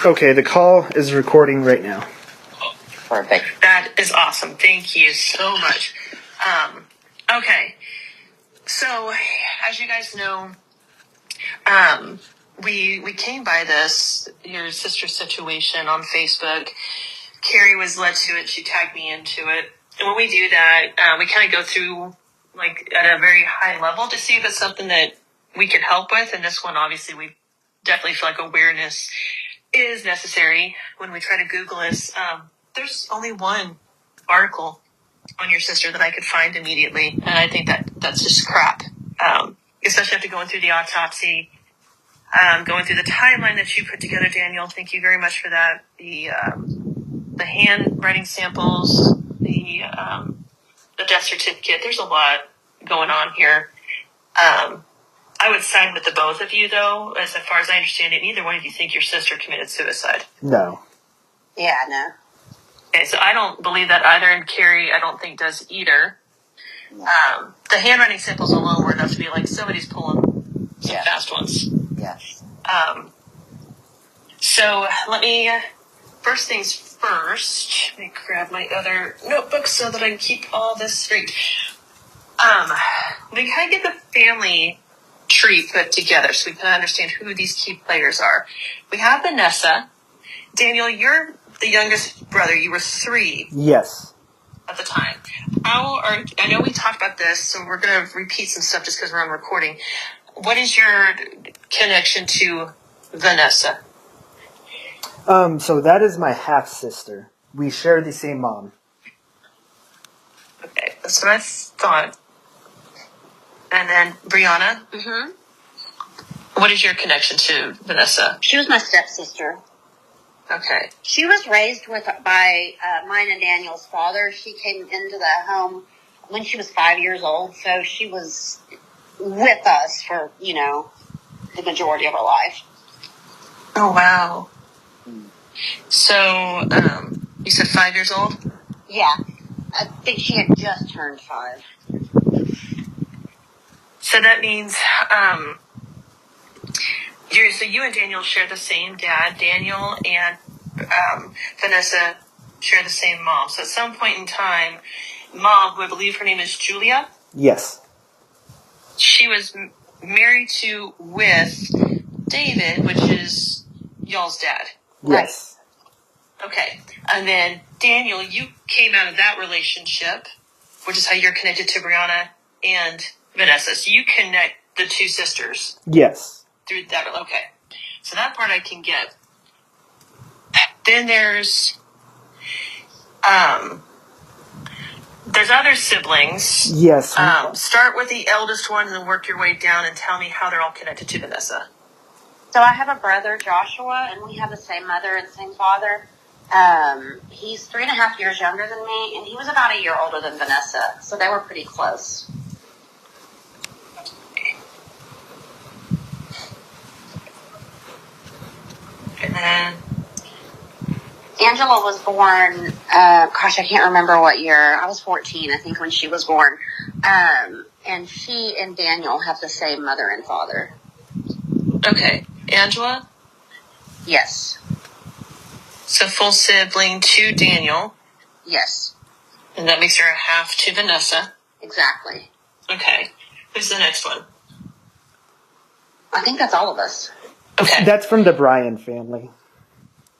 Okay, the call is recording right now. Perfect. That is awesome. Thank you so much. Okay. So, as you guys know, we came by your sister's situation on Facebook. Kari was led to it. She tagged me into it. And when we do that, we kind of go through, like, at a very high level to see if it's something that we could help with. And this one, obviously, we definitely feel like awareness is necessary. When we try to Google this, there's only one article on your sister that I could find immediately. And I think that's just crap. Especially after going through the autopsy, going through the timeline that you put together, Daniel. Thank you very much for that. The handwriting samples, the death certificate. There's a lot going on here. I would side with the both of you, though, as far as I understand it. Neither one of you think your sister committed suicide. No. Yeah, no. Okay, so I don't believe that either, and Kari, I don't think does either. No. The handwriting samples alone were enough to be like somebody's pulling some fast ones. Yes. So first things first, let me grab my other notebook so that I can keep all this straight. We kind of get the family tree put together so we can understand who these key players are. We have Vanessa. Daniel, you're the youngest brother. You were 3. Yes. At the time. I know we talked about this, so we're going to repeat some stuff just because we're on recording. What is your connection to Vanessa? So that is my half-sister. We share the same mom. Okay, that's what I thought. And then Brianna? Mm-hmm. What is your connection to Vanessa? She was my stepsister. Okay. She was raised by mine and Daniel's father. She came into the home when she was 5 years old, so she was with us for, the majority of her life. Oh, wow. So, you said 5 years old? Yeah. I think she had just turned 5. So that means, so you and Daniel share the same dad. Daniel and Vanessa share the same mom. So at some point in time, Mom, who I believe her name is Julia. Yes. She was married with David, which is y'all's dad. Yes. Right. Okay. And then Daniel, you came out of that relationship, which is how you're connected to Brianna and Vanessa. So you connect the two sisters. Yes. Through that. Okay. So that part I can get. Then there's other siblings. Yes. Start with the eldest one and then work your way down and tell me how they're all connected to Vanessa. So I have a brother, Joshua, and we have the same mother and same father. He's 3.5 years younger than me, and he was about a year older than Vanessa, so they were pretty close. And then Angela was born, I can't remember what year. I was 14, I think, when she was born. And she and Daniel have the same mother and father. Okay. Angela? Yes. So full sibling to Daniel. Yes. And that makes her a half to Vanessa. Exactly. Okay. Who's the next one? I think that's all of us. Okay. That's from the Briann family.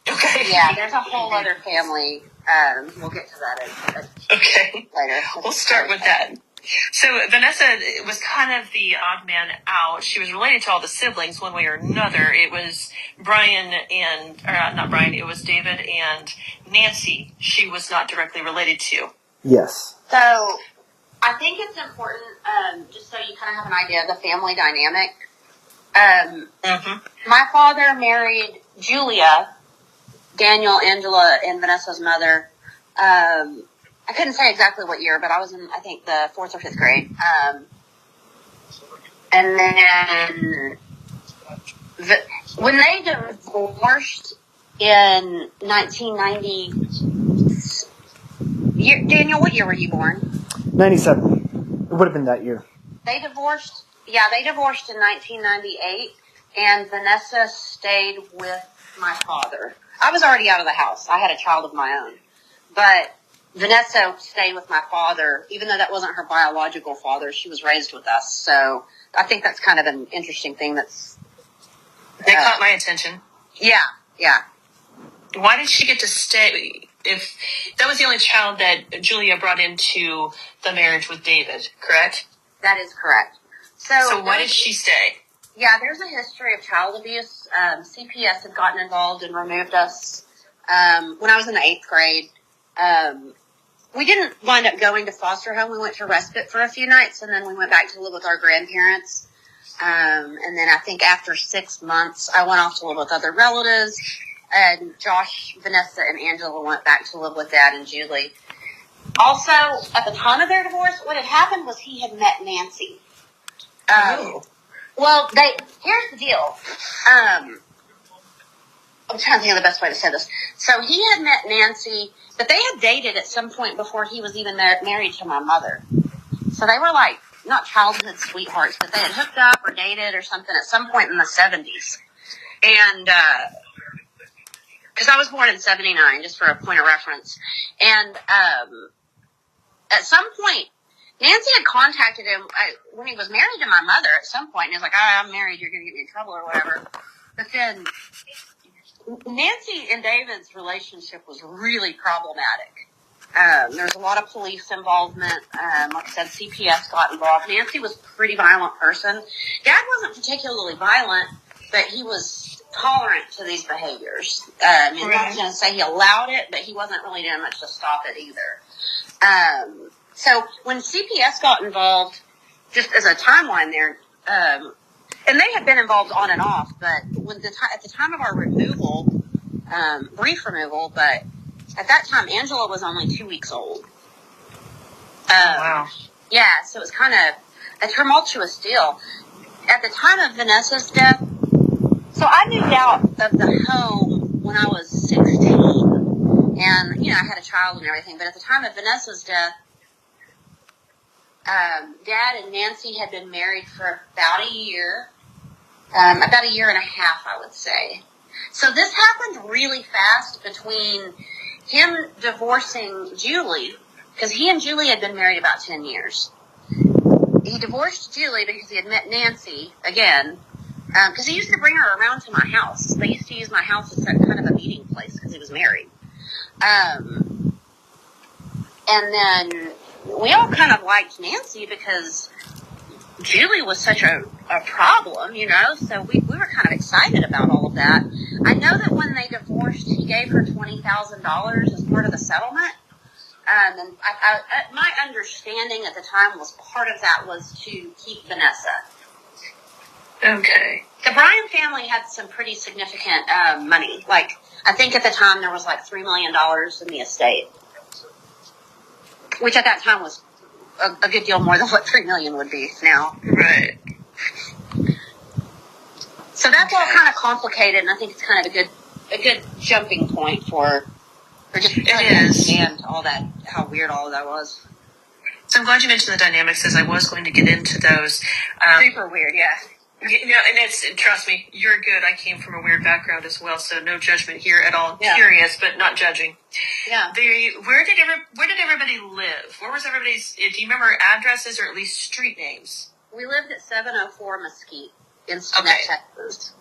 Okay. Yeah, there's a whole other family. We'll get to that okay. later. We'll start with that. So Vanessa was kind of the odd man out. She was related to all the siblings one way or another. It was it was David and Nancy she was not directly related to. Yes. So I think it's important, just so you kind of have an idea of the family dynamic. My father married Julia, Daniel, Angela, and Vanessa's mother. I couldn't say exactly what year, but I was in, I think, the 4th or 5th grade. And then when they divorced in 1990, Daniel, what year were you born? 97. It would have been that year. They divorced in 1998, and Vanessa stayed with my father. I was already out of the house. I had a child of my own. But Vanessa stayed with my father, even though that wasn't her biological father. She was raised with us. So I think that's kind of an interesting thing that's... They caught my attention. Yeah, yeah. Why did she get to stay? If that was the only child that Julia brought into the marriage with David, correct? That is correct. So why did she stay? Yeah, there's a history of child abuse. CPS had gotten involved and removed us when I was in the 8th grade. We didn't wind up going to foster home. We went to respite for a few nights, and then we went back to live with our grandparents. And then I think after 6 months, I went off to live with other relatives. And Josh, Vanessa, and Angela went back to live with Dad and Julie. Also, at the time of their divorce, what had happened was he had met Nancy. Well, here's the deal. I'm trying to think of the best way to say this. So he had met Nancy, but they had dated at some point before he was even married to my mother. So they were like, not childhood sweethearts, but they had hooked up or dated or something at some point in the 70s. And, because I was born in 79, just for a point of reference. And at some point, Nancy had contacted him when he was married to my mother at some point. And he was like, I'm married, you're going to get me in trouble or whatever. But then Nancy and David's relationship was really problematic. There was a lot of police involvement. Like I said, CPS got involved. Nancy was a pretty violent person. Dad wasn't particularly violent, but he was tolerant to these behaviors. I'm not going to say he allowed it, but he wasn't really doing much to stop it either. So when CPS got involved, just as a timeline there, and they had been involved on and off, but at the time of our removal, brief removal, but at that time, Angela was only 2 weeks old. Wow. Yeah, so it was kind of a tumultuous deal. At the time of Vanessa's death, so I moved out of the home when I was 16, and, I had a child and everything, but at the time of Vanessa's death, Dad and Nancy had been married for about a year and a half, I would say. So this happened really fast between him divorcing Julie, because he and Julie had been married about 10 years. He divorced Julie because he had met Nancy again, because he used to bring her around to my house. They used to use my house as kind of a meeting place because he was married. And then we all kind of liked Nancy because Julie was such a problem, so we were kind of excited about all of that. I know that when they divorced, he gave her $20,000 as part of the settlement. And my understanding at the time was part of that was to keep Vanessa. Okay. The Briann family had some pretty significant money. Like, I think at the time there was like $3 million in the estate, which at that time was a good deal more than what $3 million would be now. Right. So that's all kind of complicated, and I think it's kind of a good jumping point for just trying to understand all that, how weird all of that was. So I'm glad you mentioned the dynamics, as I was going to get into those. Super weird, yeah. And trust me, you're good. I came from a weird background as well, so no judgment here at all. Yeah. Curious, but not judging. Yeah. Where did everybody live? Where was everybody's? Do you remember addresses or at least street names? We lived at 704 Mesquite in Stinnett, Texas.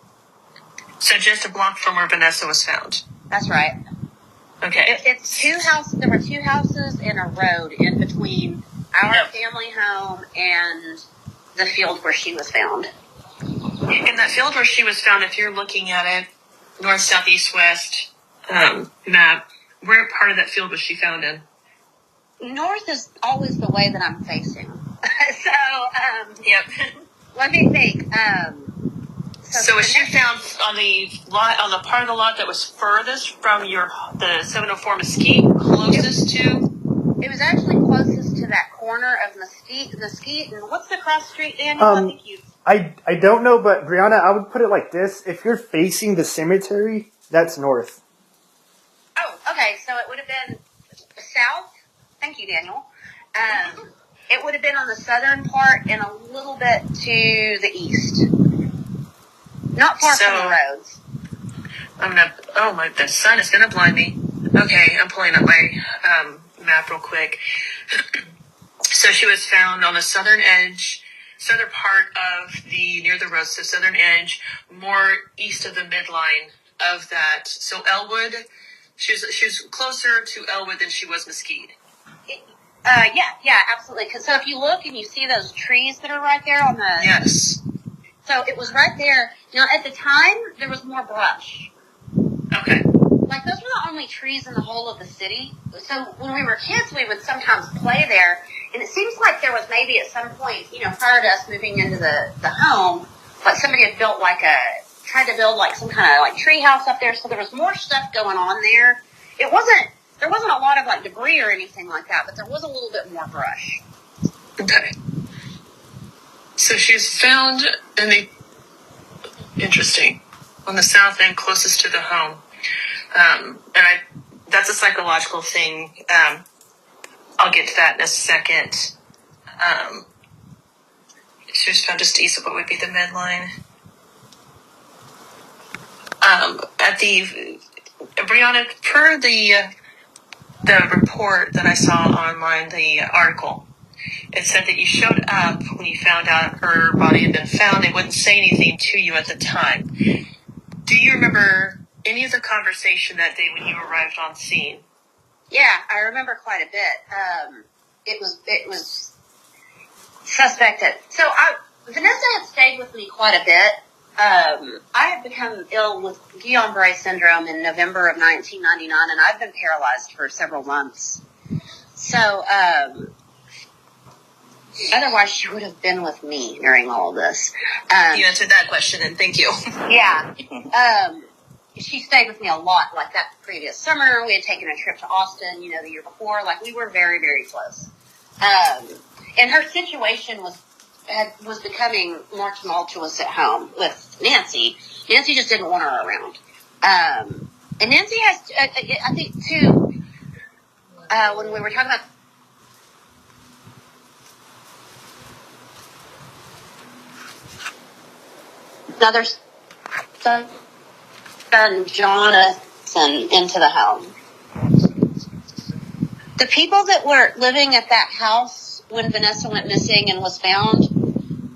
So just a block from where Vanessa was found. That's right. Okay. It's two houses. There were two houses and a road in between our family home and the field where she was found. In that field where she was found, if you're looking at it, north, south, east, west map, where part of that field was she found in? North is always the way that I'm facing. Yep. Let me think. So was she found on the lot, on the part of the lot that was furthest from the 704 Mesquite, closest to? It was actually closest to that corner of Mesquite, and what's the cross street, Daniel? I don't know, but Brianna, I would put it like this. If you're facing the cemetery, that's north. Oh, okay. So it would have been south. Thank you, Daniel. It would have been on the southern part and a little bit to the east. Not far from the roads. the sun is gonna blind me. Okay, I'm pulling up my map real quick. So she was found on the southern part of near the road, so southern edge, more east of the midline of that. So Elwood, she was closer to Elwood than she was Mesquite. Yeah, absolutely. Because so if you look and you see those trees that are right there on the Yes. So it was right there. Now at the time there was more brush. Okay. Like those were the only trees in the whole of the city. So when we were kids, we would sometimes play there, and it seems like there was maybe at some point, prior to us moving into the home, like somebody had tried to build like some kind of like tree house up there. So there was more stuff going on there. There wasn't a lot of like debris or anything like that, but there was a little bit more brush. Okay. So she's found interesting, on the south end closest to the home. That's a psychological thing. I'll get to that in a second. She was found just east of what would be the midline. Brianna, per the report that I saw online, the article, it said that you showed up when you found out her body had been found. They wouldn't say anything to you at the time. Do you remember any of the conversation that day when you arrived on scene? Yeah, I remember quite a bit. It was suspected. So Vanessa had stayed with me quite a bit. I had become ill with Guillain-Barré syndrome in November of 1999, and I've been paralyzed for several months. So, otherwise she would have been with me during all of this. You answered that question, and thank you. Yeah. She stayed with me a lot, like that previous summer. We had taken a trip to Austin, the year before. Like, we were very, very close. And her situation was becoming more tumultuous at home with Nancy. Nancy just didn't want her around. And Nancy has, I think, too, when we were talking about another son, Jonathan, into the home. The people that were living at that house when Vanessa went missing and was found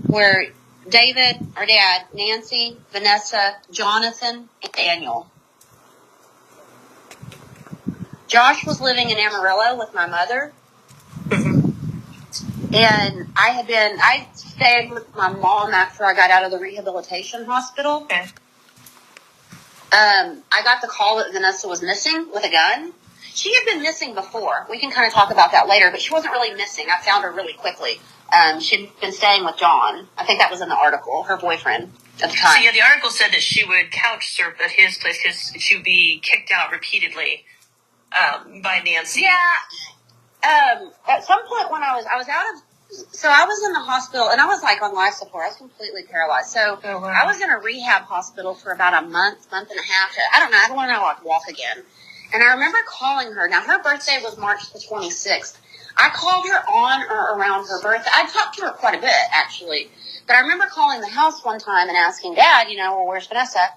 were David, our dad, Nancy, Vanessa, Jonathan, and Daniel. Josh was living in Amarillo with my mother. And I stayed with my mom after I got out of the rehabilitation hospital. Okay. I got the call that Vanessa was missing with a gun. She had been missing before. We can kind of talk about that later, but she wasn't really missing. I found her really quickly. She'd been staying with John. I think that was in the article, her boyfriend at the time. So, yeah, the article said that she would couch surf at his place because she would be kicked out repeatedly by Nancy. Yeah. At some point when I was out of, so I was in the hospital and I was like on life support. I was completely paralyzed. So I was in a rehab hospital for about a month and a half. I don't want to know how to walk again. And I remember calling her. Now, her birthday was March the 26th. I called her on or around her birthday. I talked to her quite a bit, actually. But I remember calling the house one time and asking Dad, well, where's Vanessa?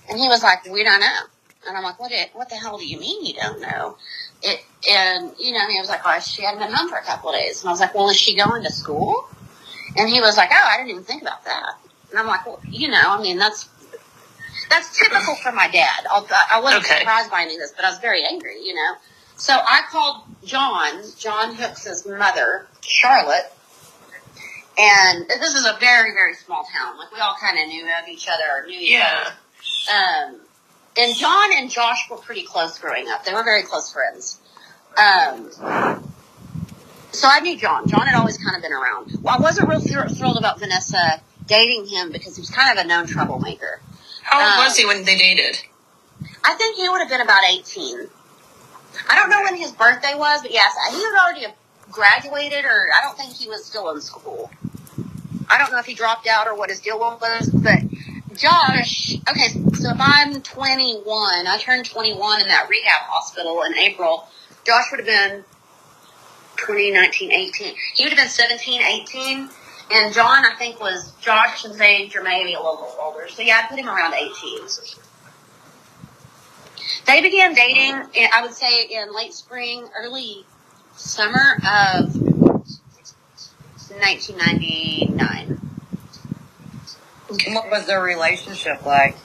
And he was like, we don't know. And I'm like, what the hell do you mean you don't know? And he was like, oh, she hadn't been home for a couple of days. And I was like, well, is she going to school? And he was like, oh, I didn't even think about that. And I'm like, well, that's typical for my dad. I wasn't surprised by any of this, but I was very angry, So I called John Hooks' mother, Charlotte, and this is a very, very small town. Like, we all kind of knew of each other, or knew each other. And John and Josh were pretty close growing up. They were very close friends. So I knew John. John had always kind of been around. Well, I wasn't real thrilled about Vanessa dating him because he was kind of a known troublemaker. How old was he when they dated? I think he would have been about 18. I don't know when his birthday was, but yes, he had already graduated, or I don't think he was still in school. I don't know if he dropped out or what his deal was, but Josh, okay, so if I'm 21, I turned 21 in that rehab hospital in April. Josh would have been 18. He would have been 17, 18. And John, I think, was Josh's age or maybe a little older. So, yeah, I'd put him around 18. They began dating, I would say, in late spring, early summer of 1999. What was their relationship like?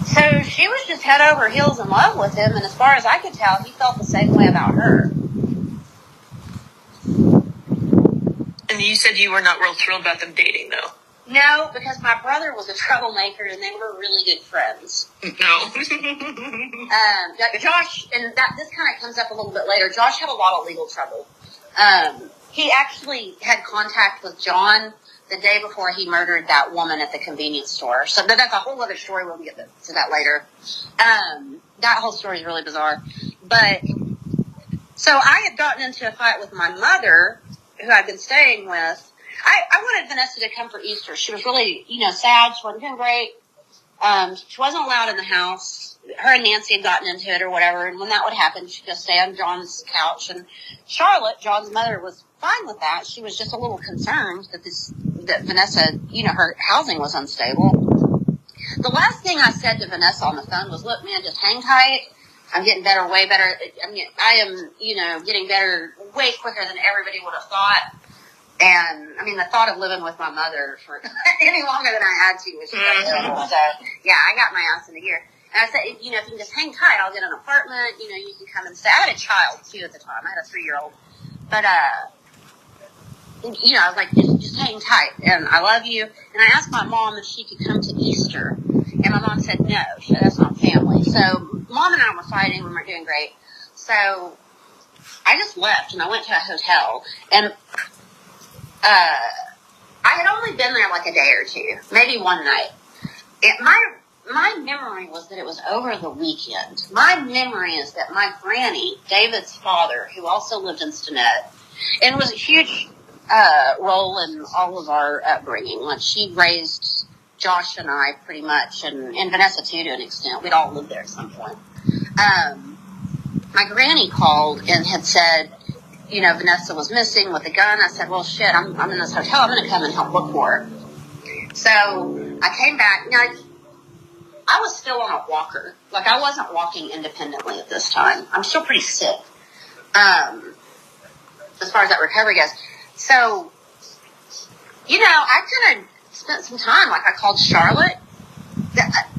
So she was just head over heels in love with him, and as far as I could tell, he felt the same way about her. And you said you were not real thrilled about them dating, though. No, because my brother was a troublemaker, and they were really good friends. No. Josh, and this kind of comes up a little bit later. Josh had a lot of legal trouble. He actually had contact with John the day before he murdered that woman at the convenience store. So that's a whole other story. We'll get to that later. That whole story is really bizarre. But so I had gotten into a fight with my mother, who I'd been staying with. I wanted Vanessa to come for Easter. She was really, sad. She wasn't doing great. She wasn't allowed in the house. Her and Nancy had gotten into it or whatever. And when that would happen, she'd just stay on John's couch. And Charlotte, John's mother, was fine with that. She was just a little concerned that Vanessa, her housing was unstable. The last thing I said to Vanessa on the phone was, look, man, just hang tight. I'm getting better, way better. I am, getting better way quicker than everybody would have thought. And, the thought of living with my mother for any longer than I had to was just terrible. So, yeah, I got my ass into gear. And I said, if you can just hang tight, I'll get an apartment. You can come and stay. I had a child, too, at the time. I had a 3-year-old. But, I was like, just hang tight. And I love you. And I asked my mom if she could come to Easter. And my mom said, no, that's not family. So, Mom and I were fighting. We weren't doing great. So, I just left, and I went to a hotel. And I had only been there like a day or two, maybe one night. My memory was that it was over the weekend. My memory is that my granny, David's father, who also lived in Stinnett, and was a huge role in all of our upbringing. Like, she raised Josh and I pretty much, and Vanessa too to an extent. We'd all lived there at some point. My granny called and had said, Vanessa was missing with a gun. I said, well, shit, I'm in this hotel. I'm going to come and help look for her. So I came back. Now, I was still on a walker. Like, I wasn't walking independently at this time. I'm still pretty sick, as far as that recovery goes. So, I kind of spent some time. Like, I called Charlotte.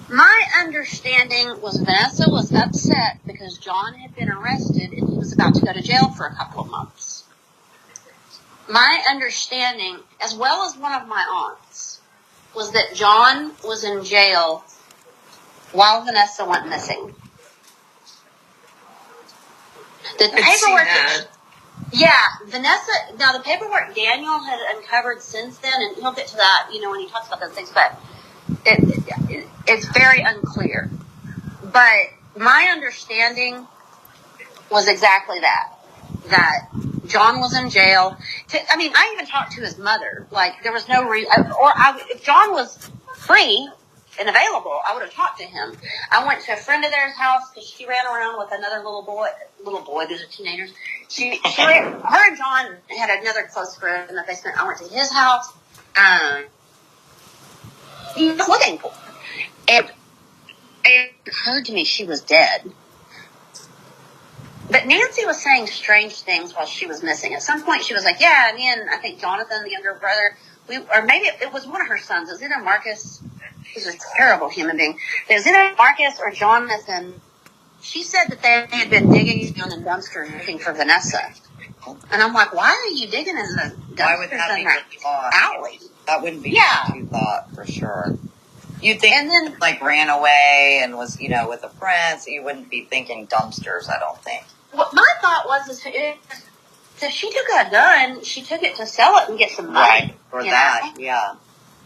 My understanding was Vanessa was upset because John had been arrested and he was about to go to jail for a couple of months. My understanding, as well as one of my aunts, was that John was in jail while Vanessa went missing. The paperwork, Vanessa, now the paperwork Daniel had uncovered since then, and he'll get to that, when he talks about those things, but it's very unclear. But my understanding was exactly that John was in jail. I even talked to his mother. Like, there was no reason, if John was free and available, I would have talked to him. I went to a friend of theirs' house because she ran around with another little boy, these are teenagers. Her and John had another close friend that they spent. I went to his house. He was looking for her. And it occurred to me she was dead. But Nancy was saying strange things while she was missing. At some point, she was like, yeah, me and I think Jonathan, the younger brother, or maybe it was one of her sons. It was either Marcus. He's a terrible human being. It was either Marcus or Jonathan. She said that they had been digging down in dumpsters looking for Vanessa. And I'm like, why are you digging in the dumpsters? Why would that be your thought? Alley? That wouldn't be what you thought, for sure. You'd think, and then, ran away and was, with a friend, so you wouldn't be thinking dumpsters, I don't think. What my thought was, if she took a gun, she took it to sell it and get some money. Right, for that, yeah.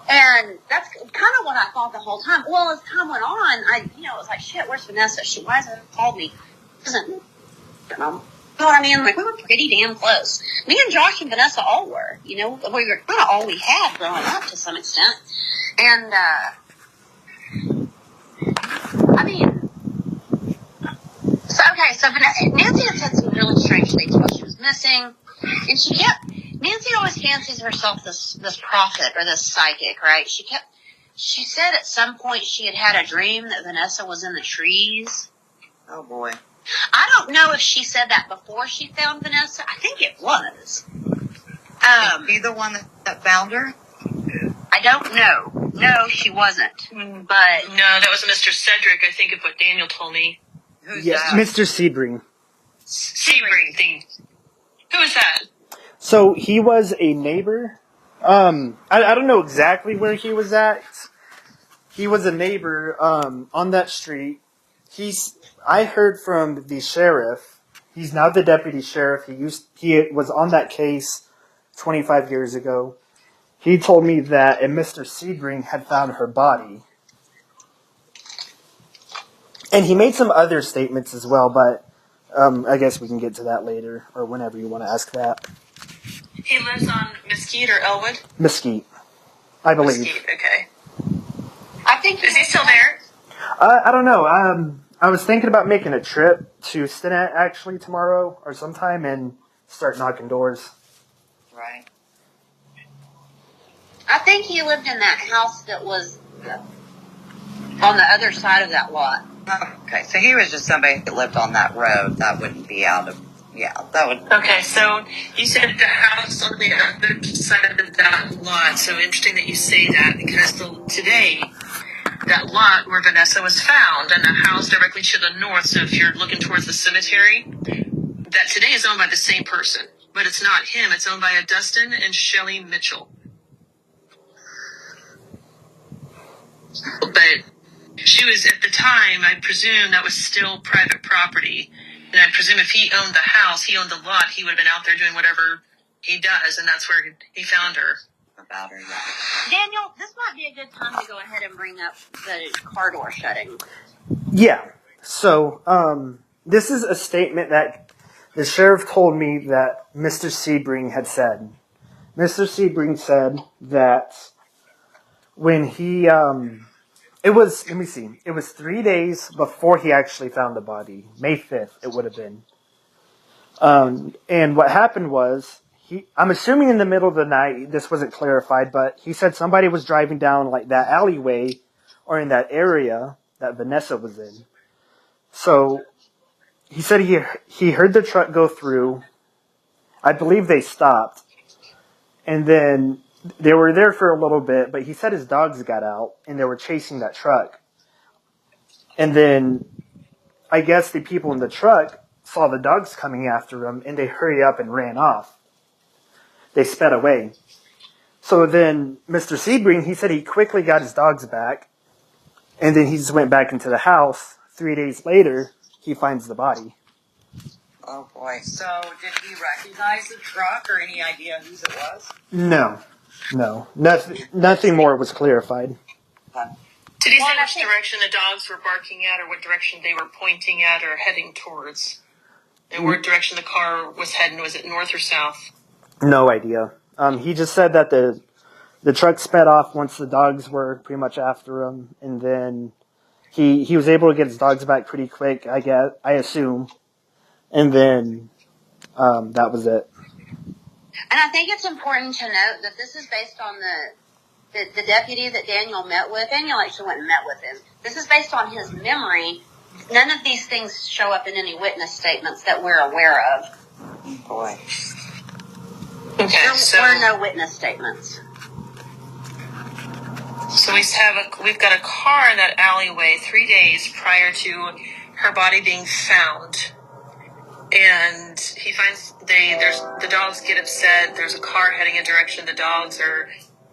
And that's kind of what I thought the whole time. Well, as time went on, it was like, shit, where's Vanessa? Why hasn't she called me? Doesn't, you know what I mean? Like, we were pretty damn close. Me and Josh and Vanessa all were. We were kind of all we had growing up to some extent. And, so Nancy had said some really strange things while she was missing. And Nancy always fancies herself this prophet or this psychic, right? She said at some point she had a dream that Vanessa was in the trees. Oh boy. I don't know if she said that before she found Vanessa. I think it was. Is he the one that found her? I don't know. No, she wasn't. But No, that was Mr. Cedric, I think, of what Daniel told me. Who's Yes, that? Mr. Sebring. Sebring thing. Who is that? So he was a neighbor. I don't know exactly where he was at. He was a neighbor on that street. I heard from the sheriff. He's now the deputy sheriff. He was on that case 25 years ago. He told me that Mr. Sebring had found her body. And he made some other statements as well, but I guess we can get to that later, or whenever you want to ask that. He lives on Mesquite or Elwood? Mesquite, I believe. Mesquite, okay. I think Is he still there? I don't know. I was thinking about making a trip to Stinnett actually tomorrow or sometime and start knocking doors. Right. I think he lived in that house that was on the other side of that lot. Okay, so he was just somebody that lived on that road. That wouldn't be out of, that would. Okay, so you said the house on the other side of that lot. So interesting that you say that, because today, that lot where Vanessa was found and the house directly to the north, so if you're looking towards the cemetery, that today is owned by the same person. But it's not him. It's owned by a Dustin and Shelley Mitchell. But she was, at the time, I presume that was still private property. And I presume if he owned the house, he owned the lot, he would have been out there doing whatever he does, and that's where he found her. About her, yeah. Daniel, this might be a good time to go ahead and bring up the car door shutting. Yeah. So, this is a statement that the sheriff told me that Mr. Sebring had said. Mr. Sebring said that when he, it was 3 days before he actually found the body. May 5th, it would have been. And what happened was, I'm assuming in the middle of the night, this wasn't clarified, but he said somebody was driving down like that alleyway or in that area that Vanessa was in. So he said he heard the truck go through. I believe they stopped. And then they were there for a little bit, but he said his dogs got out and they were chasing that truck. And then I guess the people in the truck saw the dogs coming after them and they hurried up and ran off. They sped away. So then Mr. Sebring, he said he quickly got his dogs back and then he just went back into the house. 3 days later, he finds the body. Oh boy. So did he recognize the truck or any idea whose it was? No. Nothing more was clarified. Did he say which direction the dogs were barking at, or what direction they were pointing at or heading towards? And what direction the car was heading? Was it north or south? No idea. He just said that the truck sped off once the dogs were pretty much after him, and then he was able to get his dogs back pretty quick, I assume. And then that was it. And I think it's important to note that this is based on the deputy that Daniel met with. Daniel actually went and met with him. This is based on his memory. None of these things show up in any witness statements that we're aware of. Boy. Okay, There were no witness statements. So we've got a car in that alleyway 3 days prior to her body being found. And he finds the dogs get upset. There's a car heading in a direction. The dogs are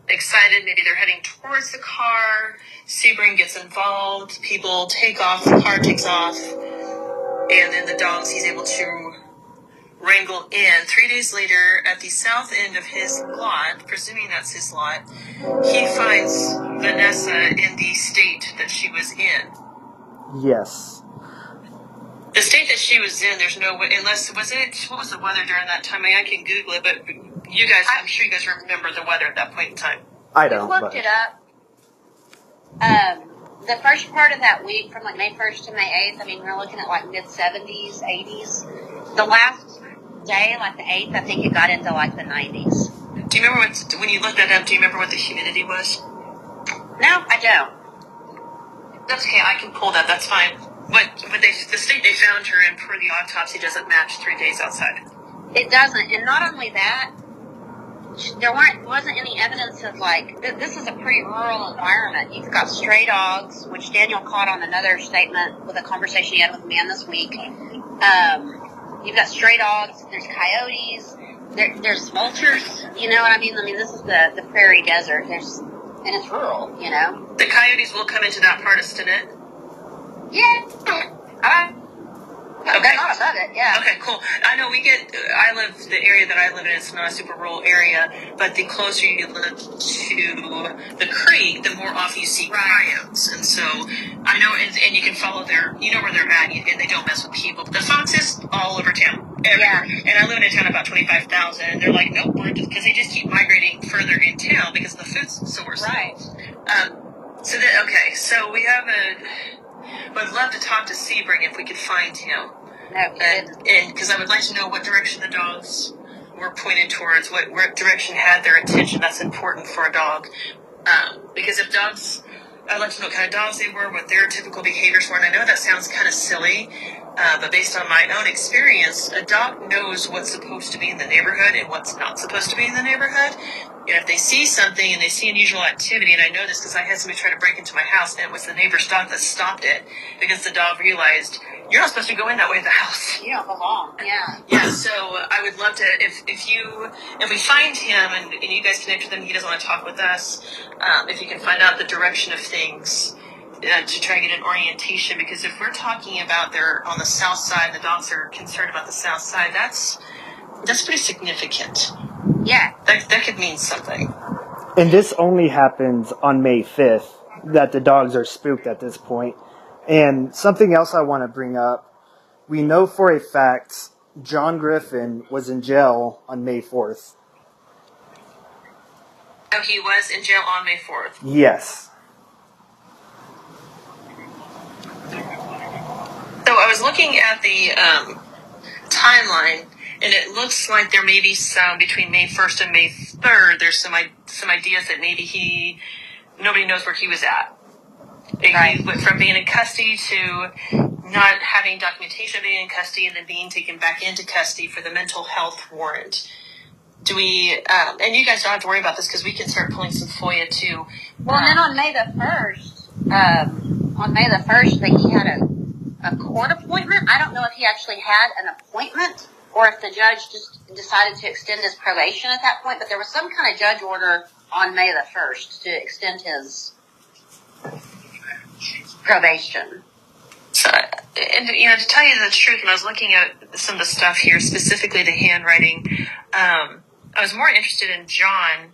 excited. Maybe they're heading towards the car. Sebring gets involved. People take off. The car takes off. And then the dogs he's able to wrangle in. 3 days later, at the south end of his lot, presuming that's his lot, he finds Vanessa in the state that she was in. Yes. The state that she was in, there's no way, what was the weather during that time? I mean, I can Google it, but you guys, I'm sure you guys remember the weather at that point in time. I don't. We looked it up. The first part of that week, from like May 1st to May 8th, I mean, we're looking at like mid-70s, 80s. The last day, like the 8th, I think it got into like the 90s. Do you remember when you looked that up, do you remember what the humidity was? No, I don't. That's okay, I can pull that, that's fine. But the state they found her in per the autopsy doesn't match 3 days outside. It doesn't, and not only that, there wasn't any evidence of like this is a pretty rural environment. You've got stray dogs, which Daniel caught on another statement with a conversation he had with a man this week. You've got stray dogs. There's coyotes. There's vultures. You know what I mean? I mean, this is the prairie desert. And it's rural. You know. The coyotes will come into that part of Stinnett. Yeah. Okay. They're not above it, yeah. Okay, cool. I know the area that I live in, it's not a super rural area, but the closer you live to the creek, the more often you see coyotes. And so, I know, and you can follow you know where they're at, and they don't mess with people. But the foxes all over town, everywhere. Yeah. And I live in a town of about 25,000, and they're like, nope, because they just keep migrating further in town because of the food source. Right. So we have I'd love to talk to Sebring if we could find him. No, and because I would like to know what direction the dogs were pointed towards, what direction had their attention. That's important for a dog. Because if dogs, I'd like to know what kind of dogs they were, what their typical behaviors were. And I know that sounds kind of silly, but based on my own experience, a dog knows what's supposed to be in the neighborhood and what's not supposed to be in the neighborhood. And if they see something and they see unusual activity, and I know this because I had somebody try to break into my house, and it was the neighbor's dog that stopped it because the dog realized, you're not supposed to go in that way in the house. You don't belong. Yeah. Yeah, so I would love to, if we find him and you guys connect with him, he doesn't want to talk with us, if you can find out the direction of things to try and get an orientation, because if we're talking about they're on the south side, the dogs are concerned about the south side, that's pretty significant. Yeah. That could mean something. And this only happens on May 5th, that the dogs are spooked at this point. And something else I want to bring up, we know for a fact John Griffin was in jail on May 4th. Oh, he was in jail on May 4th? Yes. So I was looking at the timeline, and it looks like there may be some, between May 1st and May 3rd, there's some ideas that maybe nobody knows where he was at. Right. He went from being in custody to not having documentation of being in custody and then being taken back into custody for the mental health warrant. Do we, and you guys don't have to worry about this because we can start pulling some FOIA too. Well, and then on May the 1st, that he had a court appointment. I don't know if he actually had an appointment or if the judge just decided to extend his probation at that point, but there was some kind of judge order on May the 1st to extend his probation. So, and to tell you the truth, when I was looking at some of the stuff here, specifically the handwriting, I was more interested in John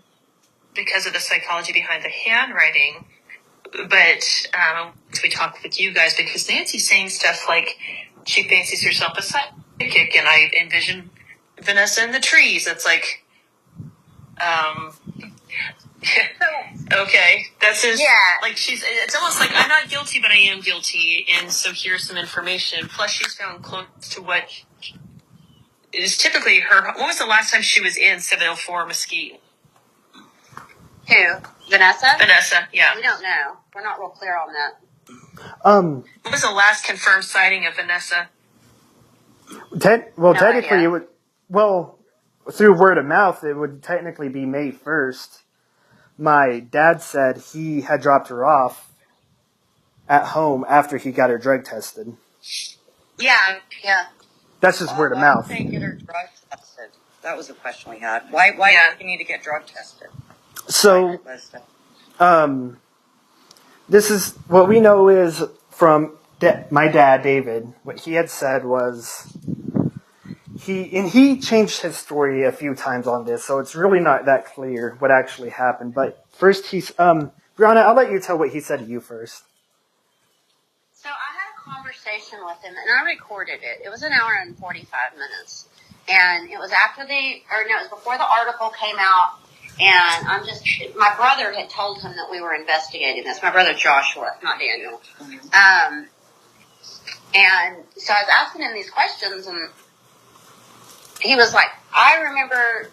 because of the psychology behind the handwriting. But we talk with you guys because Nancy's saying stuff like she fancies herself a psychic, and I envision Vanessa in the trees. It's like, okay, that's his. Yeah. Like it's almost like I'm not guilty, but I am guilty, and so here's some information. Plus, she's found close to what is typically her. When was the last time she was in 704 Mesquite? Who? Vanessa? Vanessa, yeah. We don't know. We're not real clear on that. What was the last confirmed sighting of Vanessa? Technically, it would. Well, through word of mouth, it would technically be May 1st. My dad said he had dropped her off at home after he got her drug tested. Yeah. That's just word of mouth. Why did they get her drug tested? That was the question we had. Why do you need to get drug tested? So, this is what we know is from my dad, David. What he had said was he changed his story a few times on this, so it's really not that clear what actually happened. But first, Brianna, I'll let you tell what he said to you first. So I had a conversation with him, and I recorded it. It was an hour and 45 minutes, and it was it was before the article came out. And my brother had told him that we were investigating this. My brother Joshua, not Daniel. And so I was asking him these questions, and he was like, I remember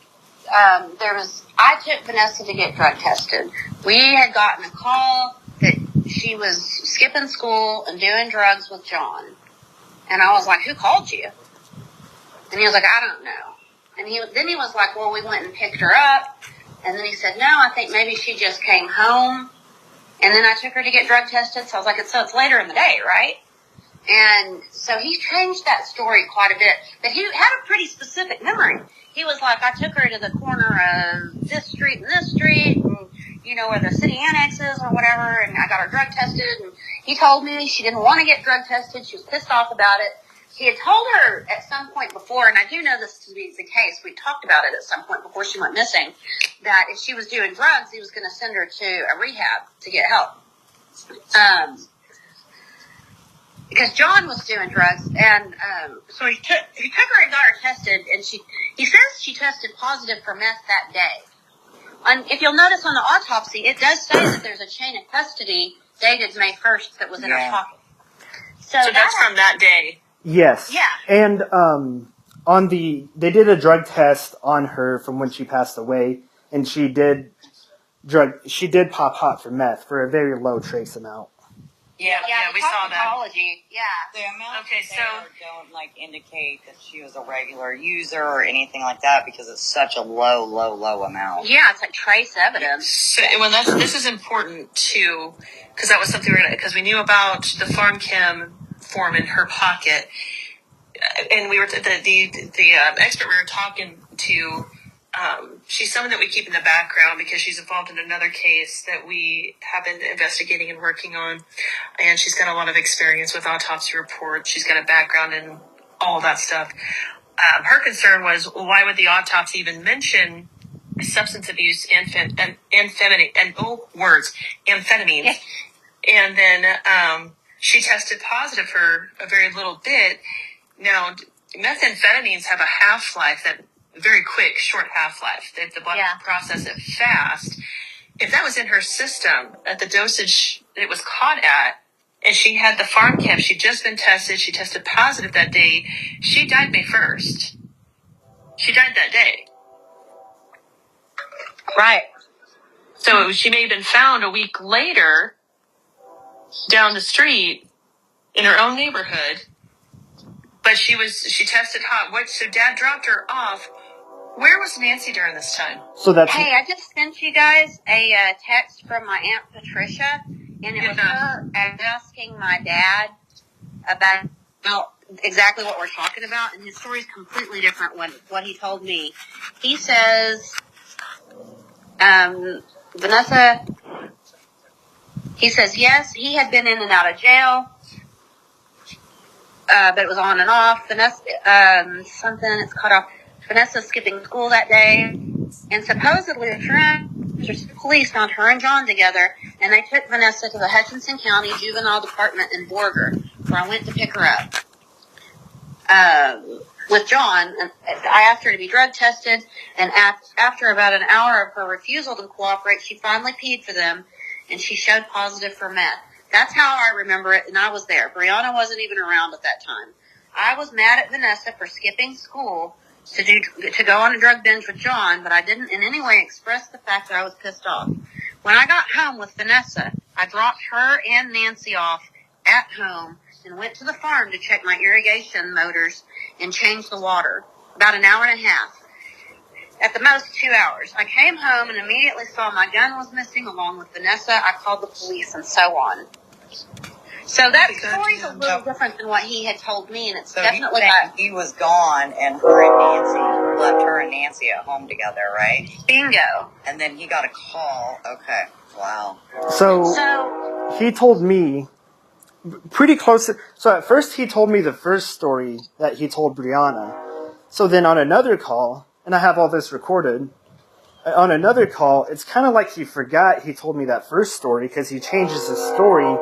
I took Vanessa to get drug tested. We had gotten a call that she was skipping school and doing drugs with John. And I was like, who called you? And he was like, I don't know. And then he was like, well, we went and picked her up. And then he said, no, I think maybe she just came home. And then I took her to get drug tested. So I was like, so it's later in the day, right? And so he changed that story quite a bit. But he had a pretty specific memory. He was like, I took her to the corner of this street and this street, and, you know, where the city annex is or whatever, and I got her drug tested. And he told me she didn't want to get drug tested. She was pissed off about it. He had told her at some point before, and I do know this to be the case, we talked about it at some point before she went missing, that if she was doing drugs, he was going to send her to a rehab to get help. Because John was doing drugs, and so he took her and got her tested, and he says she tested positive for meth that day. And if you'll notice on the autopsy, it does say that there's a chain of custody dated May 1st that was in her pocket. So that's from that day. Yes. Yeah. And they did a drug test on her from when she passed away, and she did pop hot for meth for a very low trace amount. Yeah, we saw that. Yeah. The amount Okay, so don't like indicate that she was a regular user or anything like that because it's such a low amount. Yeah, it's like trace evidence. So, this is important too, because that was something because we knew about the farm chem form in her pocket, and we were the expert we were talking to. She's someone that we keep in the background because she's involved in another case that we have been investigating and working on. And she's got a lot of experience with autopsy reports. She's got a background in all that stuff. Her concern was, why would the autopsy even mention substance abuse, amphetamines. And then she tested positive for a very little bit. Now, methamphetamines have a half-life that very quick, short half-life. The body can process it fast. If that was in her system at the dosage it was caught at, and she had the farm chem, she'd just been tested, she tested positive that day, she died May 1st. She died that day. Right. So she may have been found a week later down the street in her own neighborhood, but she tested hot. So Dad dropped her off. Where was Nancy during this time? Hey, I just sent you guys a text from my Aunt Patricia, and it was her asking my dad about exactly what we're talking about, and his story is completely different than what he told me. He says, Vanessa, he says, yes, he had been in and out of jail, but it was on and off. Vanessa, it's cut off. Vanessa skipping school that day, and supposedly the police found her and John together, and they took Vanessa to the Hutchinson County Juvenile Department in Borger, where I went to pick her up. With John, I asked her to be drug tested, and after about an hour of her refusal to cooperate, she finally peed for them, and she showed positive for meth. That's how I remember it, and I was there. Brianna wasn't even around at that time. I was mad at Vanessa for skipping school to go on a drug binge with John, but I didn't in any way express the fact that I was pissed off. When I got home with Vanessa, I dropped her and Nancy off at home and went to the farm to check my irrigation motors and change the water. About an hour and a half. At the most 2 hours. I came home and immediately saw my gun was missing along with Vanessa. I called the police and so on. So that story's a little different than what he had told me, and it's definitely he was gone, and left her and Nancy at home together, right? Bingo. And then he got a call. Okay, wow. So he told me pretty close. So at first he told me the first story that he told Brianna. So then on another call, and I have all this recorded, on another call, it's kind of like he forgot he told me that first story because he changes his story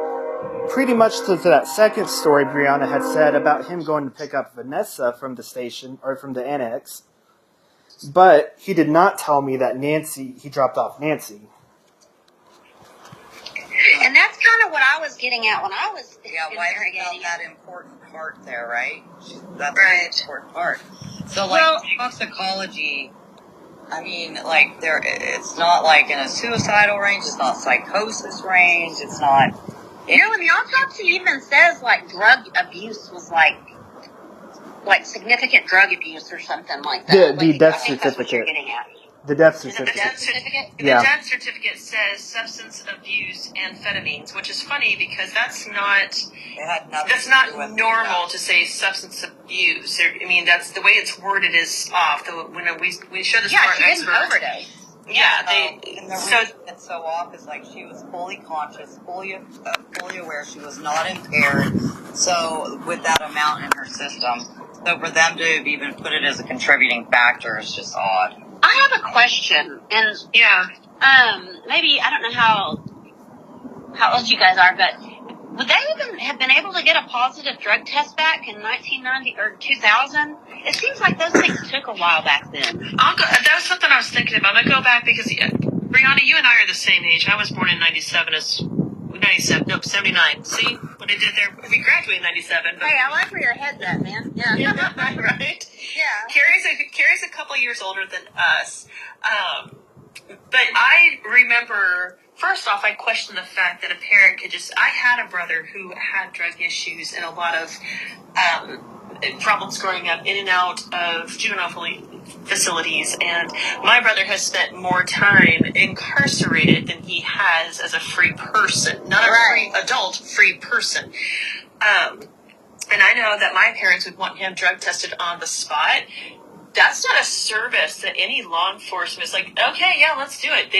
pretty much to that second story Brianna had said about him going to pick up Vanessa from the station, or from the annex. But he did not tell me that he dropped off Nancy. And that's kind of what I was getting at when I was interrogating that important part there, right? That's the important part. So, toxicology, I mean, it's not like in a suicidal range, it's not psychosis range, it's not And the autopsy even says drug abuse was like significant drug abuse or something like that. The death I think that's what you're certificate. getting at. The death Is it the certificate. death certificate? The Yeah. death certificate says substance abuse amphetamines, which is funny because that's not normal to say substance abuse. I mean, that's the way it's worded is off. When we show this to our she didn't expert. overdose. And the reason it's so off is she was fully conscious, fully aware. She was not impaired. So with that amount in her system, so for them to have even put it as a contributing factor is just odd. I have a question, and maybe I don't know how old you guys are, but would they even have been able to get a positive drug test back in 1990 or 2000? It seems like those things took a while back then. That was something I was thinking about. I'm gonna go back because Brianna, you and I are the same age. I was born in 79. See what I did there? We graduated in 97. But... Hey, I like where your head's at, man. Yeah. Right? Yeah. Carrie's a couple years older than us. But I remember, first off, I questioned the fact that a parent could I had a brother who had drug issues and a lot of problems growing up in and out of juvenile facilities, and my brother has spent more time incarcerated than he has as a free person. Not a free adult, free person. And I know that my parents would want him drug tested on the spot. That's not a service that any law enforcement is like, okay, yeah, let's do it.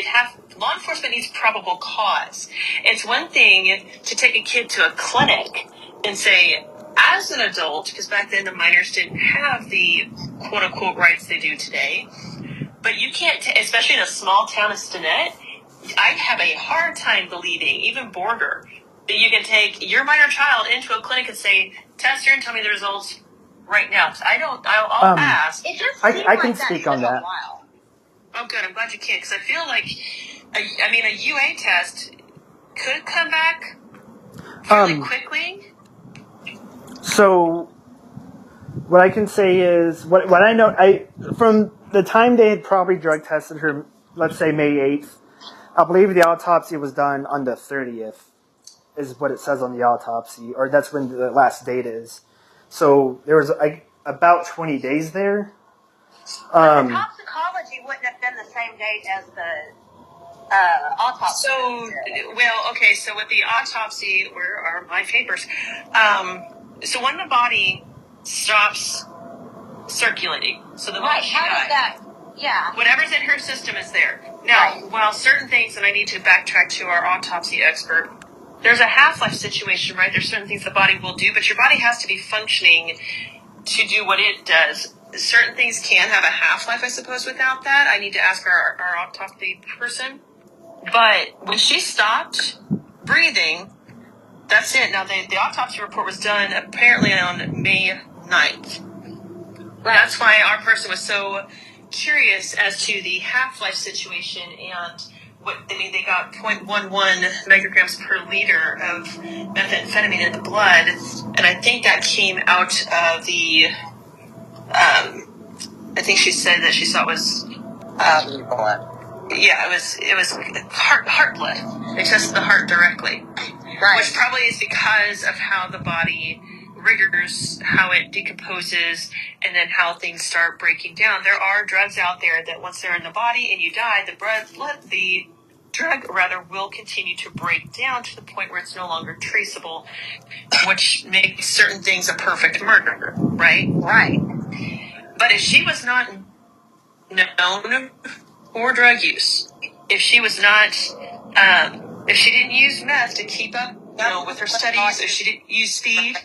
Law enforcement needs probable cause. It's one thing to take a kid to a clinic and say, as an adult, because back then the minors didn't have the quote-unquote rights they do today, but you can't, especially in a small town of Stinnett, I have a hard time believing, even border, that you can take your minor child into a clinic and say, test her and tell me the results right now. I'll ask. It just I can speak on that. Oh, good. I'm glad you can, because I feel like, a UA test could come back fairly quickly. So, what I can say is, what I know, from the time they had probably drug tested her, let's say May 8th, I believe the autopsy was done on the 30th, is what it says on the autopsy, or that's when the last date is. So, there was about 20 days there. The toxicology wouldn't have been the same date as the autopsy. So with the autopsy, where are my papers? So when the body stops circulating, so the body whatever's in her system is there. Now, while certain things, and I need to backtrack to our autopsy expert, there's a half-life situation, right? There's certain things the body will do, but your body has to be functioning to do what it does. Certain things can have a half-life, I suppose, without that. I need to ask our autopsy person. But when she stopped breathing, that's it. Now, the autopsy report was done apparently on May 9th. Right. That's why our person was so curious as to the half-life situation and they got 0.11 micrograms per liter of methamphetamine in the blood. And I think that came out of the, I think she said that she saw it was, it was heart blood. They tested the heart directly. Right. Which probably is because of how the body rigors, how it decomposes, and then how things start breaking down. There are drugs out there that once they're in the body and you die, the drug will continue to break down to the point where it's no longer traceable, which makes certain things a perfect murder, right? Right. But if she was not known for drug use, if she was not, if she didn't use meth to keep up, with her studies, if she didn't use speed.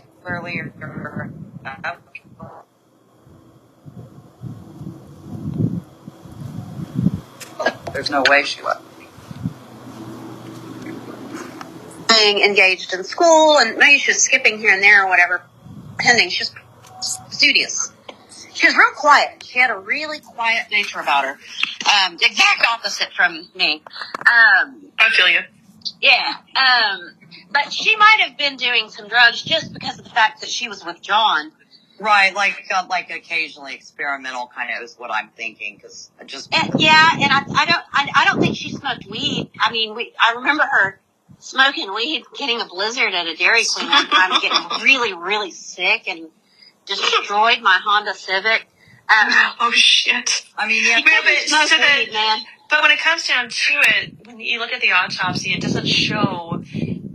There's no way she was. Being engaged in school, and maybe she was skipping here and there or whatever, attending. She was studious. She was real quiet. She had a really quiet nature about her. The exact opposite from me. I feel you. Yeah. But she might have been doing some drugs just because of the fact that she was with John. Right, like occasionally experimental kind of is what I'm thinking, because I just. And I don't think she smoked weed. I mean, I remember her smoking weed, getting a blizzard at a Dairy Queen one time, and getting really, really sick, and destroyed my Honda Civic. Oh shit! I mean, yeah, but when it comes down to it, when you look at the autopsy, it doesn't show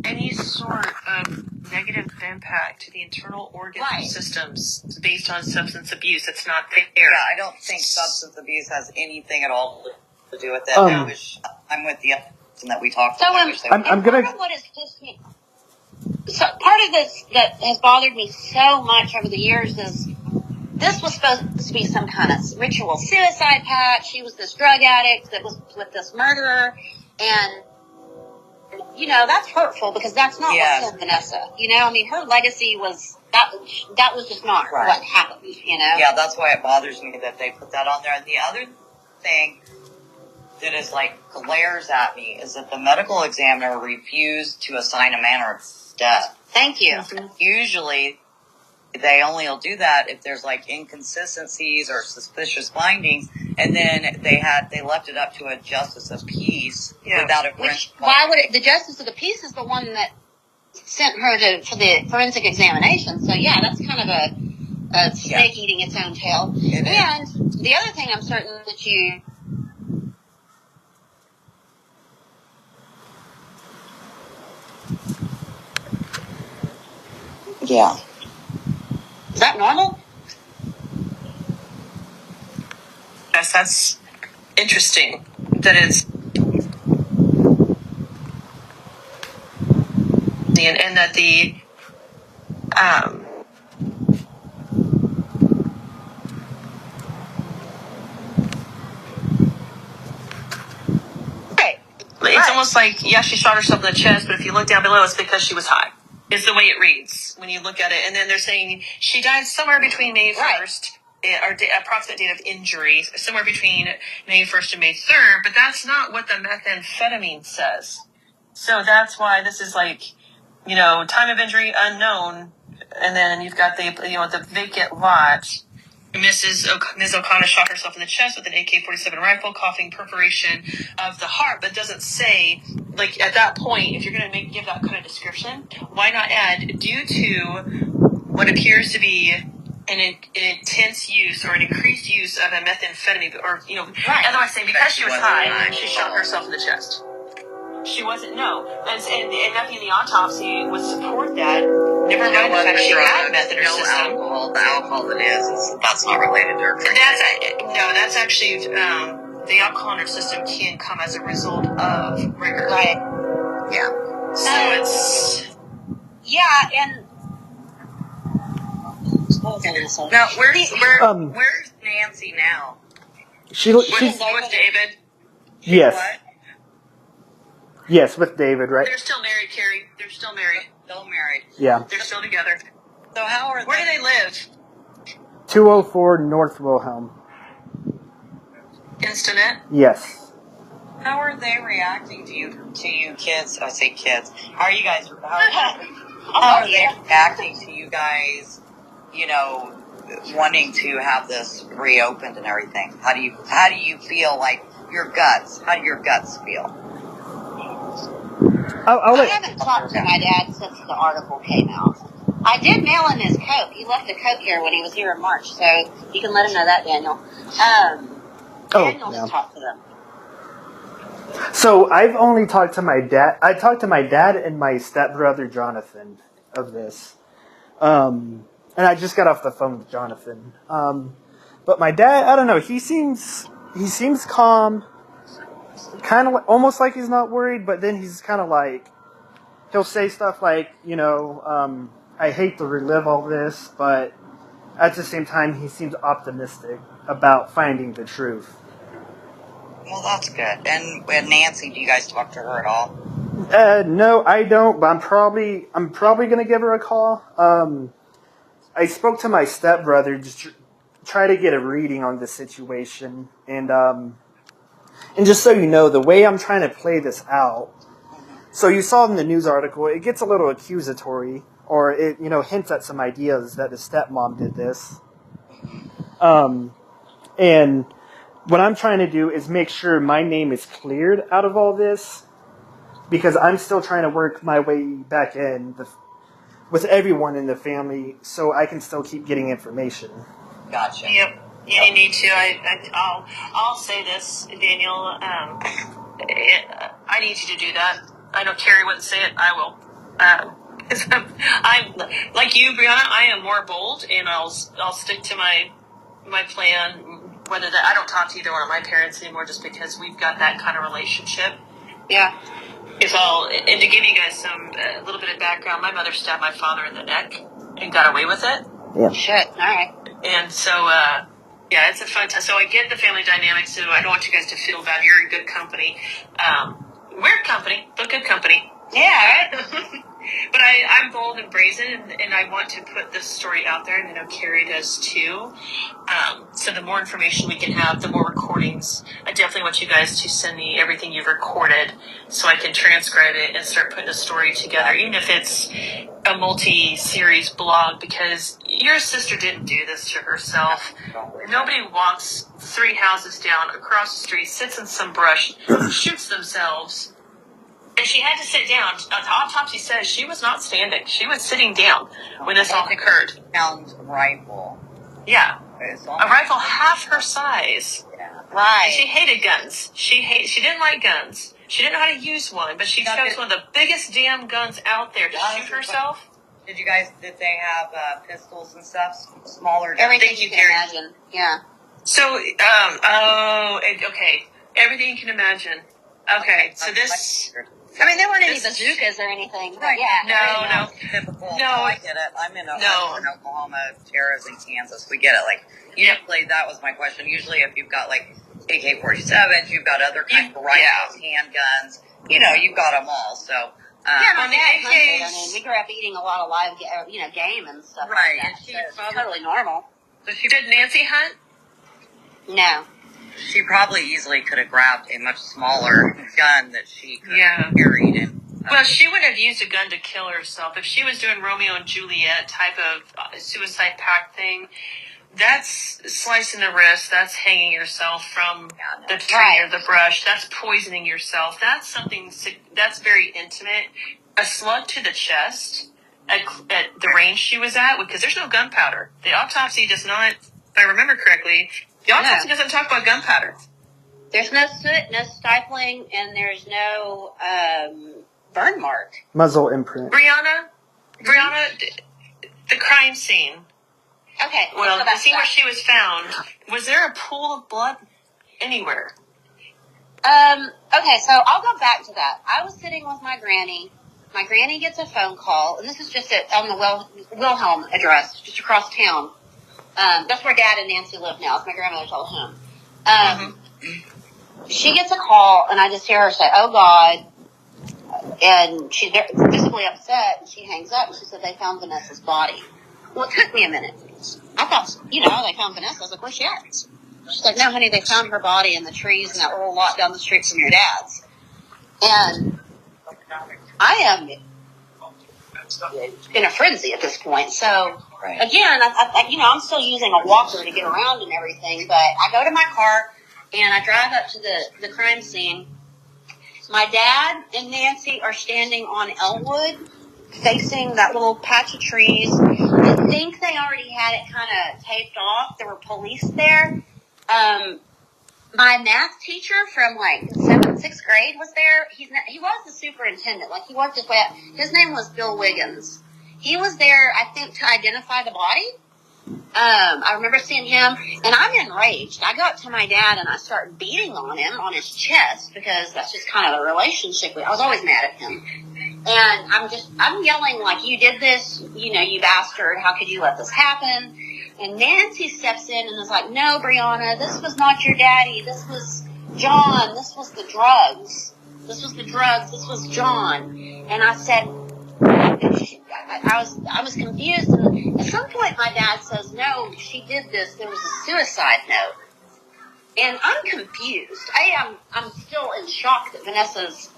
any sort of negative impact to the internal organ systems based on substance abuse. It's not there. Yeah, I don't think substance abuse has anything at all to do with it. I'm with the person that we talked about. I'm gonna. Part of what has pissed me, so part of this that has bothered me so much over the years is this was supposed to be some kind of ritual suicide pact. She was this drug addict that was with this murderer, and that's hurtful because that's not what killed Vanessa. I mean, her legacy was that was just not what happened. Yeah, that's why it bothers me that they put that on there. And the other thing that is glares at me is that the medical examiner refused to assign a manner of death. Thank you. Usually, they only will do that if there's inconsistencies or suspicious findings, and then they left it up to a justice of peace without a why would it? The justice of the peace is the one that sent her for the forensic examination. So yeah, that's kind of a snake eating its own tail. And the other thing I'm certain that you. Yeah. Is that normal? Yes, that's interesting. That is, and that the it's almost like she shot herself in the chest, but if you look down below, it's because she was high. Is the way it reads when you look at it. And then they're saying she died somewhere between May 1st, or approximate date of injury, somewhere between May 1st and May 3rd, but that's not what the methamphetamine says. So that's why this is time of injury unknown, and then you've got the vacant lot. Ms. O'Connor shot herself in the chest with an AK-47 rifle, coughing perforation of the heart, but doesn't say, at that point, if you're going to give that kind of description, why not add, due to what appears to be an intense use or an increased use of a methamphetamine, or, otherwise saying because she was high, she shot herself in the chest. She wasn't, no. And nothing in the autopsy would support that. Never mind the fact she had meth in her system. The alcohol that is that's not related to her. That's actually, the alcohol in her system can come as a result of rigor. Right. Yeah. So it's... Yeah, and... Now, where's Nancy now? She's with David. Yes. What? Yes, with David, right? They're still married, Kari. They're still married. Still married. Yeah. They're still together. So where do they live? 204 North Wilhelm. Instinet? Yes. How are they reacting to you kids? I say kids. How are you guys? How are they reacting to you guys? Wanting to have this reopened and everything. How do you feel your guts? How do your guts feel? I haven't talked to my dad since the article came out. I did mail him his coat. He left a coat here when he was here in March, so you can let him know that, Daniel. Daniel's talked to them. So I've only talked to my dad. I talked to my dad and my stepbrother Jonathan of this, and I just got off the phone with Jonathan. But my dad, I don't know. He seems calm. Kind of almost like he's not worried, but then he's kind of he'll say stuff like, I hate to relive all this, but at the same time, he seems optimistic about finding the truth. Well, that's good. And Nancy, do you guys talk to her at all? No, I don't, but I'm probably going to give her a call. I spoke to my stepbrother just to try to get a reading on the situation, and just so you know, the way I'm trying to play this out, so you saw in the news article, it gets a little accusatory, or it, hints at some ideas that the stepmom did this. And what I'm trying to do is make sure my name is cleared out of all this. because I'm still trying to work my way back in with everyone in the family, so I can still keep getting information. Gotcha. Yep. You need to. I'll say this, Daniel. I need you to do that. I know Kari wouldn't say it. I will. I'm like you, Brianna. I am more bold, and I'll stick to my plan. Whether that I don't talk to either one of my parents anymore, just because we've got that kind of relationship. Yeah. And to give you guys a little bit of background, my mother stabbed my father in the neck and got away with it. Yeah. Shit. All right. And so, yeah, it's a fun time. So I get the family dynamics, so I don't want you guys to feel bad. You're in good company. Weird company, but good company. Yeah. Right. But I'm bold and brazen, and I want to put this story out there, and I know Kari does too. So the more information we can have, the more recordings. I definitely want you guys to send me everything you've recorded so I can transcribe it and start putting a story together, even if it's a multi-series blog, because your sister didn't do this to herself. Nobody walks 3 houses down, across the street, sits in some brush, shoots themselves. And she had to sit down. The autopsy says she was not standing. She was sitting down when this all occurred. Found rifle. Yeah. A rifle half her size. Yeah. Right. And she hated guns. She didn't like guns. She didn't know how to use one, but she chose one of the biggest damn guns out there to shoot herself. Did they have pistols and stuff? Smaller? Everything you can imagine. Yeah. So, okay. Everything you can imagine. Okay, so this... I mean, there weren't any bazookas or anything. But yeah. No. Typical. No. I get it. I'm in Oklahoma, Tara's in Kansas. We get it. Like, usually that was my question. Usually if you've got, like, AK-47s, you've got other kinds of rifles, handguns. You've got them all, so... yeah, my dad hunted. I mean, we grew up eating a lot of live, game and stuff right. like that. So it's totally normal. So did Nancy hunt? No. She probably easily could have grabbed a much smaller gun that she could have carried in. Well, she wouldn't have used a gun to kill herself. If she was doing Romeo and Juliet type of suicide pact thing, that's slicing the wrist, that's hanging yourself from the tree or the brush, that's poisoning yourself. That's something that's very intimate. A slug to the chest at the range she was at, because there's no gunpowder. The autopsy does not, if I remember correctly, the autopsy doesn't talk about gunpowder. There's no soot, no stifling, and there's no burn mark. Muzzle imprint. Brianna, the crime scene. Okay. Well, the scene where she was found, was there a pool of blood anywhere? Okay, so I'll go back to that. I was sitting with my granny. My granny gets a phone call, and this is just on the Wilhelm address, just across town. That's where Dad and Nancy live now. It's my grandmother's old home. She gets a call, and I just hear her say, "Oh, God." And she's visibly upset, and she hangs up, and she said, "They found Vanessa's body." Well, it took me a minute. I thought, they found Vanessa. I was like, "Where's she at?" She's like, "No, honey, they found her body in the trees in that little lot down the street from your dad's." And I am in a frenzy at this point. So, again, I'm still using a walker to get around and everything, but I go to my car, and I drive up to the crime scene. My dad and Nancy are standing on Elwood, facing that little patch of trees. I think they already had it kind of taped off. There were police there. My math teacher from 7th, 6th grade was there. He was the superintendent. He worked his way up. His name was Bill Wiggins. He was there, I think, to identify the body. I remember seeing him, and I'm enraged. I go up to my dad, and I start beating on him, on his chest, because that's just kind of the relationship. I was always mad at him. And I'm yelling, "You did this, you bastard. How could you let this happen?" And Nancy steps in and is like, "No, Brianna, this was not your daddy. This was John. This was the drugs. This was John." And I said, I was confused. And at some point my dad says, "No, she did this. There was a suicide note." And I'm confused. I'm still in shock that Vanessa's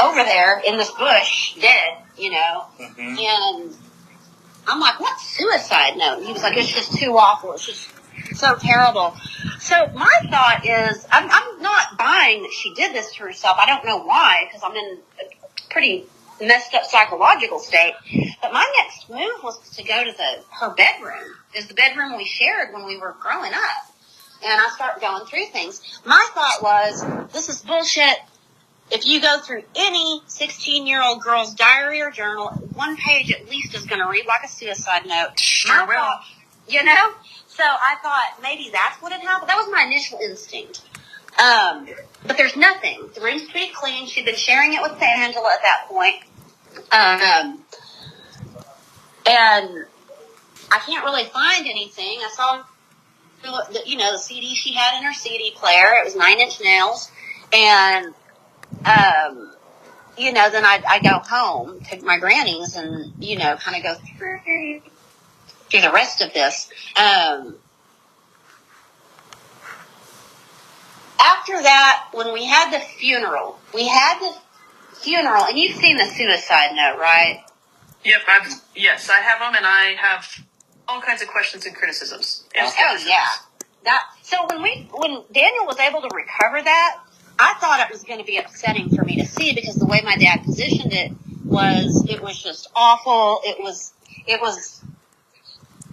over there in this bush, dead, and I'm like, "What suicide note?" And he was like, "It's just too awful. It's just so terrible." So my thought is, I'm not buying that she did this to herself. I don't know why, because I'm in a pretty messed up psychological state. But my next move was to go to her bedroom. Is the bedroom we shared when we were growing up. And I start going through things. My thought was, this is bullshit. If you go through any 16-year-old girl's diary or journal, one page at least is going to read like a suicide note. Sure will. Thought, you know? So I thought maybe that's what had happened. That was my initial instinct. But there's nothing. The room's pretty clean. She'd been sharing it with Angela at that point. And I can't really find anything. I saw, the CD she had in her CD player. It was 9 Inch Nails. And, then I go home to my granny's and, kind of go through the rest of this. After that, when we had the funeral, and you've seen the suicide note, right? Yep, yes, I have them, and I have all kinds of questions and criticisms. Oh, yeah. So when Daniel was able to recover that, I thought it was going to be upsetting for me to see, because the way my dad positioned it was just awful. It was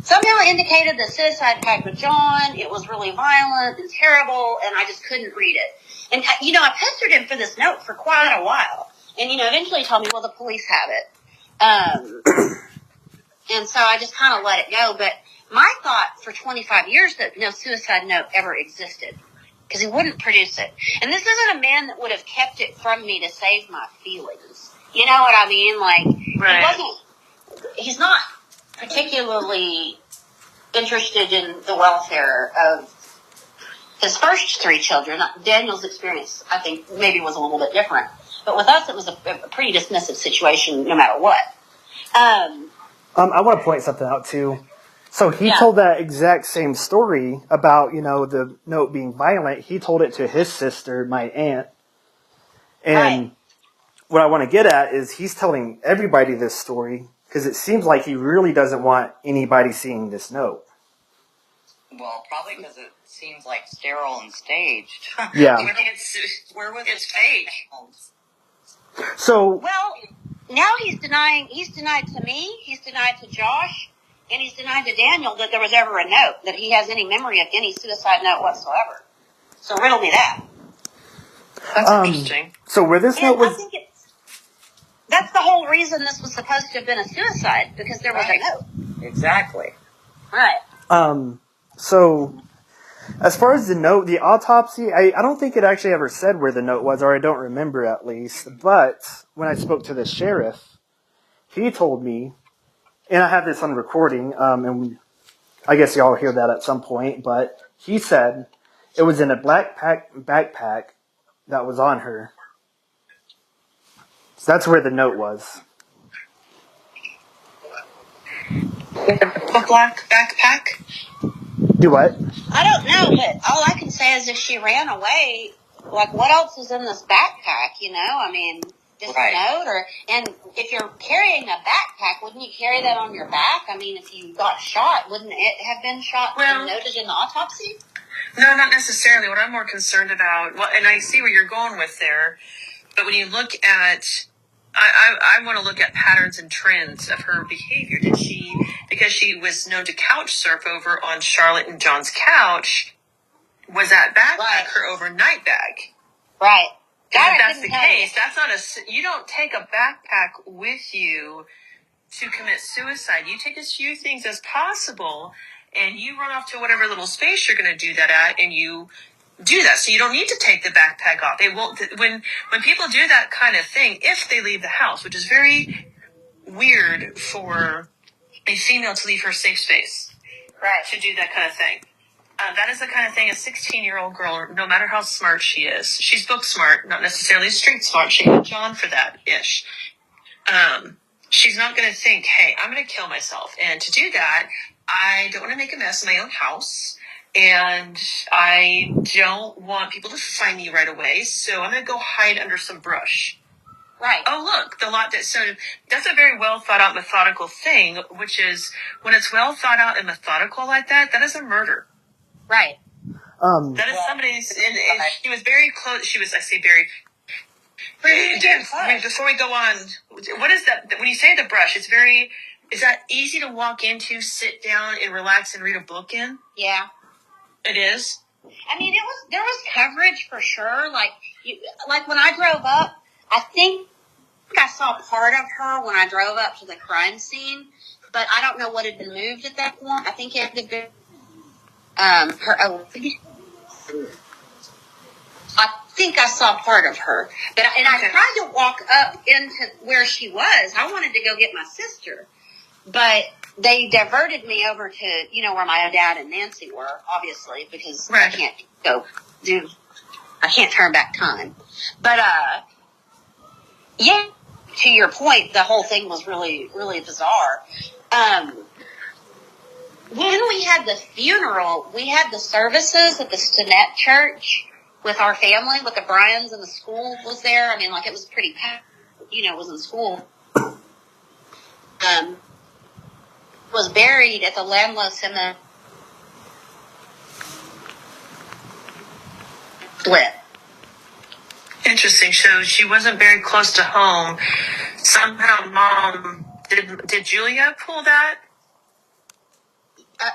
somehow indicated the suicide pact with John. It was really violent and terrible, and I just couldn't read it. And, I pestered him for this note for quite a while. And, eventually he told me, well, the police have it. And so I just kind of let it go. But my thought for 25 years that no suicide note ever existed, because he wouldn't produce it. And this isn't a man that would have kept it from me to save my feelings. You know what I mean? Like, right. He's not particularly interested in the welfare of his first 3 children. Daniel's experience, I think, maybe was a little bit different. But with us, it was a pretty dismissive situation no matter what. I want to point something out, too. So he told that exact same story about, the note being violent. He told it to his sister, my aunt. And what I want to get at is he's telling everybody this story because it seems like he really doesn't want anybody seeing this note. Well, probably because it seems like sterile and staged. Yeah. It's fake. So. Well, now he's denied to me, he's denied to Josh, and he's denied to Daniel that there was ever a note, that he has any memory of any suicide note whatsoever. So riddle me that. That's interesting. So where this note was... I think that's the whole reason this was supposed to have been a suicide, because there was a note. Exactly. Right. So, as far as the note, the autopsy, I don't think it actually ever said where the note was, or I don't remember at least. But when I spoke to the sheriff, he told me, and I have this on recording, and I guess y'all hear that at some point, but he said it was in a black backpack that was on her. So that's where the note was. A black backpack? Do what? I don't know, but all I can say is if she ran away, like, what else is in this backpack, I mean, just a note? And if you're carrying a backpack, wouldn't you carry that on your back? I mean, if you got shot, wouldn't it have been shot and noted in the autopsy? No, not necessarily. What I'm more concerned about, and I see where you're going with there, but when you look at, I want to look at patterns and trends of her behavior. Because she was known to couch surf over on Charlotte and John's couch, was that backpack her overnight bag? Right. If that's the case, you don't take a backpack with you to commit suicide. You take as few things as possible, and you run off to whatever little space you're going to do that at, and you do that. So you don't need to take the backpack off. They won't. When people do that kind of thing, if they leave the house, which is very weird for a female to leave her safe space, to do that kind of thing. That is the kind of thing a 16-year-old girl, no matter how smart she is, she's book smart, not necessarily street smart. She had John for that ish. She's not going to think, hey, I'm going to kill myself. And to do that, I don't want to make a mess in my own house. And I don't want people to find me right away. So I'm going to go hide under some brush. Right. Oh, look, so that's a very well thought out methodical thing, which is when it's well thought out and methodical like that, that is a murder. Right. That is somebody's, and she was very close. I say very. Before we go on, what is that? When you say the brush, is that easy to walk into, sit down, and relax and read a book in? Yeah. It is? I mean, there was coverage for sure. Like when I drove up, I think I saw part of her when I drove up to the crime scene, but I don't know what had been moved at that point. I think it had been, I think I saw part of her, but I tried to walk up into where she was. I wanted to go get my sister, but they diverted me over to, where my dad and Nancy were, obviously, because I can't I can't turn back time. But, yeah, to your point, the whole thing was really, really bizarre. When we had the funeral, we had the services at the Stinnett Church with our family, with the Brianns, and the school was there. I mean, it was pretty packed, it was in school. Was buried at the Landlow Cemetery. Split. Interesting. So she wasn't very close to home. Somehow, Mom did Julia pull that?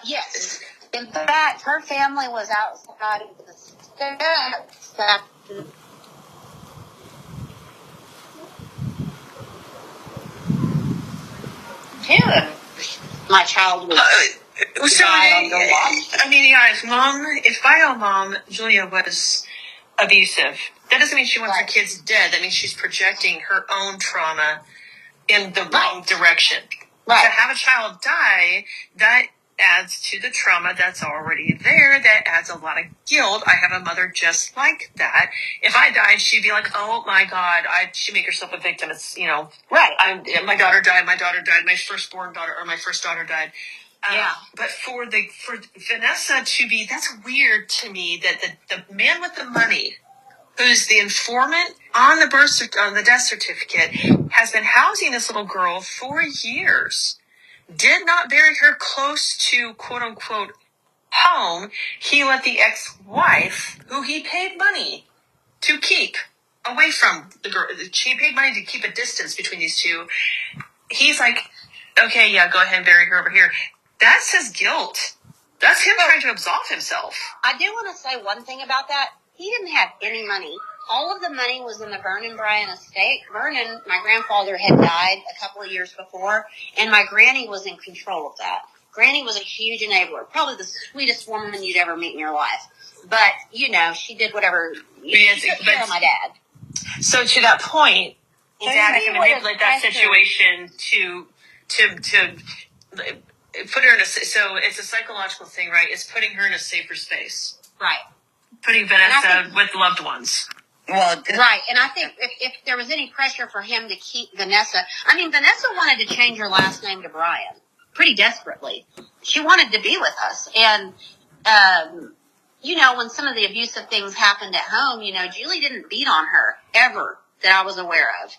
Yes. In fact, her family was outside of the steps. My child was died on the watch. I mean, yeah, if bio mom Julia was abusive, that doesn't mean she wants her kids dead. That means she's projecting her own trauma in the wrong direction. Right. To have a child die, that adds to the trauma that's already there. That adds a lot of guilt. I have a mother just like that. If I died, she'd be like, "Oh my God!" She'd make herself a victim. It's right. My daughter died. My first daughter died. Yeah. But for Vanessa to be, that's weird to me that the man with the money, who's the informant on the death certificate, has been housing this little girl for years, did not bury her close to quote unquote home. He let the ex-wife, who he paid money to keep away from the girl, she paid money to keep a distance between these two. He's like, okay, yeah, go ahead and bury her over here. That's his guilt. That's him trying to absolve himself. I do want to say one thing about that. He didn't have any money. All of the money was in the Vernon Brian estate. Vernon, my grandfather, had died a couple of years before, and my granny was in control of that. Granny was a huge enabler, probably the sweetest woman you'd ever meet in your life. But, she did whatever. She took care of my dad. So to that point, Dad can manipulate that situation to put her in so it's a psychological thing, right? It's putting her in a safer space. Right. Putting Vanessa with loved ones. Well, right. And I think if there was any pressure for him to keep Vanessa, Vanessa wanted to change her last name to Brian pretty desperately. She wanted to be with us. And, when some of the abusive things happened at home, Julie didn't beat on her ever that I was aware of.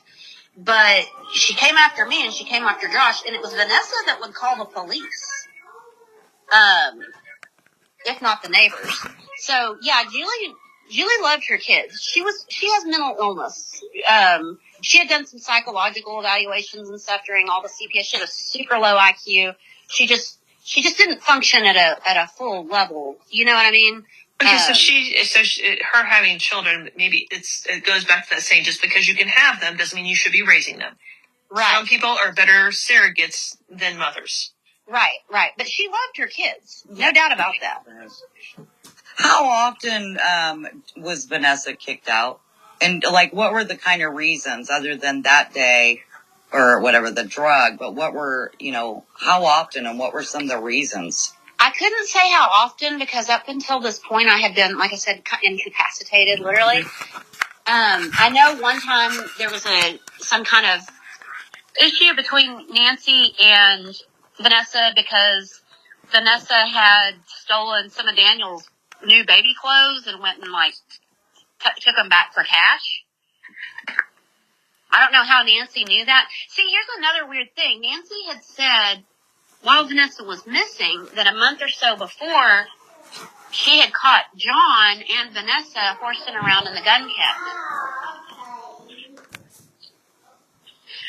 But she came after me and she came after Josh, and it was Vanessa that would call the police, if not the neighbors. So yeah, Julie loved her kids. She has mental illness. She had done some psychological evaluations and stuff during all the CPS. She had a super low IQ. She just didn't function at a full level. You know what I mean? Okay, her having children, maybe it goes back to that saying, just because you can have them doesn't mean you should be raising them. Right. Some people are better surrogates than mothers. Right. But she loved her kids. No doubt about that. How often was Vanessa kicked out? And, what were the kind of reasons, other than that day or whatever, the drug, but what were, how often and what were some of the reasons? I couldn't say how often, because up until this point I had been, like I said, incapacitated, literally. I know one time there was some kind of issue between Nancy and Vanessa, because Vanessa had stolen some of Daniel's new baby clothes and went and took them back for cash. I don't know how Nancy knew that. See, here's another weird thing. Nancy had said, while Vanessa was missing, that a month or so before, she had caught John and Vanessa horsing around in the gun cabinet.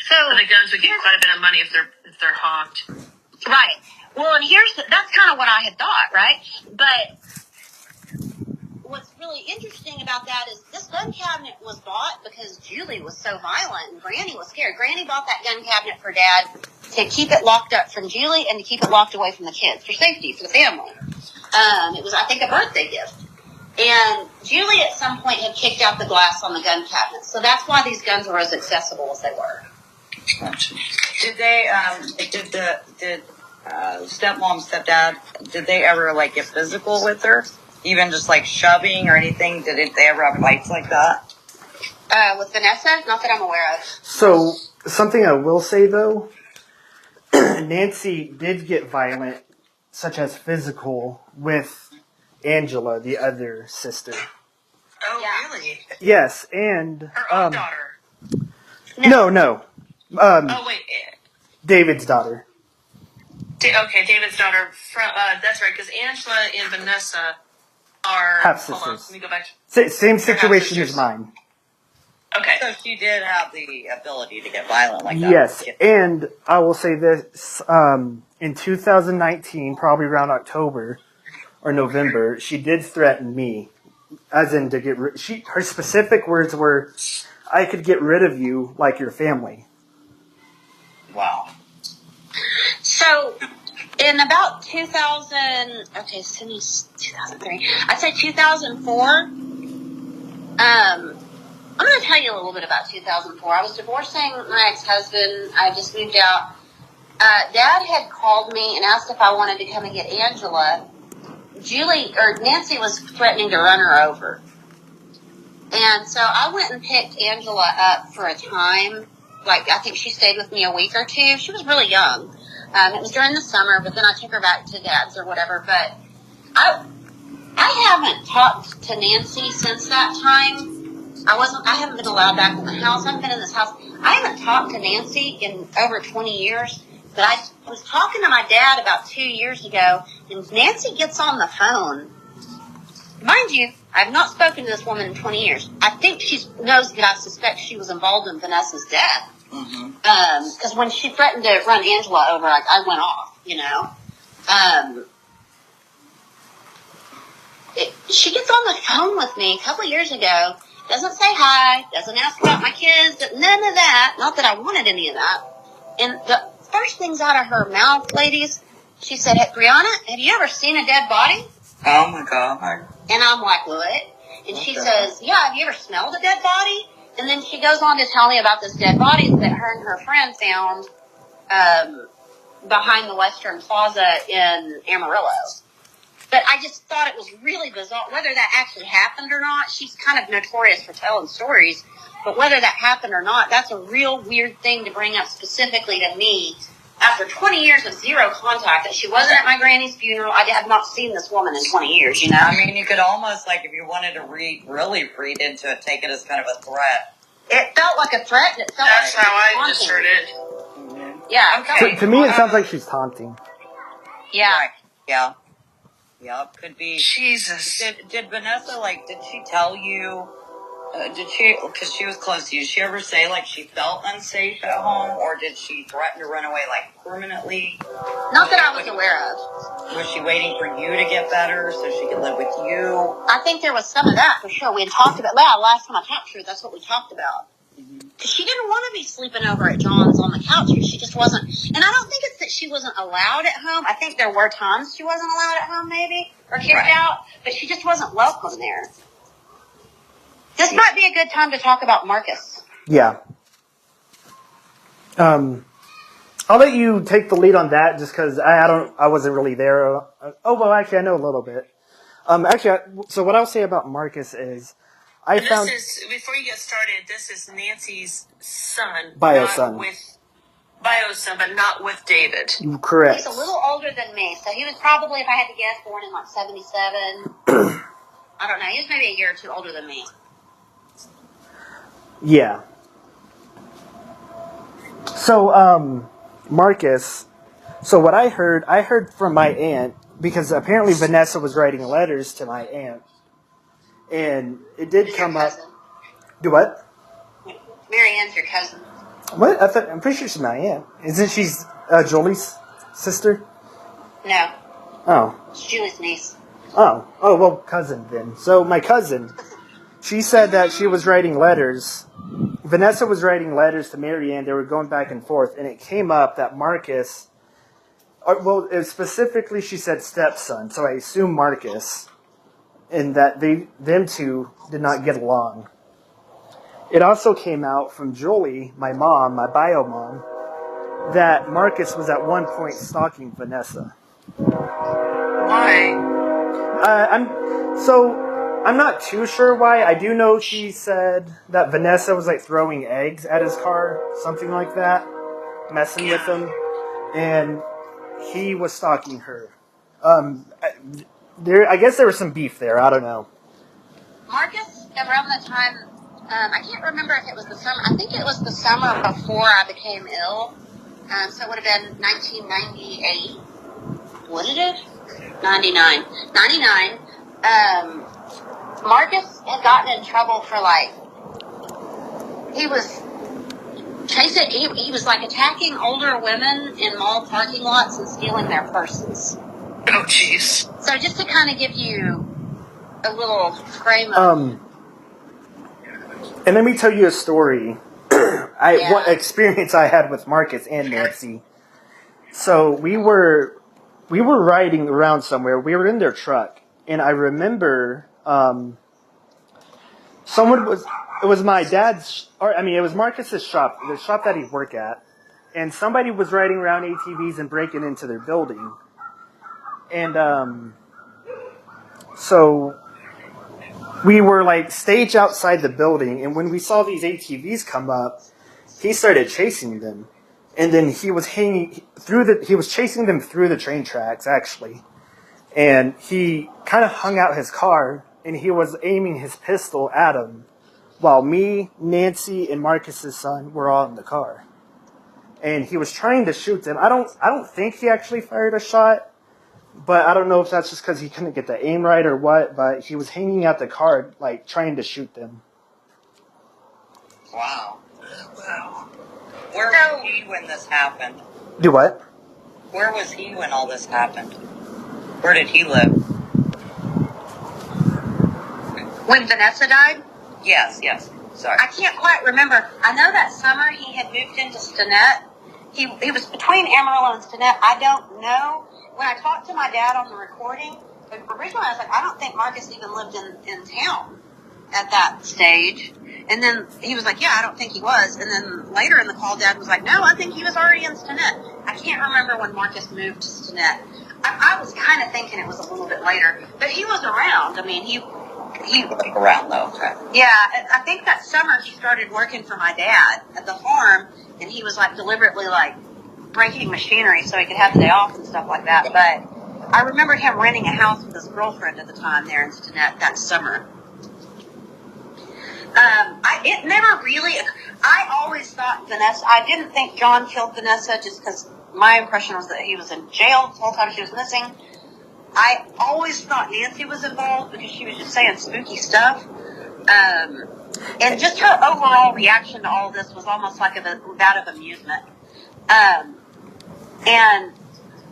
So the guns would get quite a bit of money if they're hawked. right. Well, and that's kind of what I had thought, right? But what's really interesting about that is this gun cabinet was bought because Julie was so violent and Granny was scared. Granny bought that gun cabinet for Dad to keep it locked up from Julie and to keep it locked away from the kids for safety for the family. It was, I think, a birthday gift. And Julie at some point had kicked out the glass on the gun cabinet. So that's why these guns were as accessible as they were. Did they, did stepmom, stepdad, did they ever, like, get physical with her? Even just, like, shoving or anything? Did they ever have fights like that? With Vanessa? Not that I'm aware of. So, something I will say, though, Nancy did get violent, such as physical, with Angela, the other sister. Oh, Yeah. really? Yes, and... Her own daughter. No. Oh, wait. David's daughter. Okay, David's daughter. That's right, because Angela and Vanessa are... Half Hold on, sisters. let me go back. Same situation sisters. as mine. Okay. So she did have the ability to get violent like that. Yes, and I will say this, in 2019, probably around October or November, she did threaten me, as in to get her specific words were, I could get rid of you like your family. Wow. So, in about 2000, okay, Sydney's 2003. I'd say 2004. I'm going to tell you a little bit about 2004. I was divorcing my ex-husband. I just moved out. Dad had called me and asked if I wanted to come and get Angela. Nancy was threatening to run her over. And so I went and picked Angela up for a time. Like, I think she stayed with me a week or two. She was really young. It was during the summer, but then I took her back to Dad's or whatever. But I haven't talked to Nancy since that time. I haven't been allowed back in the house. I haven't been in this house. I haven't talked to Nancy in over 20 years. But I was talking to my dad about 2 years ago, and Nancy gets on the phone. Mind you, I've not spoken to this woman in 20 years. I think she knows that I suspect she was involved in Vanessa's death. Because when she threatened to run Angela over, I went off, you know. She gets on the phone with me a couple years ago, doesn't say hi, doesn't ask about my kids, none of that. Not that I wanted any of that. And the first things out of her mouth, ladies, she said, "Hey, Brianna, have you ever seen a dead body?" Oh my God. And I'm like, "What?" And she says, "Yeah, have you ever smelled a dead body?" And then she goes on to tell me about this dead body that her and her friend found behind the Western Plaza in Amarillo. But I just thought it was really bizarre. Whether that actually happened or not, she's kind of notorious for telling stories. But whether that happened or not, that's a real weird thing to bring up specifically to me. After 20 years of zero contact, that she wasn't at my granny's funeral. I have not seen this woman in 20 years, you know? I mean, you could almost, like, if you wanted to really read into it, take it as kind of a threat. It felt like a threat, and it felt That's like how I taunting. just heard it. Yeah. Okay. To me, it sounds like she's taunting. Yeah. Right. Yeah. Yeah, could be. Jesus. Did Vanessa, like, did she tell you, because she was close to you, did she ever say, like, she felt unsafe at home, or did she threaten to run away, like, permanently? Not that I was aware of. Was she waiting for you to get better so she could live with you? I think there was some of that for sure. We had talked about that last time I talked to her. That's what we talked about. Because she didn't want to be sleeping over at John's on the couch. She just wasn't. And I don't think it's that she wasn't allowed at home. I think there were times she wasn't allowed at home, maybe, or kicked out. But she just wasn't welcome there. This might be a good time to talk about Marcus. Yeah. I'll let you take the lead on that, just because I wasn't really there. Well, actually, I know a little bit. So what I'll say about Marcus is, Before you get started, this is Nancy's son. Bio not son. Bio son, but not with David. Correct. He's a little older than me, so he was probably, if I had to guess, born in like 77. I don't know. He was maybe a year or two older than me. Yeah. So, Marcus, so what I heard from my aunt, because apparently Vanessa was writing letters to my aunt, and it did come up. Do what? Marianne's your cousin. What? I'm pretty sure she's my aunt. Isn't she Julie's sister? No, Oh. it's Julie's niece. Oh, well, cousin then. So my cousin, she said that she was writing letters. Vanessa was writing letters to Marianne. They were going back and forth, and it came up that Marcus, specifically she said stepson, so I assume Marcus, and that them two did not get along. It also came out from Julie, my mom, my bio mom, that Marcus was at one point stalking Vanessa. Why? I'm not too sure why. I do know she said that Vanessa was like throwing eggs at his car, something like that, messing with him, and he was stalking her. I guess there was some beef there. I don't know. Marcus, around the time, I can't remember if it was the summer. I think it was the summer before I became ill. So it would have been 1998. What did it? 99. 99. Marcus had gotten in trouble for he was chasing, he was like attacking older women in mall parking lots and stealing their purses. Oh, jeez. So just to kind of give you a little frame of... And let me tell you a story. What experience I had with Marcus and Nancy. So we were riding around somewhere. We were in their truck, and I remember it was my dad's, it was Marcus's shop, the shop that he worked at, and somebody was riding around ATVs and breaking into their building. And so we were staged outside the building, and when we saw these ATVs come up, he started chasing them. And then he was chasing them through the train tracks, actually. And he kind of hung out his car, and he was aiming his pistol at him, while me, Nancy, and Marcus's son were all in the car. And he was trying to shoot them. I don't think he actually fired a shot, but I don't know if that's just because he couldn't get the aim right or what, but he was hanging out the car, trying to shoot them. Wow. Where was he when this happened? Do what? Where was he when all this happened? Where did he live? When Vanessa died? Yes. Sorry. I can't quite remember. I know that summer he had moved into Stinnett. He was between Amarillo and Stinnett. I don't know. When I talked to my dad on the recording, originally I was like, I don't think Marcus even lived in town at that stage. And then he was like, yeah, I don't think he was. And then later in the call, Dad was like, no, I think he was already in Stinnett. I can't remember when Marcus moved to Stinnett. I was kind of thinking it was a little bit later. But he was around. I mean, he around though. Okay. Yeah, I think that summer he started working for my dad at the farm, and he was deliberately breaking machinery so he could have the day off and stuff like that. But I remember him renting a house with his girlfriend at the time there in Stinnett that summer. It never really. I always thought Vanessa. I didn't think John killed Vanessa just because my impression was that he was in jail the whole time she was missing. I always thought Nancy was involved because she was just saying spooky stuff. And just her overall reaction to all of this was almost like that of amusement. And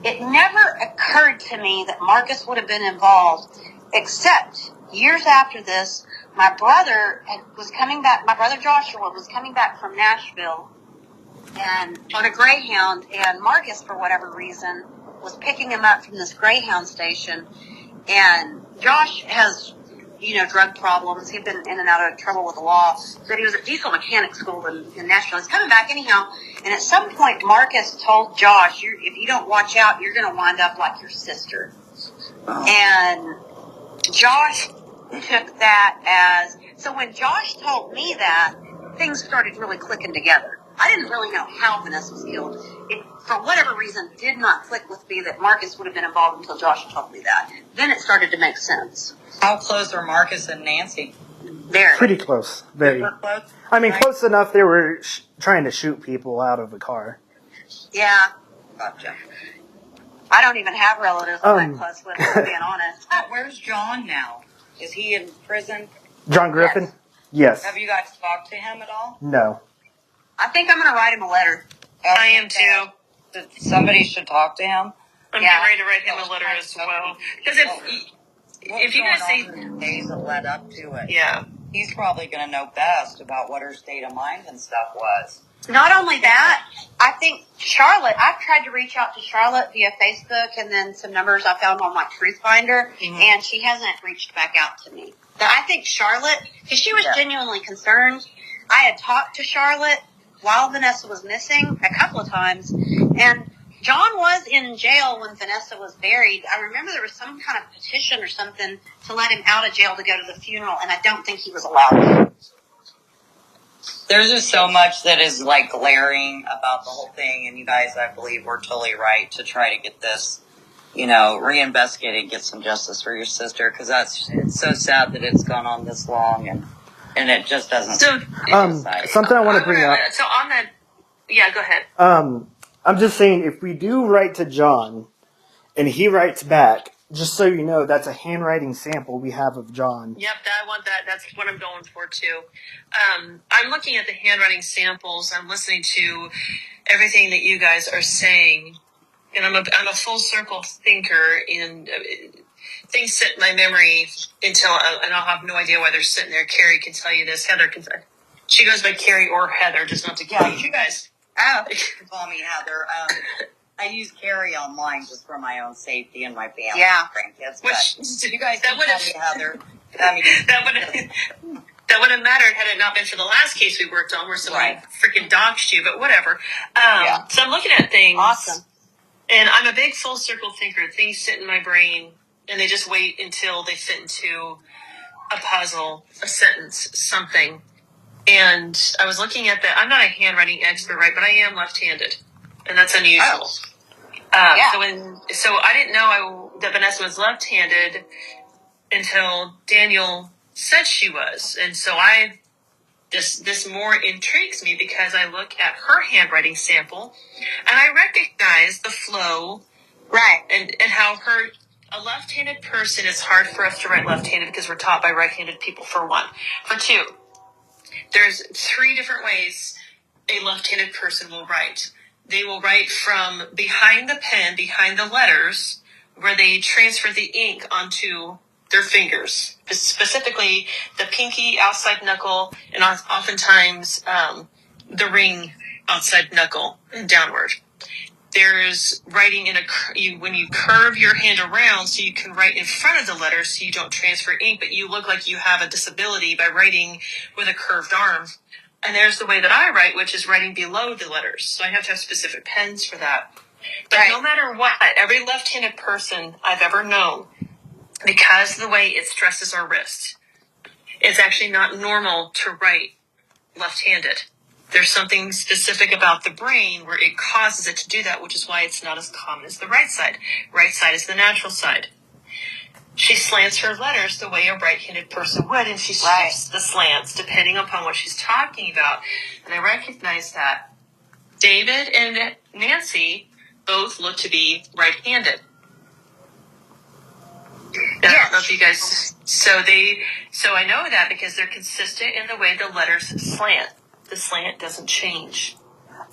it never occurred to me that Marcus would have been involved, except years after this, my brother was coming back. My brother Joshua was coming back from Nashville and on a Greyhound, and Marcus, for whatever reason, was picking him up from this Greyhound station. And Josh has, drug problems. He'd been in and out of trouble with the law. So he was at diesel mechanic school in Nashville. He's coming back anyhow. And at some point, Marcus told Josh, if you don't watch out, you're going to wind up like your sister. Oh. And Josh took that as... So when Josh told me that, things started really clicking together. I didn't really know how Vanessa was killed. It, for whatever reason, did not click with me that Marcus would have been involved until Josh told me that. Then it started to make sense. How close are Marcus and Nancy? Very. Pretty close. Very. Close? I mean, close enough they were trying to shoot people out of a car. Yeah. Gotcha. I don't even have relatives on that close with me, being honest. Where's John now? Is he in prison? John Griffin? Yes. Have you guys talked to him at all? No. I think I'm going to write him a letter. I am too. Somebody should talk to him. I'm getting ready to write him a letter as well. Because if you guys say days that led up to it, yeah, he's probably going to know best about what her state of mind and stuff was. Not only that, I think Charlotte, I've tried to reach out to Charlotte via Facebook and then some numbers I found on my Truth Finder, and she hasn't reached back out to me. But I think Charlotte, because she was genuinely concerned, I had talked to Charlotte while Vanessa was missing a couple of times, and John was in jail when Vanessa was buried. I remember there was some kind of petition or something to let him out of jail to go to the funeral, and I don't think he was allowed to. There's just so much that is like glaring about the whole thing, and you guys, I believe, were totally right to try to get this, reinvestigated and get some justice for your sister, because it's so sad that it's gone on this long, and it just doesn't. So, something I want to bring up. So on that, yeah, go ahead. I'm just saying, if we do write to John, and he writes back, just so you know, that's a handwriting sample we have of John. Yep, I want that. That's what I'm going for, too. I'm looking at the handwriting samples. I'm listening to everything that you guys are saying. And I'm a full circle thinker, and things sit in my memory until, and I'll have no idea why they're sitting there. Kari can tell you this. Heather can. She goes by Kari or Heather, just not to confuse you guys. Oh, call me Heather. I use Kari online just for my own safety and my family and grandkids. But you guys can call me Heather. That would have mattered had it not been for the last case we worked on where somebody freaking doxed you, but whatever. So I'm looking at things. Awesome. And I'm a big full circle thinker. Things sit in my brain, and they just wait until they fit into a puzzle, a sentence, something. And I was looking at that. I'm not a handwriting expert, right? But I am left-handed, and that's unusual. So I didn't know that Vanessa was left-handed until Daniel said she was, and so this more intrigues me because I look at her handwriting sample, and I recognize the flow, right, and how a left-handed person, it's hard for us to write left-handed because we're taught by right-handed people, for one. For two, there's 3 different ways a left-handed person will write. They will write from behind the pen, behind the letters, where they transfer the ink onto their fingers, specifically the pinky outside knuckle, and oftentimes the ring outside knuckle and downward. There's writing when you curve your hand around so you can write in front of the letter so you don't transfer ink, but you look like you have a disability by writing with a curved arm. And there's the way that I write, which is writing below the letters. So I have to have specific pens for that. But no matter what, every left-handed person I've ever known, because of the way it stresses our wrist, it's actually not normal to write left-handed. There's something specific about the brain where it causes it to do that, which is why it's not as common as the right side. Right side is the natural side. She slants her letters the way a right-handed person would, and she shifts the slants depending upon what she's talking about. And I recognize that. David and Nancy both look to be right-handed. I don't know if you guys, so I know that because they're consistent in the way the letters slant. The slant doesn't change.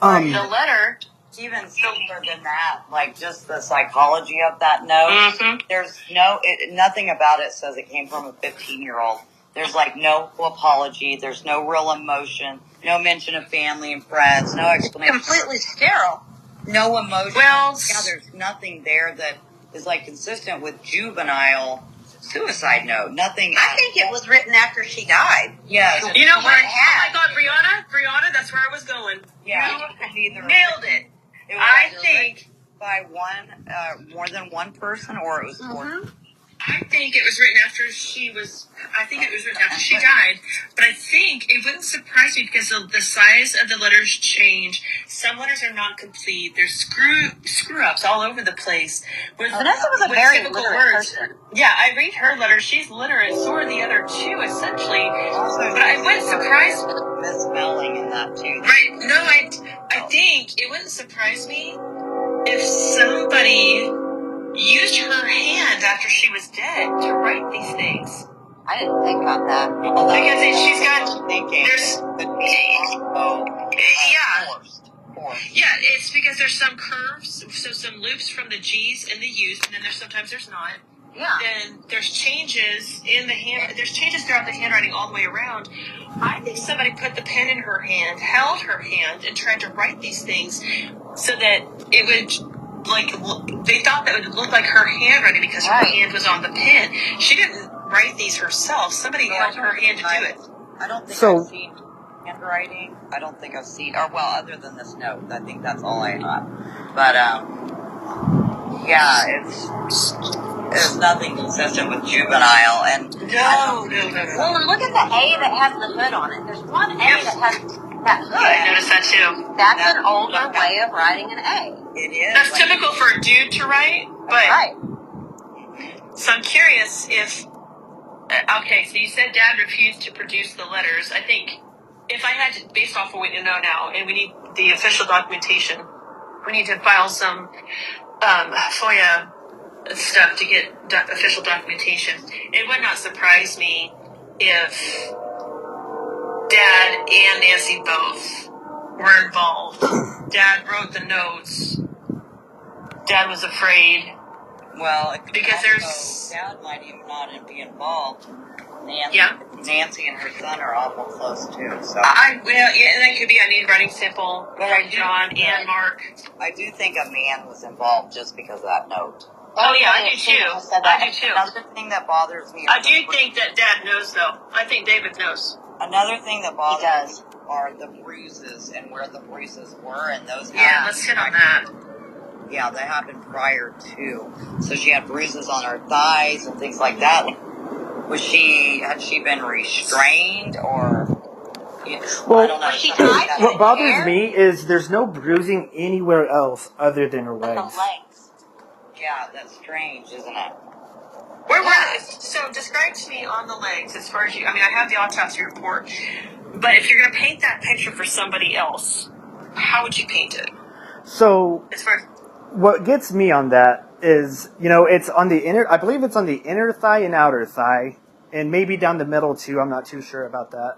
The letter, even simpler than that, like just the psychology of that note. There's nothing about it says it came from a 15-year-old. There's like no apology. There's no real emotion. No mention of family and friends. No explanation. Completely sterile. No emotion. Well, there's nothing there that is like consistent with juvenile suicide note. Nothing. I think it was written after she died. Yes. You know what? Oh my God, Brianna, that's where I was going. Yeah. You nailed it. I think by more than one person, or it was four. I think it was written after she died, but I think it wouldn't surprise me because the size of the letters change. Some letters are not complete. There's screw-ups all over the place. Vanessa was a very literate person. Yeah, I read her letters. She's literate. So are the other 2, essentially. But I wouldn't surprise me. Misspelling in that, too. Right. No, I think it wouldn't surprise me if somebody used her hand after she was dead to write these things. I didn't think about that. Well, because she's got, there's yeah, it's because there's some curves, so some loops from the G's and the U's, and then sometimes there's not. Yeah. Then there's changes in the hand. There's changes throughout the handwriting all the way around. I think somebody put the pen in her hand, held her hand, and tried to write these things so that it would, like, they thought that it would look like her handwriting because her hand was on the pen. She didn't write these herself. Somebody held her hand to do it. I don't think I've seen handwriting. I don't think I've seen, or well, other than this note. I think that's all I have. But, yeah, it's nothing consistent with juvenile, and No. Well, and look at the A that has the hood on it. There's one A that has that hood. I noticed that too. That's an older way of writing an A. it is. That's typical for a dude to write, but Right. so I'm curious if. Okay, so you said Dad refused to produce the letters. I think if I had to, based off of what we know now, and we need the official documentation, we need to file some FOIA stuff to get official documentation. It would not surprise me if Dad and Nancy both were involved. Dad wrote the notes. Dad was afraid. Well, Because there's- Dad might even not be involved. Yeah. Nancy and her son are awful close too. So Yeah, that could be. I need a writing sample But I from do- John and Mark. I do think a man was involved just because of that note. Oh yeah, I do too. I do too. Another thing that bothers me. I do think that Dad knows, though. I think David knows. Another thing that He bothers does. me are the bruises and where the bruises were, and those. Yeah, happened let's hit on that. Yeah, that happened prior to. So she had bruises on her thighs and things like that. Had she been restrained or? Well, I don't know. Was she something tied? like What that. bothers me is there's no bruising anywhere else other than her The legs. legs. Yeah, that's strange, isn't it? So describe to me on the legs as far as you. I mean, I have the autopsy report, but if you're going to paint that picture for somebody else, how would you paint it? So As far as what gets me on that is, it's on the inner, I believe it's on the inner thigh and outer thigh, and maybe down the middle too. I'm not too sure about that.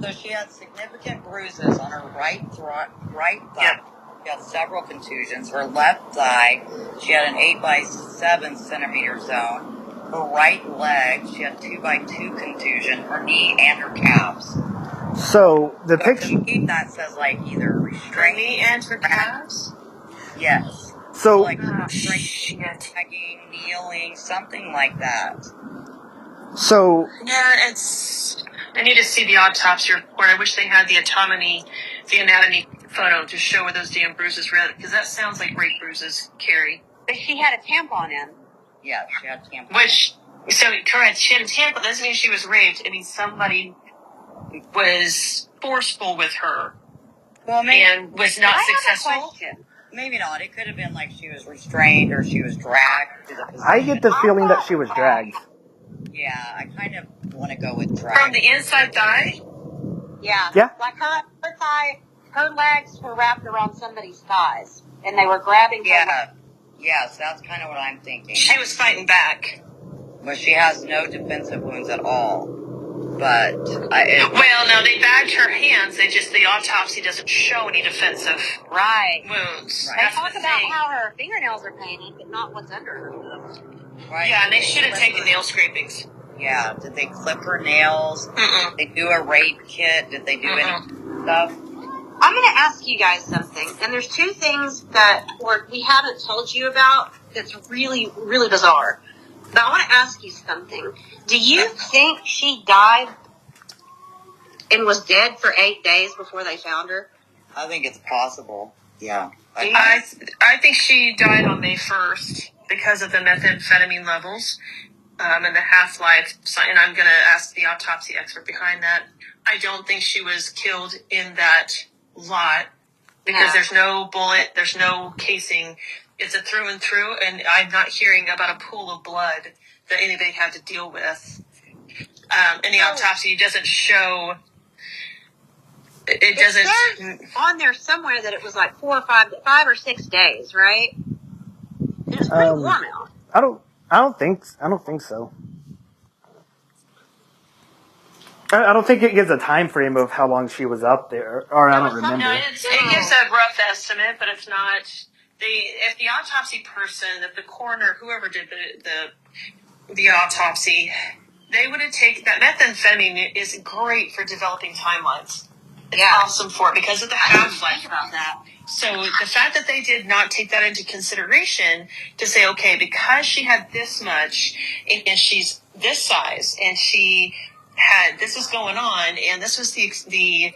So she had significant bruises on her right thigh. Yeah. She had several contusions. Her left thigh, she had an 8 by 7 centimeter zone. Her right leg, she had 2 by 2 contusion. Her knee and her calves. So the So picture, to me, that says like either her restraint. knee and her calves? Yes. so Like Shit. tagging, kneeling, something like that. so Yeah, I need to see the autopsy report. I wish they had the anatomy photo to show where those damn bruises were at, because that sounds like rape bruises, Kari. But she had a tampon in. Yeah, she had tampons. Correct, she had a tampon. Doesn't mean she was raped. It means somebody was forceful with her Well, maybe, and was not I successful. have a question. maybe not. It could have been like she was restrained or she was dragged to the position. I get the feeling that she was dragged. Yeah, I kind of want to go with drag. From the inside thigh? Yeah. Yeah. Like her thigh, her legs were wrapped around somebody's thighs, and they were grabbing her. Yeah. Yes, that's kind of what I'm thinking. She was fighting back. But she has no defensive wounds at all. But Well, no, they bagged her hands. The autopsy doesn't show any defensive Right. wounds. Right. They That's talk the about thing. how her fingernails are painted, but not what's under her. right? Yeah, and they should have taken nail scrapings. Yeah. Did they clip her nails? Mm-mm. Did they do a rape kit? Did they do any stuff? I'm going to ask you guys something, and there's two things that we haven't told you about that's really, really bizarre. But I want to ask you something. Do you think she died and was dead for 8 days before they found her? I think it's possible. Yeah. I think she died on May 1st because of the methamphetamine levels and the half-life. And I'm going to ask the autopsy expert behind that. I don't think she was killed in that lot because No. there's no bullet, there's no casing. It's a through and through, and I'm not hearing about a pool of blood that anybody had to deal with. And the autopsy doesn't show. It doesn't. It says on there somewhere that it was like 5 or 6 days, right? It was pretty warm out. I don't think so. I don't think it gives a time frame of how long she was up there, or I don't remember. No, it gives a rough estimate, but it's not. If the autopsy person, if the coroner, whoever did the autopsy, they would have taken that. Methamphetamine is great for developing timelines. It's awesome for it because of the half-life. Think about that. So the fact that they did not take that into consideration to say, okay, because she had this much and she's this size and she had this is going on and this was the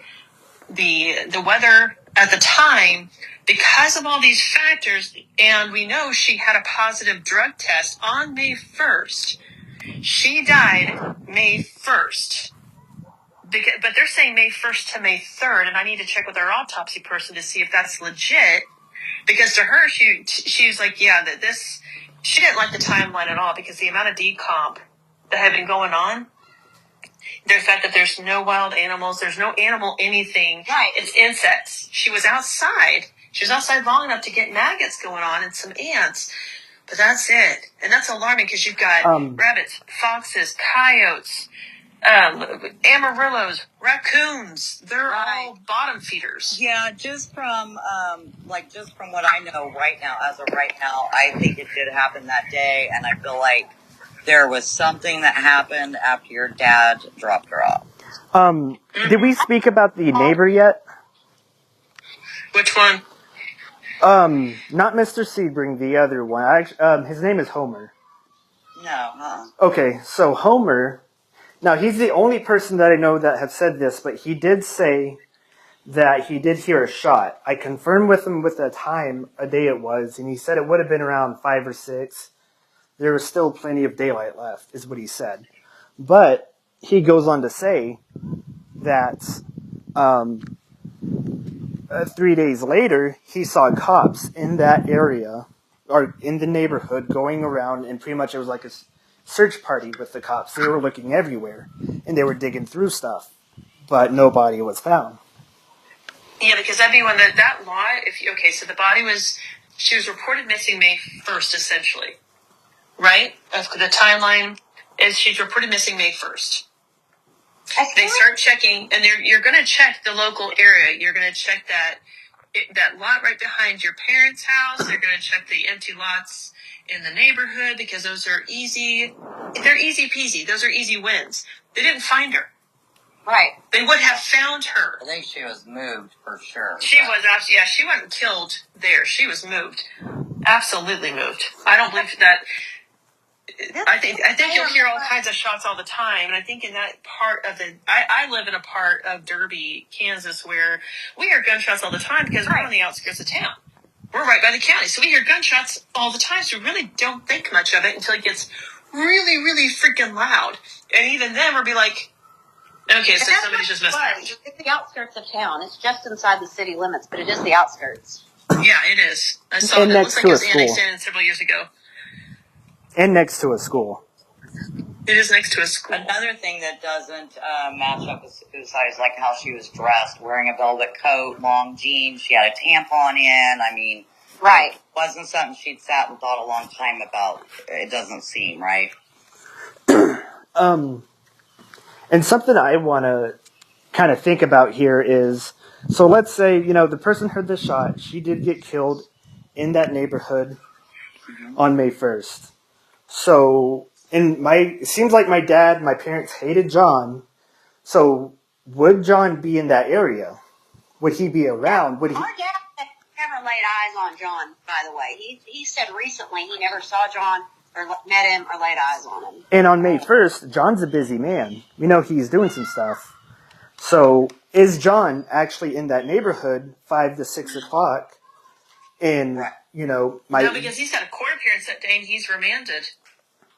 weather at the time, because of all these factors, and we know she had a positive drug test on May 1st. She died May 1st. But they're saying May 1st to May 3rd, and I need to check with our autopsy person to see if that's legit. Because to her, she was like, yeah, she didn't like the timeline at all because the amount of decomp that had been going on, the fact that there's no wild animals, there's no animal anything. Right. It's insects. She was outside. She was outside long enough to get maggots going on and some ants. But that's it. And that's alarming because you've got rabbits, foxes, coyotes, amarillos, raccoons. They're all bottom feeders. Yeah, just from what I know right now, as of right now, I think it did happen that day, and I feel like there was something that happened after your dad dropped her off. Did we speak about the neighbor yet? Which one? Not Mr. Sebring, the other one. His name is Homer. No. Okay, so Homer, now he's the only person that I know that have said this, but he did say that he did hear a shot. I confirmed with him with the time, a day it was, and he said it would have been around 5 or 6. There was still plenty of daylight left, is what he said. But he goes on to say that 3 days later, he saw cops in that area, or in the neighborhood, going around, and pretty much it was like a search party with the cops. They were looking everywhere, and they were digging through stuff, but no body was found. Yeah, because everyone, that law, so the body she was reported missing May 1st, essentially. Right? The timeline is she's reported missing May 1st. They start checking, and you're going to check the local area. You're going to check that lot right behind your parents' house. They're going to check the empty lots in the neighborhood because those are easy. They're easy peasy. Those are easy wins. They didn't find her. Right. They would have found her. I think she was moved for sure. She was actually, she wasn't killed there. She was moved. Absolutely moved. I don't believe that. I think you'll hear all kinds of shots all the time, and I think in that part of I live in a part of Derby, Kansas, where we hear gunshots all the time because we're on the outskirts of town. We're right by the county, so we hear gunshots all the time, so we really don't think much of it until it gets really, really freaking loud. And even then, we'll be like, okay, so somebody's just messing around. It's the outskirts of town. It's just inside the city limits, but it is the outskirts. Yeah, it is. I saw And it. It looks like it was next to a annexed school. in several years ago. And next to a school. It is next to a school. Another thing that doesn't match up with suicide is like how she was dressed, wearing a velvet coat, long jeans. She had a tampon in. I mean, Right. It wasn't something she'd sat and thought a long time about. It doesn't seem right. And something I want to kind of think about here is, so let's say, the person heard the shot. She did get killed in that neighborhood on May 1st. So, it seems like my parents hated John. So, would John be in that area? Would he be around? Would he? Our dad never laid eyes on John, by the way. He said recently he never saw John or met him or laid eyes on him. And on May 1st, John's a busy man. We know he's doing some stuff. So, is John actually in that neighborhood 5 to 6 o'clock? And, No, because he's got a court appearance that day and he's remanded.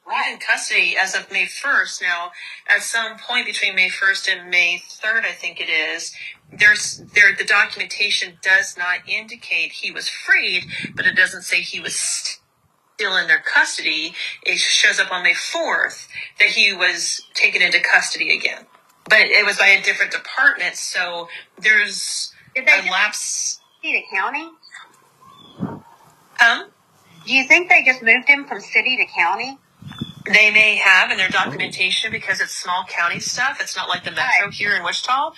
He's in custody as of May 1st. Now, at some point between May 1st and May 3rd, I think it is, the documentation does not indicate he was freed, but it doesn't say he was still in their custody. It shows up on May 4th that he was taken into custody again. But it was by a different department, so there's a lapse. Did County? Do you think they just moved him from city to county? They may have in their documentation because it's small county stuff. It's not like the metro here in Wichita.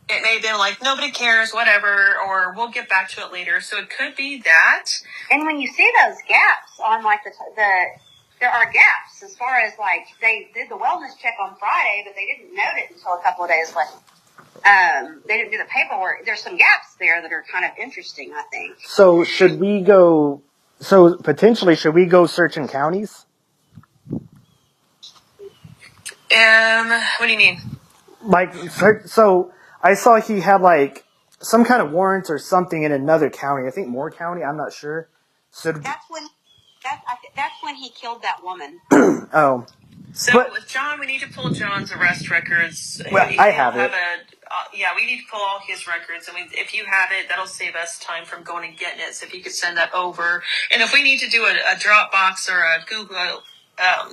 It may have been like, nobody cares, whatever, or we'll get back to it later. So it could be that. And when you see those gaps on like there are gaps as far as like they did the wellness check on Friday, but they didn't note it until a couple of days later. They didn't do the paperwork. There's some gaps there that are kind of interesting, I think. So should we go searching counties? What do you mean? Like, so I saw he had like some kind of warrants or something in another county. I think Moore County. I'm not sure. So That's when he killed that woman. oh, So but, with John, we need to pull John's arrest records. Well, I have it. We need to pull all his records, and if you have it, that'll save us time from going and getting it. So if you could send that over, and if we need to do a Dropbox or a Google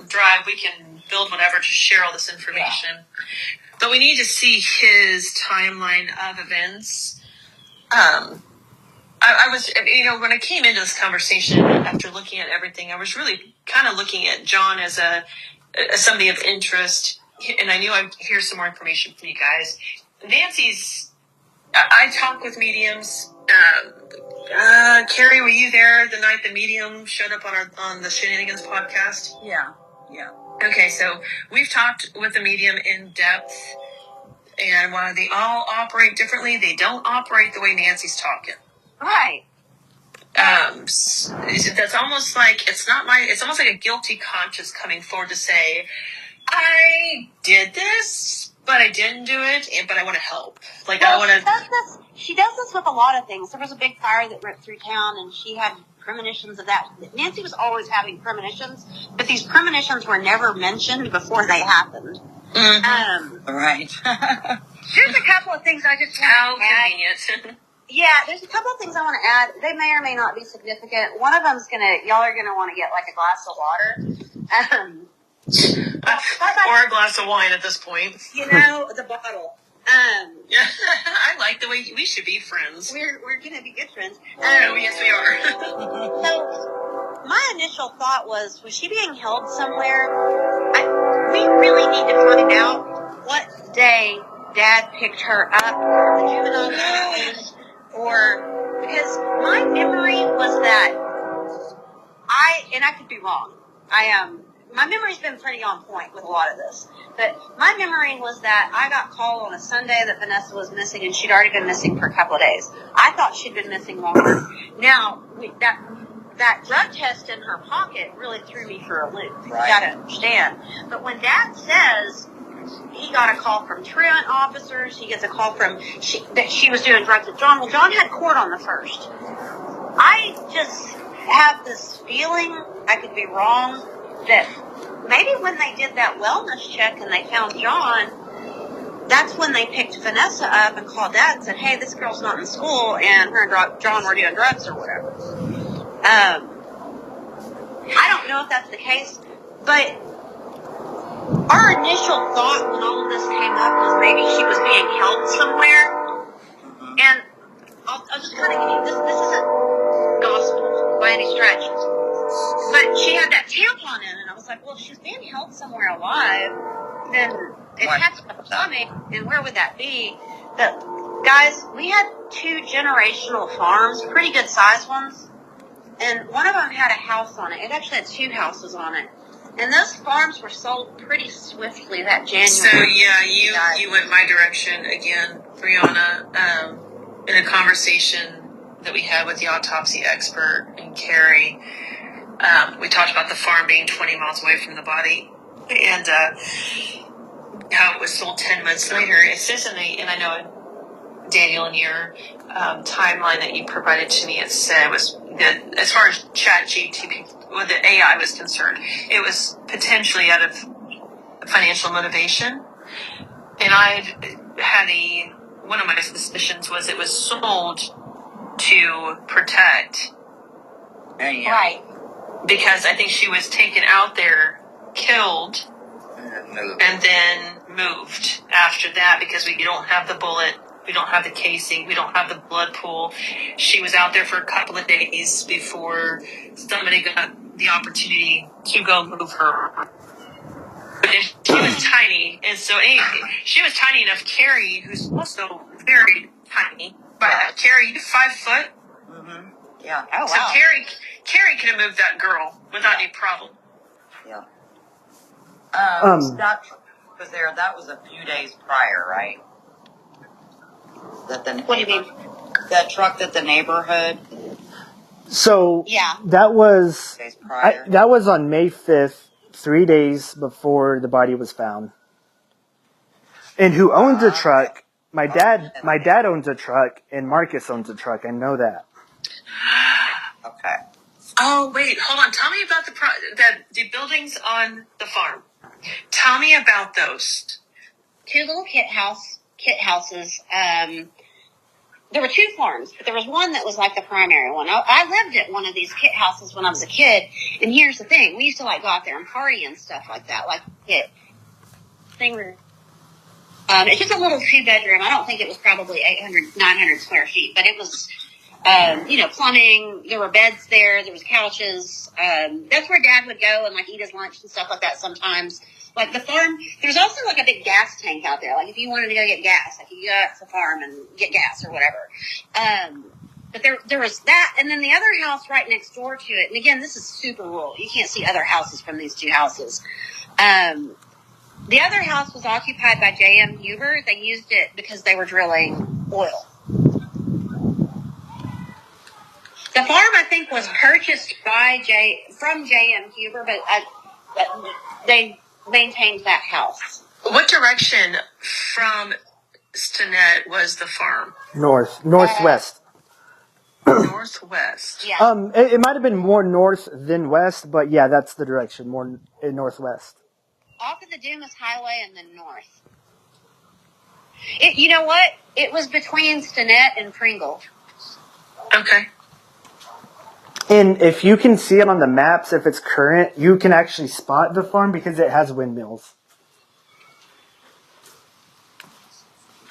Drive, we can build whatever to share all this information. Yeah. But we need to see his timeline of events. I was, when I came into this conversation after looking at everything, I was really kind of looking at John as somebody of interest, and I knew I'd hear some more information from you guys. Nancy's, I talk with mediums. Kari, were you there the night the medium showed up on the Shenanigans podcast? Yeah. Okay, so we've talked with the medium in depth, and while they all operate differently, they don't operate the way Nancy's talking. Right. That's almost like it's almost like a guilty conscience coming forward to say, I did this, but I didn't do it, but I want to help. Like, I want to. She does this with a lot of things. There was a big fire that ripped through town, and she had premonitions of that. Nancy was always having premonitions, but these premonitions were never mentioned before they happened. Mm-hmm. Right. There's a couple of things I just want to add. Convenient. Yeah, there's a couple of things I want to add. They may or may not be significant. One of them's y'all are gonna want to get like a glass of water. Or a glass of wine at this point. The bottle. Yeah, I like the way we should be friends. We're gonna be good friends. Yes, we are. So, my initial thought was she being held somewhere? We really need to find out what day Dad picked her up from the juvenile house, because my memory was that I could be wrong. My memory's been pretty on point with a lot of this. But my memory was that I got called on a Sunday that Vanessa was missing, and she'd already been missing for a couple of days. I thought she'd been missing longer. Now, that drug test in her pocket really threw me for a loop. You gotta understand. But when Dad says he got a call from truant officers, he gets a call that she was doing drugs with John. Well, John had court on the 1st. I just have this feeling, I could be wrong, that maybe when they did that wellness check and they found John, that's when they picked Vanessa up and called Dad and said, hey, this girl's not in school, and her and John were doing drugs or whatever. I don't know if that's the case, but our initial thought when all of this came up was maybe she was being held somewhere. And I'll just kind of give you, this isn't gospel by any stretch, but she had that tampon in, and I was like, well, if she's being held somewhere alive, then it had to have a tummy, and where would that be? But guys, we had 2 generational farms, pretty good sized ones, and one of them had a house on it. It actually had 2 houses on it. And those farms were sold pretty swiftly that January. So, yeah, you went my direction again, Brianna, in a conversation that we had with the autopsy expert and Kari. We talked about the farm being 20 miles away from the body, and how it was sold 10 months later. It says and I know, Daniel, in your timeline that you provided to me, it said it was that as far as ChatGPT, well, the AI was concerned, it was potentially out of financial motivation. And one of my suspicions was it was sold to protect. Right. Because I think she was taken out there, killed, and then moved after that because you don't have the bullet We don't have the casing. We don't have the blood pool. She was out there for a couple of days before somebody got the opportunity to go move her. But she was tiny, and so she was tiny enough. Kari, who's also very tiny, but Kari, you 5 foot. Mm-hmm. Yeah. Oh, So wow. Kari could have moved that girl without any problem. Yeah. That truck was there. That was a few days prior, right? What do you mean? That truck that the neighborhood. So Yeah. that was Days prior. that was on May 5th, 3 days before the body was found. And who owns the truck? My dad owns a truck, and Marcus owns a truck. I know that. Okay. Oh wait, hold on. Tell me about the buildings on the farm. Tell me about those. 2 little kit houses. There were 2 farms, but there was one that was like the primary one. I lived at one of these kit houses when I was a kid, and here's the thing: we used to like go out there and party and stuff like that, like kit thing. It's just a little 2-bedroom. I don't think it was probably 800, 900 square feet, but it was, plumbing. There were beds there. There was couches. That's where Dad would go and like eat his lunch and stuff like that sometimes. Like the farm, there's also like a big gas tank out there. Like if you wanted to go get gas, like you could go out to the farm and get gas or whatever. But there was that, and then the other house right next door to it. And again, this is super rural. You can't see other houses from these 2 houses. The other house was occupied by J.M. Huber. They used it because they were drilling oil. The farm, I think, was purchased from J.M. Huber, but they maintained that house. What direction from Stinnett was the farm? Northwest. Northwest. Yeah. It might have been more north than west, but yeah, that's the direction, more northwest. Off of the Dumas Highway and then north. You know what? It was between Stinnett and Pringle. Okay. And if you can see it on the maps, if it's current, you can actually spot the farm because it has windmills.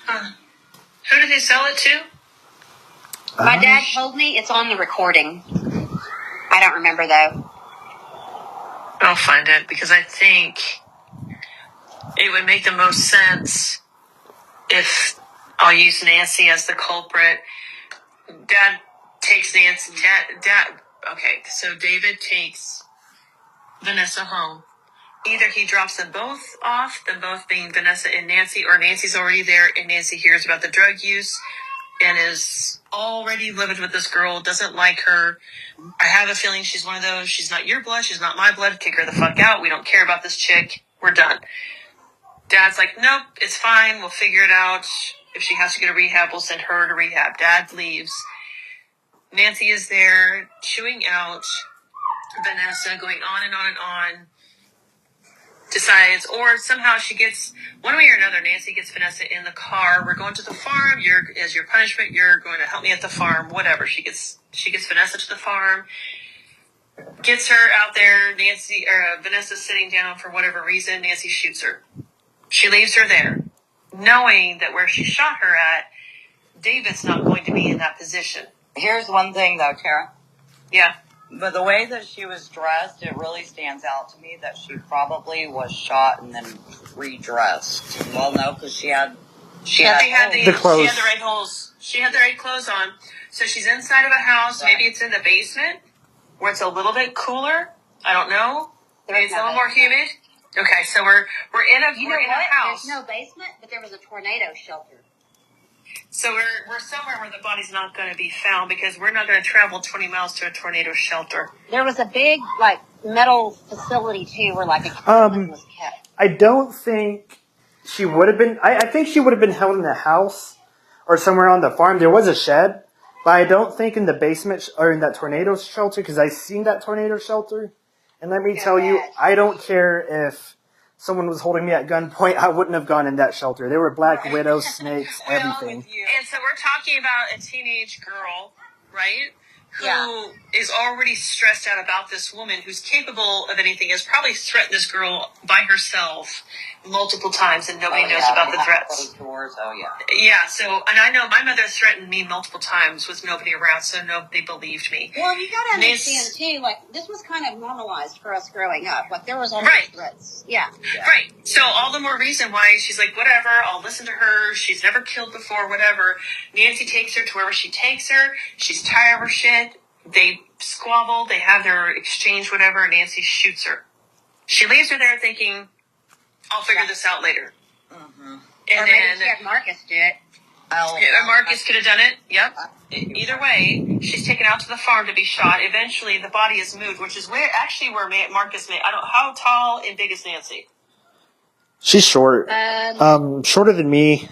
Who did they sell it to? My dad told me it's on the recording. I don't remember though. I'll find it because I think it would make the most sense if I'll use Nancy as the culprit. Dad takes Nancy. Okay, so David takes Vanessa home. Either he drops them both off, them both being Vanessa and Nancy, or Nancy's already there and Nancy hears about the drug use and is already living with this girl, doesn't like her. I have a feeling she's one of those, she's not your blood, she's not my blood, kick her the fuck out, we don't care about this chick, we're done. Dad's like, nope, it's fine, we'll figure it out. If she has to go to rehab, we'll send her to rehab. Dad leaves. Nancy is there, chewing out Vanessa, going on and on and on. Decides, or somehow she gets, one way or another, Nancy gets Vanessa in the car. We're going to the farm. As your punishment, you're going to help me at the farm. Whatever. She gets Vanessa to the farm. Gets her out there. Vanessa's sitting down for whatever reason. Nancy shoots her. She leaves her there, knowing that where she shot her at, David's not going to be in that position. Here's one thing though, Tara. Yeah. But the way that she was dressed, it really stands out to me that she probably was shot and then redressed. Well, no, because she had the clothes. She had the right holes. She had the right clothes on. So she's inside of a house. Right. Maybe it's in the basement where it's a little bit cooler. I don't know. Maybe it's a little more humid. Okay, so we're in a house. There's no basement, but there was a tornado shelter. So we're somewhere where the body's not going to be found because we're not going to travel 20 miles to a tornado shelter. There was a big, like, metal facility, too, where, like, a cabin was kept. I don't think she would have been... I think she would have been held in the house or somewhere on the farm. There was a shed, but I don't think in the basement or in that tornado shelter because I seen that tornado shelter. And let me tell you, I don't care if someone was holding me at gunpoint, I wouldn't have gone in that shelter. There were black widows, snakes, everything. And so we're talking about a teenage girl, right? who is already stressed out about this woman who's capable of anything, has probably threatened this girl by herself multiple times, and nobody knows about the threats. Yeah, so, and I know my mother threatened me multiple times with nobody around, so nobody believed me. Well, you gotta understand, too, like, this was kind of normalized for us growing up. Like, there was all these threats. Yeah. Right. So all the more reason why she's like, whatever, I'll listen to her. She's never killed before, whatever. Nancy takes her to wherever she takes her. She's tired of her shit. They squabble. They have their exchange, whatever. Nancy shoots her. She leaves her there thinking, I'll figure this out later. Mm-hmm. And or maybe she had Marcus do it. Marcus could have done it. Yep. Either way, she's taken out to the farm to be shot. Eventually, the body is moved, which is where Marcus made. I don't. How tall and big is Nancy? She's short. Shorter than me.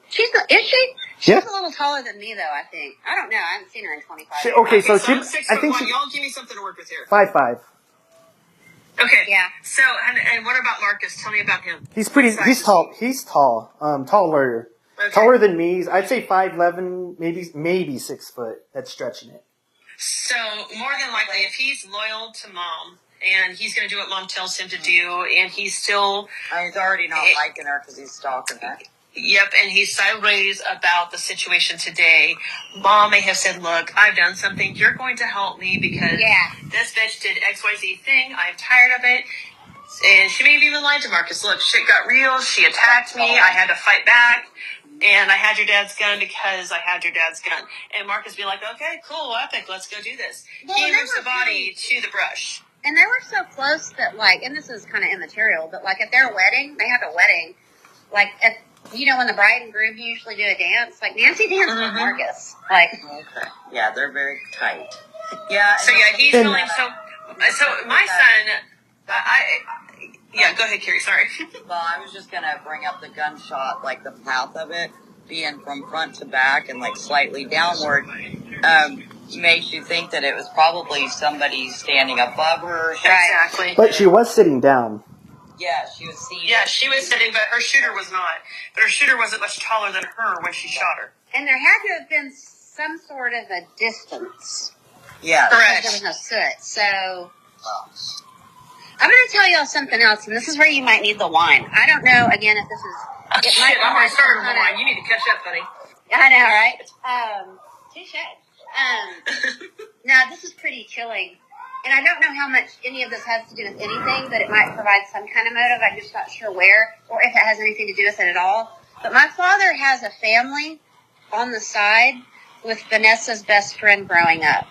Is she? She's a little taller than me, though, I think. I don't know. I haven't seen her in 25 years. Okay, so I'm 6'1". Y'all give me something to work with here. 5'5". Okay. Yeah. So, and what about Marcus? Tell me about him. He's tall. He's tall. Taller. Okay. Taller than me. I'd say 5'11", maybe 6 foot. That's stretching it. So, more than likely, if he's loyal to Mom, and he's going to do what Mom tells him to do, and he's still... he's already not liking her because he's stalking her. Yep, and he's sideways about the situation today. Mom may have said, look, I've done something. You're going to help me because this bitch did XYZ thing. I'm tired of it. And she may have even lied to Marcus. Look, shit got real. She attacked me. I had to fight back. And I had your dad's gun because I had your dad's gun. And Marcus be like, okay, cool, epic. Let's go do this. Well, he moves the body to the brush. And they were so close that, like, and this is kind of immaterial, but, like, at their wedding, they have a wedding, like, when the bride and groom usually do a dance, like, Nancy danced with Marcus. Like, okay. Yeah, they're very tight. Yeah. So, he's willing. So my son, go ahead, Kari, sorry. Well, I was just going to bring up the gunshot, like, the path of it being from front to back and, like, slightly downward. Makes you think that it was probably somebody standing above her. Exactly. But she was sitting down. Yeah, she was seated. Yeah, she was sitting, but her shooter was not. But her shooter wasn't much taller than her when she shot her. And there had to have been some sort of a distance. Yeah. Correct. There was no soot. So, I'm going to tell y'all something else, and this is where you might need the wine. I don't know, again, if this is... Shit, I'm already starting with the wine. You need to catch up, buddy. I know, right? Touche. Now, this is pretty chilling. And I don't know how much any of this has to do with anything, but it might provide some kind of motive. I'm just not sure where, or if it has anything to do with it at all. But my father has a family on the side with Vanessa's best friend growing up.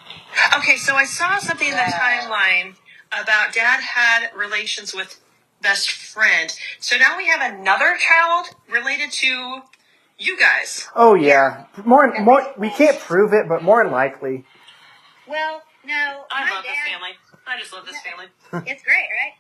Okay, so I saw something in the timeline about Dad had relations with best friend. So now we have another child related to you guys. Oh, yeah. More. We can't prove it, but more than likely. Well, no. I love this family. I just love this family. It's great, right?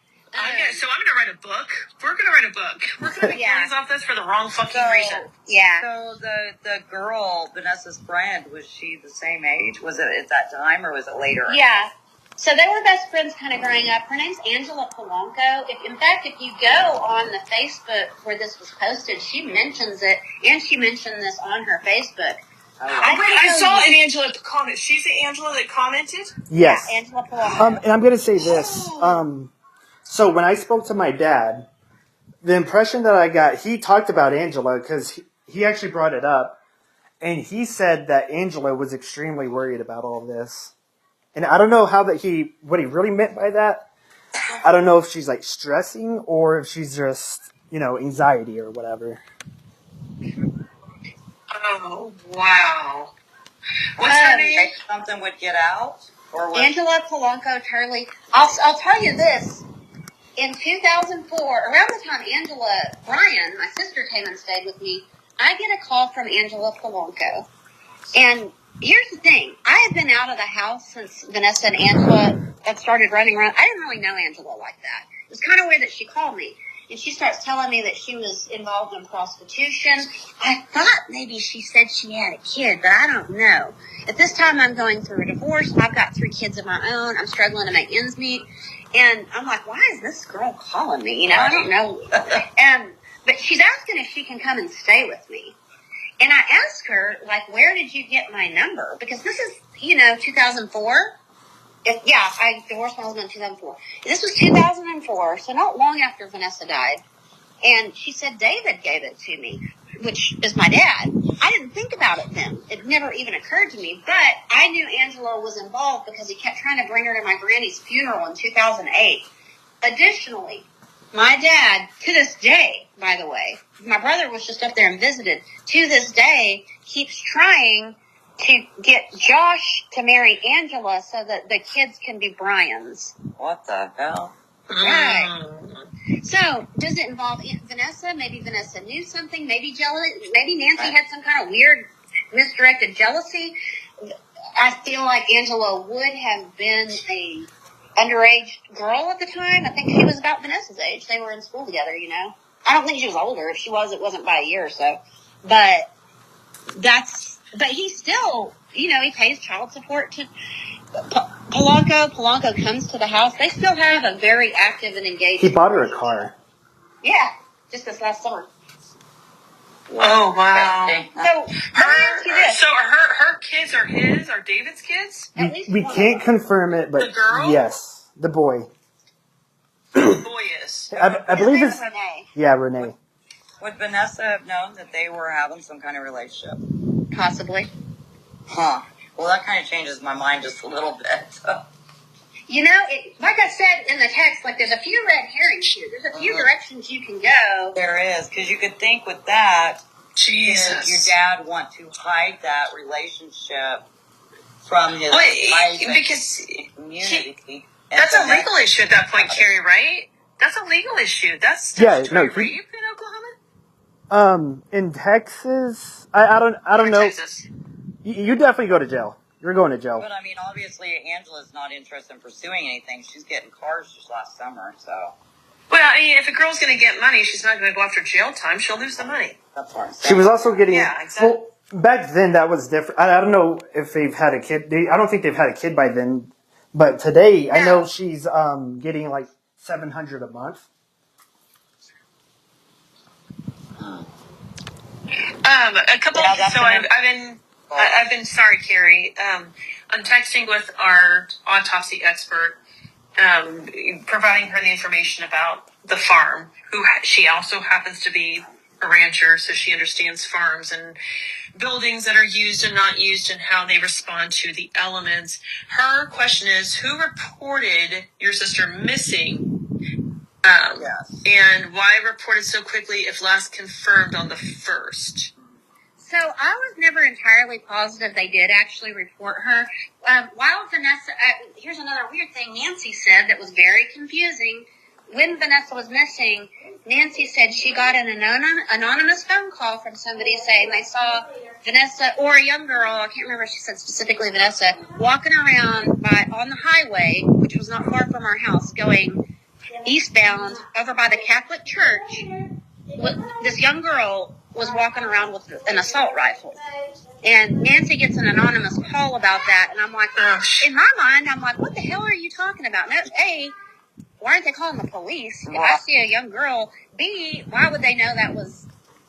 So I'm going to write a book. We're going to write a book. We're going to make money off this for the wrong fucking reason. Yeah. So the girl, Vanessa's friend, was she the same age? Was it at that time or was it later? Yeah. So they were best friends kind of growing up. Her name's Angela Polanco. In fact, if you go on the Facebook where this was posted, she mentions it, and she mentioned this on her Facebook. I saw an Angela comment. She's the Angela that commented? Yes. Yeah, Angela Polanco. And I'm going to say this. So when I spoke to my dad, the impression that I got, he talked about Angela because he actually brought it up. And he said that Angela was extremely worried about all this. And I don't know what he really meant by that. I don't know if she's like stressing or if she's just, anxiety or whatever. Oh, wow. What's her name? If something would get out? Or Angela Polanco Turley. I'll tell you this. In 2004, around the time Briann, my sister, came and stayed with me, I get a call from Angela Polanco. And here's the thing. I had been out of the house since Vanessa and Angela had started running around. I didn't really know Angela like that. It was kind of weird that she called me. And she starts telling me that she was involved in prostitution. I thought maybe she said she had a kid, but I don't know. At this time, I'm going through a divorce. I've got 3 kids of my own. I'm struggling to make ends meet. And I'm like, why is this girl calling me? I don't know. But she's asking if she can come and stay with me. And I asked her, like, where did you get my number? Because this is, 2004. I divorced my husband in 2004. This was 2004, so not long after Vanessa died. And she said David gave it to me, which is my dad. I didn't think about it then. It never even occurred to me. But I knew Angelo was involved because he kept trying to bring her to my granny's funeral in 2008. Additionally, my dad, to this day, by the way, my brother was just up there and visited, to this day, keeps trying to get Josh to marry Angela so that the kids can be Brian's. What the hell? Right. So, does it involve Vanessa? Maybe Vanessa knew something. Maybe Maybe Nancy had some kind of weird, misdirected jealousy. I feel like Angela would have been a underage girl at the time. I think she was about Vanessa's age. They were in school together, I don't think she was older. If she was, it wasn't by a year or so. But he still, he pays child support to Polanco. Polanco comes to the house. They still have a very active and engaged. He bought her a car. Yeah, just this last summer. Oh, wow. So, let me ask you this. So her kids are his, are David's kids? At least We one can't of them. confirm it, but The girl? yes, the boy. The boy is. I believe His name it's is Renee. yeah, Renee. Would Vanessa have known that they were having some kind of relationship? Possibly. Huh. Well, that kind of changes my mind just a little bit. Like I said in the text, like there's a few red herrings here. There's a few directions you can go. There is, because you could think with that, Jesus. your dad want to hide that relationship from his because community. that's a legal issue at that point, Kari, right? That's a legal issue. That's statutory rape in Oklahoma? In Texas, I don't know. Texas. You definitely go to jail. You're going to jail. But I mean, obviously, Angela's not interested in pursuing anything. She's getting cars just last summer, so. Well, I mean, if a girl's going to get money, she's not going to go after jail time. She'll lose the money. That's what I'm saying. She was also getting. Yeah, exactly. Well, back then that was different. I don't know if they've had a kid. I don't think they've had a kid by then. But today, I know she's getting like $700 a month. A couple. So I've been sorry, Kari. I'm texting with our autopsy expert, providing her the information about the farm. She also happens to be a rancher, so she understands farms and buildings that are used and not used and how they respond to the elements. Her question is, who reported your sister missing? Yes. And why reported so quickly if last confirmed on the 1st? So I was never entirely positive they did actually report her. While Vanessa, here's another weird thing Nancy said that was very confusing. When Vanessa was missing, Nancy said she got an anonymous phone call from somebody saying they saw Vanessa or a young girl, I can't remember if she said specifically Vanessa, walking around on the highway, which was not far from our house, going eastbound over by the Catholic church. This young girl was walking around with an assault rifle. And Nancy gets an anonymous call about that, and I'm like, in my mind, I'm like, what the hell are you talking about? No, A, why aren't they calling the police? If I see a young girl, B, why would they know that was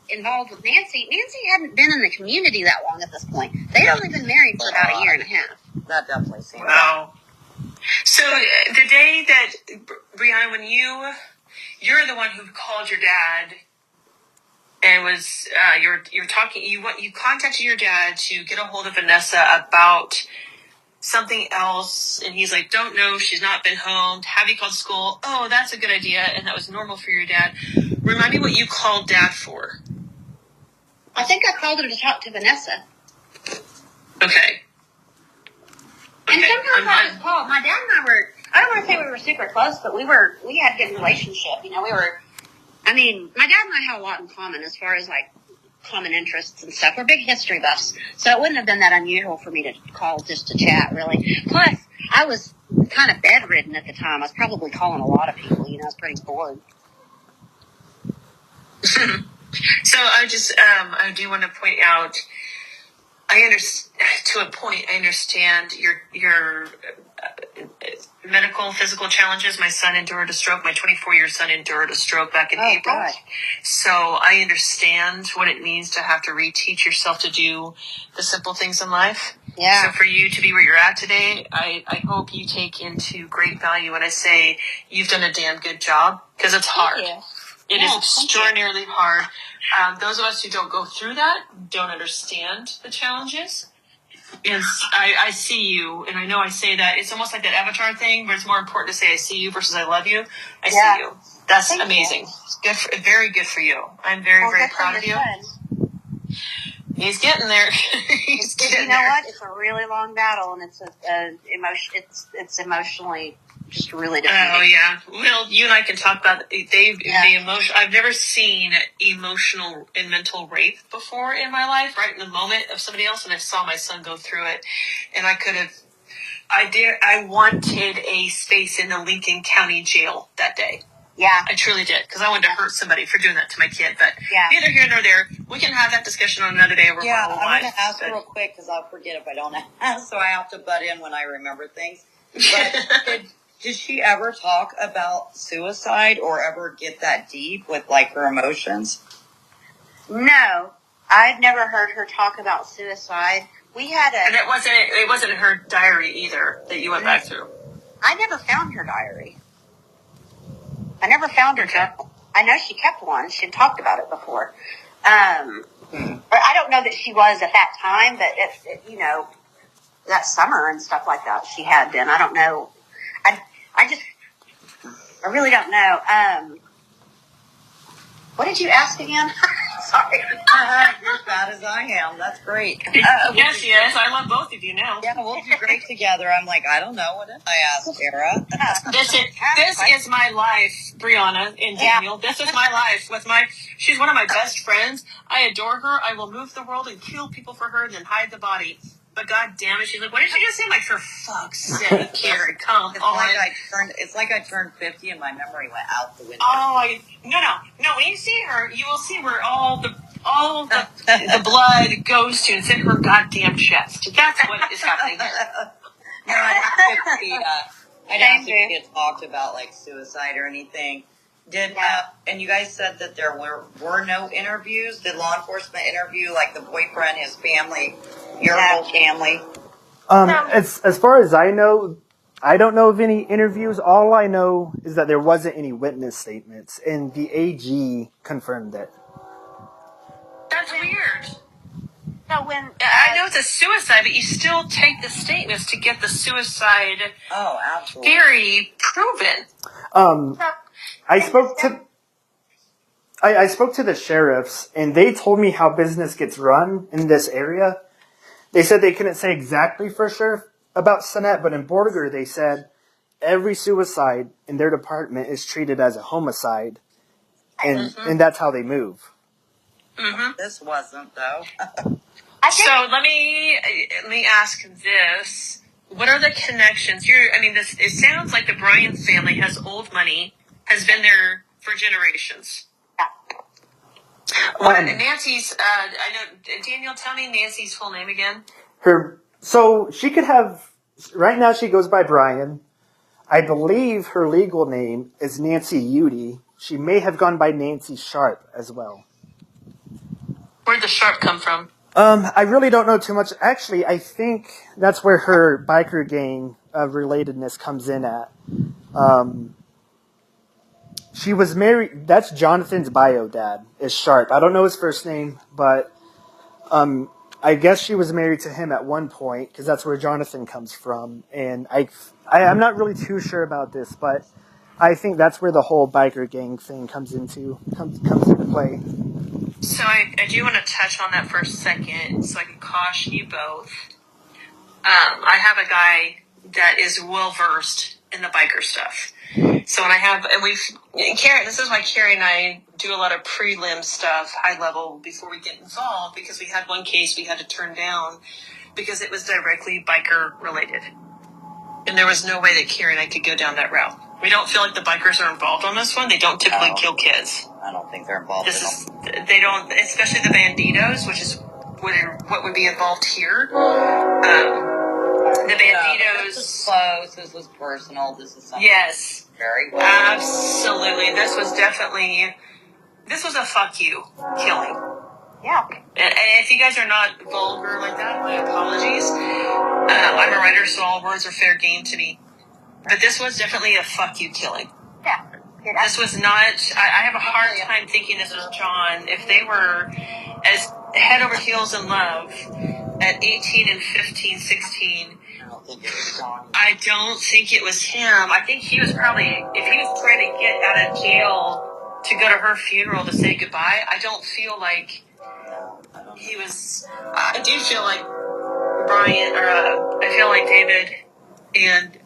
involved with Nancy? Nancy hadn't been in the community that long at this point. They'd only been married for about a year and a half. That definitely seems. Wow. So the day that, Brianna, when you're the one who called your dad and was you're talking, you contacted your dad to get a hold of Vanessa about something else, and he's like, don't know, she's not been home. Have you called school? Oh, that's a good idea, and that was normal for your dad. Remind me what you called dad for. I think I called him to talk to Vanessa. Okay. And sometimes I just called. My dad and I were, I don't want to say we were super close, but we had a good relationship. My dad and I had a lot in common as far as like common interests and stuff. We're big history buffs. So it wouldn't have been that unusual for me to call just to chat, really. Plus, I was kind of bedridden at the time. I was probably calling a lot of people. I was pretty bored. So I do want to point out, I understand your medical, physical challenges. My son endured a stroke. My 24-year son endured a stroke back in April. God. So I understand what it means to have to reteach yourself to do the simple things in life. Yeah. So for you to be where you're at today, I hope you take into great value when I say you've done a damn good job, because it's hard. Thank you. It is extraordinarily hard. Those of us who don't go through that don't understand the challenges. And I see you, and I know I say that. It's almost like that Avatar thing, where it's more important to say I see you versus I love you. I see you. That's Thank amazing. Good, very good for you. I'm very, very proud of you. He's getting there. He's getting you know there. what? It's a really long battle, and it's it's emotionally just really defeating. Oh yeah. Well, you and I can talk about the emotion. I've never seen emotional and mental rape before in my life. Right in the moment of somebody else, and I saw my son go through it, and I could have. I wanted a space in the Lincoln County Jail that day. Yeah. I truly did, because I wanted to hurt somebody for doing that to my kid. But Yeah. neither here nor there. We can have that discussion on another day. Over Yeah, our whole I'm going life, to ask but- real quick because I'll forget if I don't ask, so I have to butt in when I remember things. But did she ever talk about suicide or ever get that deep with like her emotions? No, I've never heard her talk about suicide. We had And it wasn't her diary either that you went back through. I never found her diary. I never found her journal. I know she kept one. She had talked about it before. But I don't know that she was at that time, but you know, that summer and stuff like that, she had been. I don't know. I really don't know. What did you ask again? Sorry. You're as bad as I am. That's great. Yes. I love both of you now. Yeah, we'll do great together. I'm like, I don't know. What did I ask, Sarah? This is my life, Brianna and Daniel. This is my life with she's one of my best friends. I adore her. I will move the world and kill people for her and then hide the body. But God damn it, she's like, what did you just say? I'm like, for fuck's sake, Kari, come on. It's like I turned 50 and my memory went out the window. Oh, no. When you see her, you will see where all the blood goes to. It's in her goddamn chest. That's what is happening here. No, I'd asked if she had talked about like suicide or anything. And you guys said that there were no interviews. Did law enforcement interview like the boyfriend, his family, your whole family? As far as I know, I don't know of any interviews. All I know is that there wasn't any witness statements, and the AG confirmed it. That's weird. So when I know it's a suicide, but you still take the statements to get the suicide theory proven. I spoke to the sheriffs, and they told me how business gets run in this area. They said they couldn't say exactly for sure about Sonnet, but in Borger they said every suicide in their department is treated as a homicide, and that's how they move. Mm-hmm. This wasn't though. So let me ask this: what are the connections? It sounds like the Briann family has old money, has been there for generations. Nancy's, I know, Daniel, tell me Nancy's full name again. So she could have, right now she goes by Briann. I believe her legal name is Nancy Udy. She may have gone by Nancy Sharp as well. Where'd the Sharp come from? I really don't know too much. Actually, I think that's where her biker gang relatedness comes in at. She was married. That's Jonathan's bio dad, is Sharp. I don't know his first name, but I guess she was married to him at one point because that's where Jonathan comes from. And I'm not really too sure about this, but I think that's where the whole biker gang thing comes into play. So I do want to touch on that for a second, so I can caution you both. I have a guy that is well versed in the biker stuff. So when Kari, this is why Kari and I do a lot of prelim stuff, high level, before we get involved, because we had one case we had to turn down because it was directly biker related. And there was no way that Kari and I could go down that route. We don't feel like the bikers are involved on this one. They don't typically kill kids. I don't think they're involved at all. They don't, especially the banditos, which is what would be involved here. Banditos. This is close. This was personal. This is something. Yes. Very well. Absolutely. This was a fuck you killing. Yeah. And if you guys are not vulgar like that, my apologies. I'm a writer, so all words are fair game to me. But this was definitely a fuck you killing. Yeah. This was not, I have a hard time thinking this was John. If they were as head over heels in love at 18 and 15, 16, I don't think it was him. I think he was probably, if he was trying to get out of jail to go to her funeral to say goodbye, I don't feel like he was, I do feel like Brian, or I feel like David and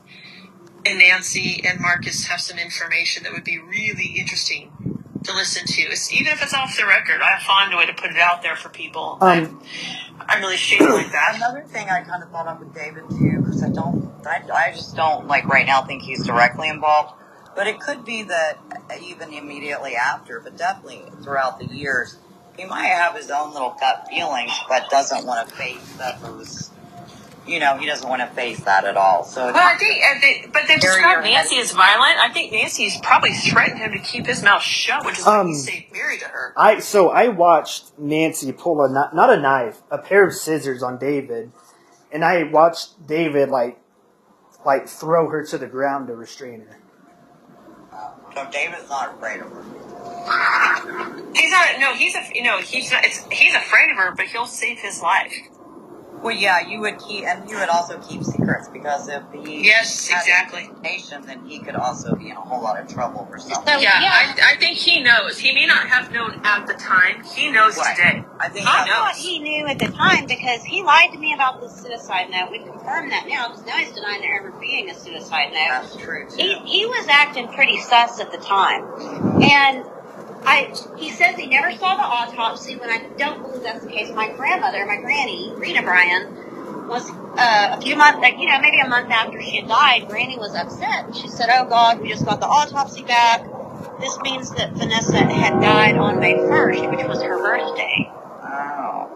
Nancy and Marcus have some information that would be really interesting to listen to. Even if it's off the record, I found a way to put it out there for people. I'm really shady like that. Another thing I kind of thought of with David too, because I just don't like right now think he's directly involved. But it could be that even immediately after, but definitely throughout the years, he might have his own little gut feelings, but doesn't want to face that those. He doesn't want to face that at all. So, well, I think, but they described Nancy as violent. I think Nancy's probably threatened him to keep his mouth shut, which is why he stayed married to her. I watched Nancy pull not a knife, a pair of scissors on David, and I watched David like throw her to the ground to restrain her. So David's not afraid of her. He's not. No, he's not. He's afraid of her, but he'll save his life. Well, yeah, you would also keep secrets because if he exactly information, then he could also be in a whole lot of trouble for something. So, I think he knows. He may not have known at the time. He knows today. I think I thought he knew at the time because he lied to me about the suicide note. We've confirmed that now because now he's denying there ever being a suicide note. That's true too. He was acting pretty sus at the time, and he says he never saw the autopsy. When I don't believe that's the case, my grandmother, my granny, Rita Briann, was a few months, maybe a month after she had died. Granny was upset, and she said, "Oh God, we just got the autopsy back. This means that Vanessa had died on May 1st, which was her birthday." Oh.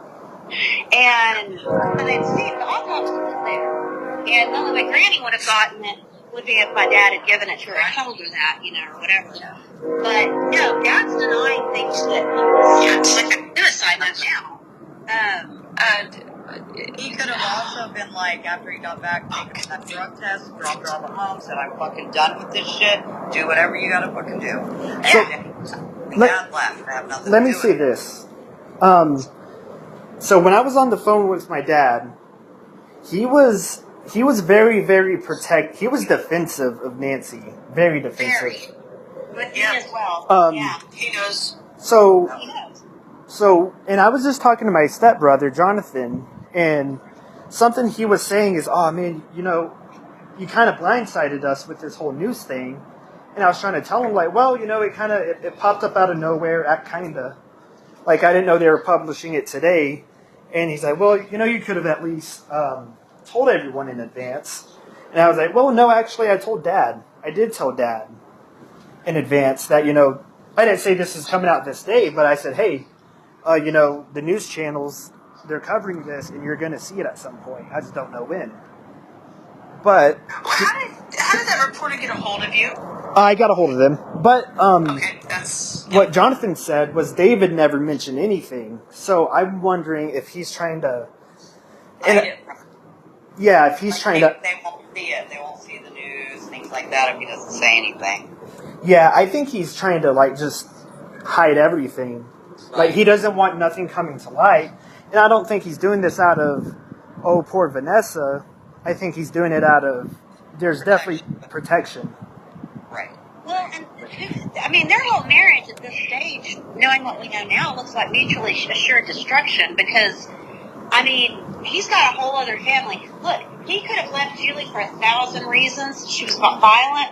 And they'd seen the autopsy was there, and the only way Granny would have gotten it would be if my dad had given it to her. I told her that, or whatever. But no, Dad's denying things that he was suicide note now. He could have also been like, after he got back, taking that drug test, dropped her off at home, said, "I'm fucking done with this shit. Do whatever you gotta fucking do." Dad left. I have nothing Let to me do say with it. this. So when I was on the phone with my dad, he was very, very he was defensive of Nancy. Very defensive. Very. But me as well. He knows. He knows. And I was just talking to my stepbrother, Jonathan, and something he was saying is, "Oh man, you kind of blindsided us with this whole news thing." And I was trying to tell him, like, well, it popped up out of nowhere, I didn't know they were publishing it today. And he's like, well, you could have at least told everyone in advance. And I was like, well, no, actually, I told Dad. I did tell Dad in advance that, I didn't say this is coming out this day, but I said, hey, the news channels, they're covering this, and you're going to see it at some point. I just don't know when. But How did that reporter get a hold of you? I got a hold of them. But Okay, that's what Jonathan said was David never mentioned anything. So I'm wondering if he's trying to. If he's trying to. They won't see it. They won't see the news, things like that, if he doesn't say anything. Yeah, I think he's trying to just hide everything. Like he doesn't want nothing coming to light, and I don't think he's doing this out of poor Vanessa. I think he's doing it out of there's definitely protection. Right. Well, and their whole marriage at this stage, knowing what we know now, looks like mutually assured destruction because, he's got a whole other family. Look, he could have left Julie for 1,000 reasons. She was violent.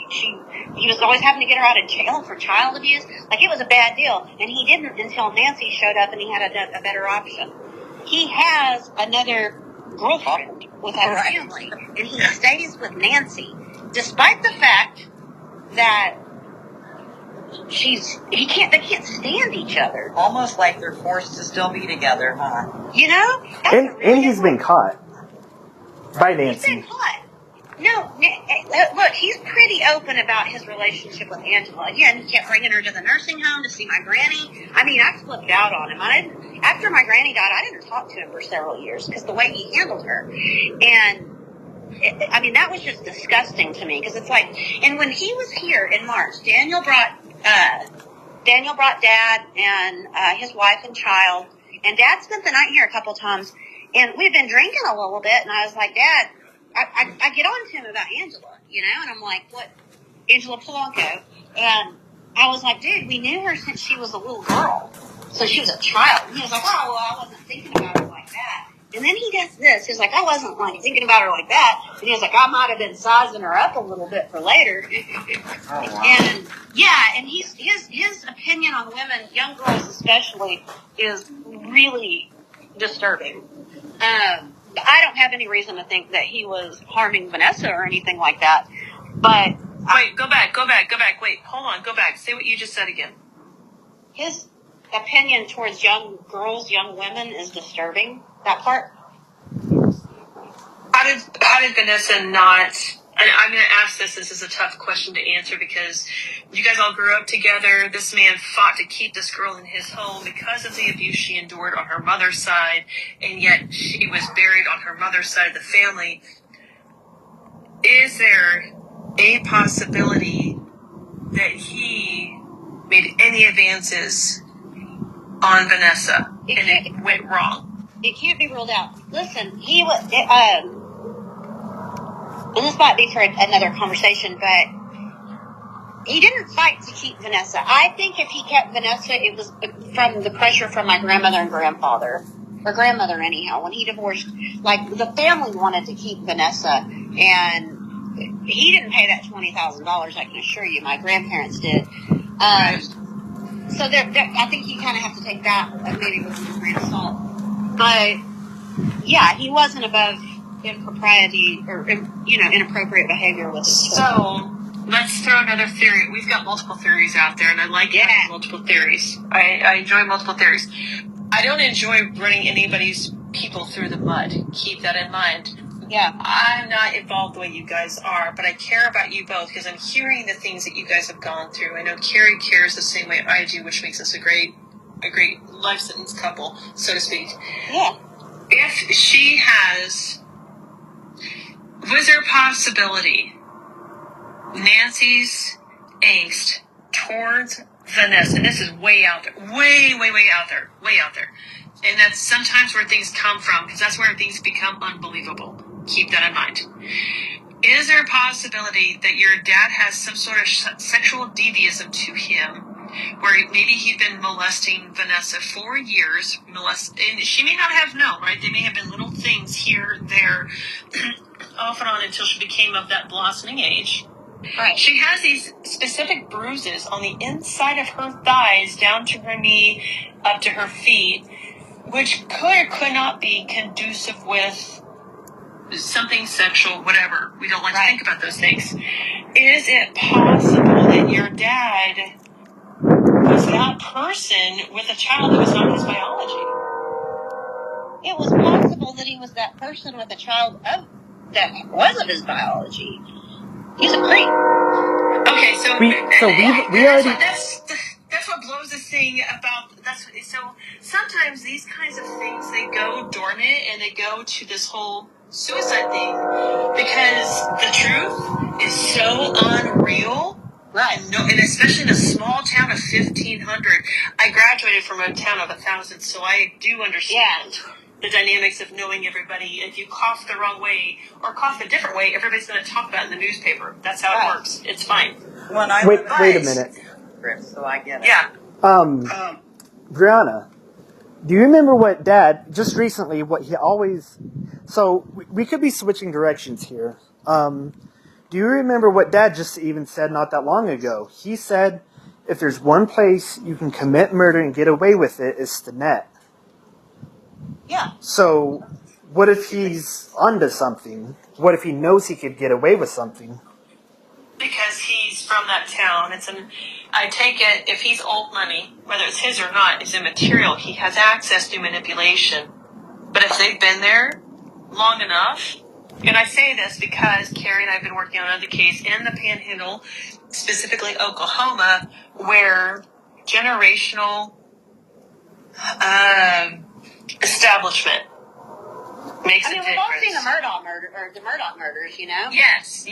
He was always having to get her out of jail for child abuse. It was a bad deal. And he didn't until Nancy showed up and he had a better option. He has another girlfriend with her family, and he stays with Nancy, despite the fact that they can't stand each other. Almost like they're forced to still be together, huh? That's And he's been caught. By He's Nancy. been caught. No, look, he's pretty open about his relationship with Angela. Again, he kept bringing her to the nursing home to see my granny. I mean, I flipped out on him. After my granny died, I didn't talk to him for several years because the way he handled her. And, that was just disgusting to me because it's like, and when he was here in March, Daniel brought Dad and his wife and child, and Dad spent the night here a couple times, and we'd been drinking a little bit, and I was like, Dad, I get on to him about Angela, and I'm like, what? Angela Polanco. And I was like, dude, we knew her since she was a little girl. So she was a child. And he was like, oh, well, I wasn't thinking about her like that. And then he does this. He's like, I wasn't thinking about her like that. And he was like, I might have been sizing her up a little bit for later. Oh, wow. And yeah, and his opinion on women, young girls especially, is really disturbing. I don't have any reason to think that he was harming Vanessa or anything like that. But wait, go back. Wait, hold on, go back. Say what you just said again. His opinion towards young girls, young women is disturbing. That part. How did Vanessa not? And I'm going to ask this. This is a tough question to answer because you guys all grew up together. This man fought to keep this girl in his home because of the abuse she endured on her mother's side, and yet she was buried on her mother's side of the family. Is there a possibility that he made any advances on Vanessa and it went wrong? It can't be ruled out. Listen, he was... and this might be for another conversation, but he didn't fight to keep Vanessa. I think if he kept Vanessa, it was from the pressure from my grandmother and grandfather. Or grandmother, anyhow. When he divorced, the family wanted to keep Vanessa, and he didn't pay that $20,000, I can assure you. My grandparents did. So I think you kind of have to take that maybe with a grain of salt. But, yeah, he wasn't above impropriety or, inappropriate behavior with his children. So, let's throw another theory. We've got multiple theories out there, and I like having multiple theories. I enjoy multiple theories. I don't enjoy running anybody's people through the mud. Keep that in mind. Yeah. I'm not involved the way you guys are, but I care about you both because I'm hearing the things that you guys have gone through. I know Kari cares the same way I do, which makes us a great life sentence couple, so to speak. Yeah. If she has... Was there a possibility Nancy's angst towards Vanessa, and this is way out there, way out there, and that's sometimes where things come from, because that's where things become unbelievable. Keep that in mind. Is there a possibility that your dad has some sort of sexual deviism to him, where maybe he'd been molesting Vanessa for years, and she may not have known, right? They may have been little things here, there, off and on until she became of that blossoming age. Right. She has these specific bruises on the inside of her thighs, down to her knee, up to her feet, which could or could not be conducive with something sexual, whatever. We don't like to think about those things. Is it possible that your dad was that person with a child that was not his biology? It was possible that he was that person with a child that wasn't his biology. He's a creep. Okay, so we already... That's what blows this thing about. So sometimes these kinds of things, they go dormant and they go to this whole suicide thing because the truth is so unreal. Right. And especially in a small town of 1,500. I graduated from a town of 1,000, so I do understand the dynamics of knowing everybody. If you cough the wrong way or cough a different way, everybody's going to talk about it in the newspaper. That's how it works. It's fine. When I Wait a minute. So I get it. Yeah. Brianna, do you remember what Dad, just recently, what he always... So, we could be switching directions here. Do you remember what Dad just even said not that long ago? He said, if there's one place you can commit murder and get away with it, it's the net. Yeah. So, what if he's onto something? What if he knows he could get away with something? Because he's from that town. I take it, if he's old money, whether it's his or not, is immaterial. He has access to manipulation. But if they've been there long enough, And I say this because Kari and I have been working on another case in the Panhandle, specifically Oklahoma, where generational establishment makes a difference. We've all seen the Murdaugh murders, you know? Yes.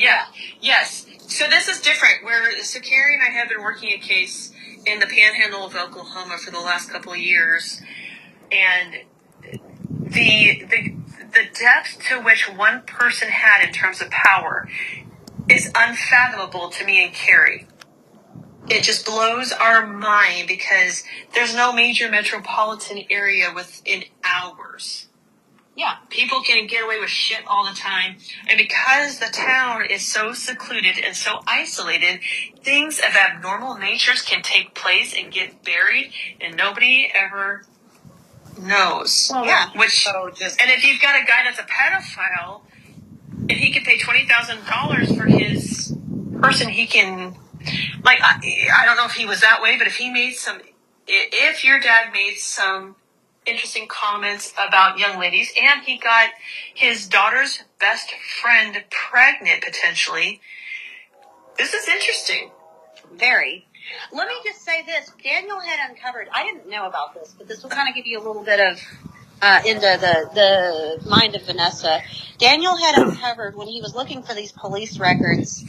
So this is different. So Kari and I have been working a case in the Panhandle of Oklahoma for the last couple of years, and the depth to which one person had in terms of power is unfathomable to me and Kari. It just blows our mind because there's no major metropolitan area within hours. Yeah. People can get away with shit all the time. And because the town is so secluded and so isolated, things of abnormal natures can take place and get buried, and nobody ever knows. Well, yeah. And if you've got a guy that's a pedophile, and he can pay $20,000 for his person, he can, like, I don't know if he was that way, but if your dad made some interesting comments about young ladies, and he got his daughter's best friend pregnant potentially, this is interesting. Very. Let me just say this. Daniel had uncovered, I didn't know about this, but this will kind of give you a little bit of into the mind of Vanessa. Daniel had uncovered when he was looking for these police records,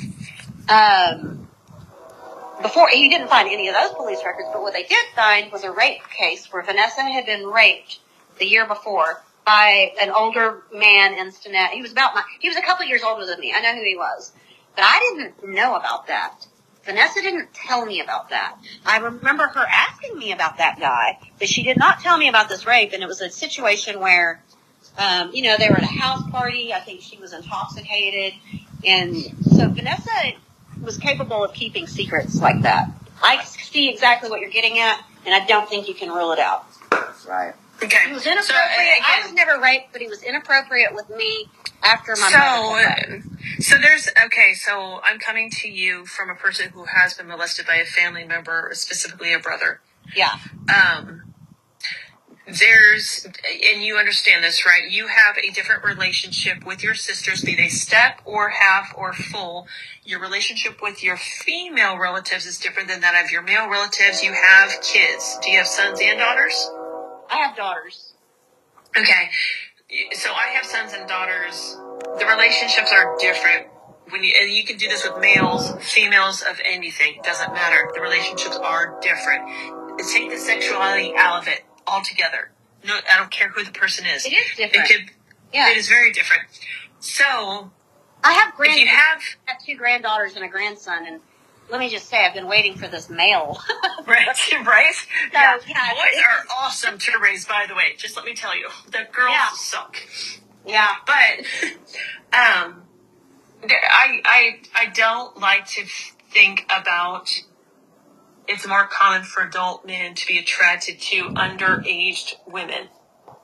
before he didn't find any of those police records, but what they did find was a rape case where Vanessa had been raped the year before by an older man in Stinnett. He was a couple years older than me. I know who he was, but I didn't know about that. Vanessa didn't tell me about that. I remember her asking me about that guy, but she did not tell me about this rape. And it was a situation where, they were at a house party. I think she was intoxicated. And so Vanessa was capable of keeping secrets like that. I see exactly what you're getting at, and I don't think you can rule it out. Right. Okay. He was inappropriate. I was never raped, but he was inappropriate with me after my mother. So I'm coming to you from a person who has been molested by a family member, specifically a brother. Yeah. And you understand this, right? You have a different relationship with your sisters, be they step or half or full. Your relationship with your female relatives is different than that of your male relatives. You have kids. Do you have sons and daughters? I have daughters. Okay. So I have sons and daughters. The relationships are different. And you can do this with males, females, of anything. Doesn't matter. The relationships are different. Take the sexuality out of it altogether. No, I don't care who the person is. It is different. It is very different. So I have if you have 2 granddaughters and a grandson, and let me just say, I've been waiting for this male. Right? Yeah. Boys are awesome to raise, by the way. Just let me tell you. The girls suck. Yeah. But I don't like to think about it's more common for adult men to be attracted to underaged women.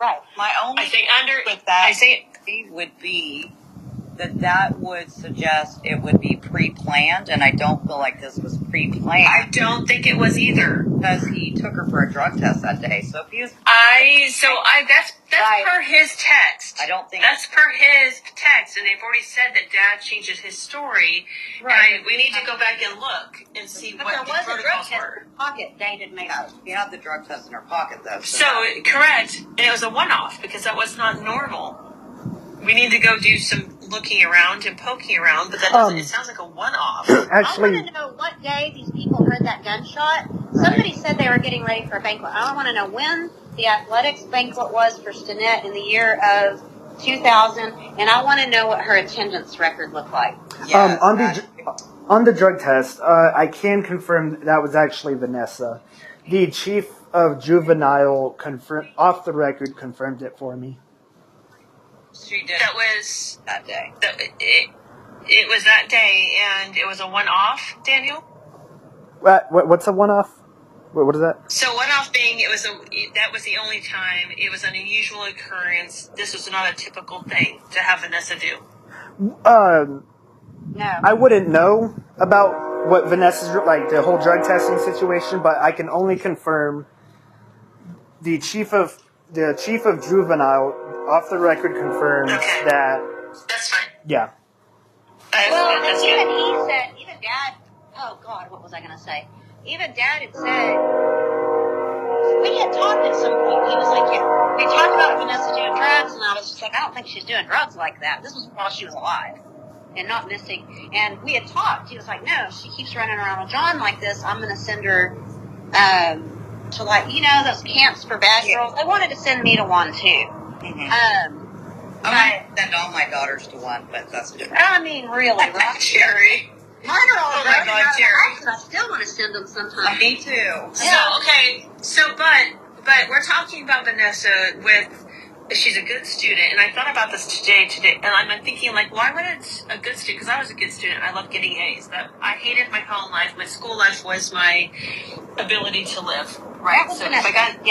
Right. My only thing with that would be that would suggest it would be pre-planned, and I don't feel like this was pre-planned. I don't think it was either, because he took her for a drug test that day. So if he was, that's right. per his text. I don't think that's per his text, and they've already said that Dad changes his story. Right. And we need to go back and look and see but what there the was a drug protocols test were. in her pocket dated May. She had the drug test in her pocket though. So correct, and it was a one-off because that was not normal. We need to go do some looking around and poking around, but that doesn't. It sounds like a one-off. Actually, I want to know what day these people heard that gunshot. Somebody said they were getting ready for a banquet. I want to know when the athletics banquet was for Stinnett in the year of 2000, and I want to know what her attendance record looked like. Yes, on the drug test, I can confirm that was actually Vanessa. The chief of juvenile off the record confirmed it for me. she did. That was that day. It was that day, and it was a one-off, Daniel? What's a one-off? What is that? So one-off being, that was the only time. It was an unusual occurrence. This was not a typical thing to have Vanessa do. No. No. I wouldn't know about what Vanessa's, like, the whole drug testing situation, but I can only confirm the chief of juvenile off the record confirms that That's fine. Yeah. Well, That's even good. he said, even Dad, oh God, what was I going to say? Even Dad had said, we had talked at some point. He was like, yeah, we talked about Vanessa doing drugs, and I was just like, I don't think she's doing drugs like that. This was while she was alive and not missing. And we had talked. He was like, no, she keeps running around with John like this. I'm going to send her to, like, you know, those camps for bad girls. They wanted to send me to one too. I might send all my daughters to one, but that's different. I mean, really, right? Jerry. Mine are all Oh my grown God, out of the Jerry. house, and I still want to send them sometimes. Me too. But we're talking about Vanessa with, she's a good student, and I thought about this today, and I'm thinking, like, why would a good student, because I was a good student, I loved getting A's, but I hated my home life, my school life was my ability to live, right? So if I got,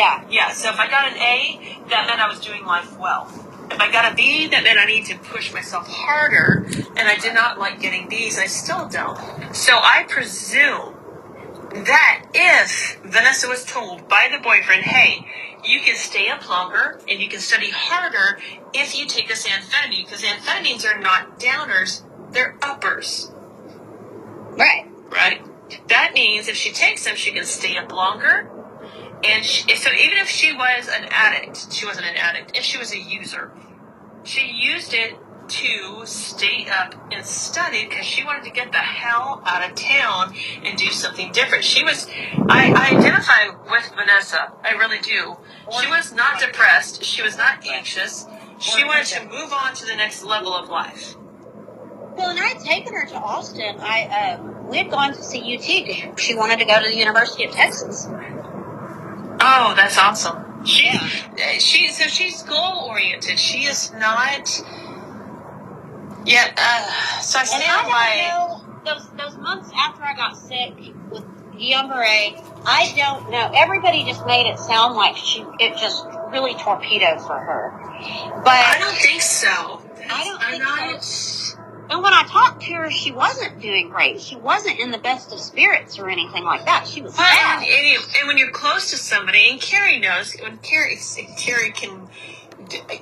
so if I got an A, that meant I was doing life well. If I got a B, that meant I need to push myself harder, and I did not like getting B's, I still don't. So I presume that if Vanessa was told by the boyfriend, hey, you can stay up longer and you can study harder if you take this amphetamine, because amphetamines are not downers, they're uppers. Right. Right? That means if she takes them, she can stay up longer. And so even if she was an addict, she wasn't an addict, if she was a user, she used it to stay up and study because she wanted to get the hell out of town and do something different. I identify with Vanessa. I really do. She was not depressed. She was not anxious. She wanted to move on to the next level of life. Well, and I had taken her to Austin. We had gone to see UT. She wanted to go to the University of Texas. Oh, that's awesome. She's goal oriented. She is not. Yeah. So I stand by. Those months after I got sick with Guillain-Barré, I don't know. Everybody just made it sound like it just really torpedoed for her. But I don't think so. I don't think so. And when I talked to her, she wasn't doing great. She wasn't in the best of spirits or anything like that. She was sad. And when you're close to somebody, and Kari knows, when Kari can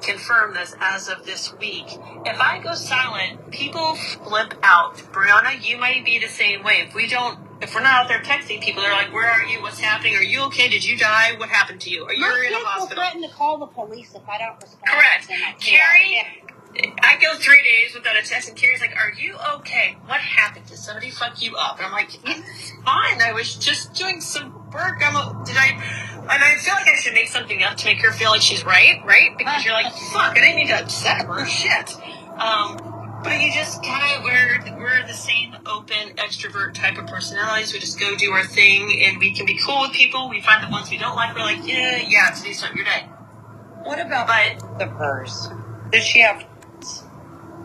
confirm this as of this week, if I go silent, people flip out. Brianna, you might be the same way. If we're not out there texting people, they're like, where are you? What's happening? Are you okay? Did you die? What happened to you? Are you in a hospital? Most people threaten to call the police if I don't respond. Correct. Kari, I go 3 days without a text, and Kari's like, are you okay? What happened? Did somebody fuck you up? And I'm like, it's fine. I was just doing some work. And I feel like I should make something up to make her feel like she's right? Because you're like, fuck, I didn't need to upset her. Shit. But you just kind of, we're the same open, extrovert type of personalities. We just go do our thing, and we can be cool with people. We find the ones we don't like, we're like, yeah, today's not your day. What about the purse? Does she have...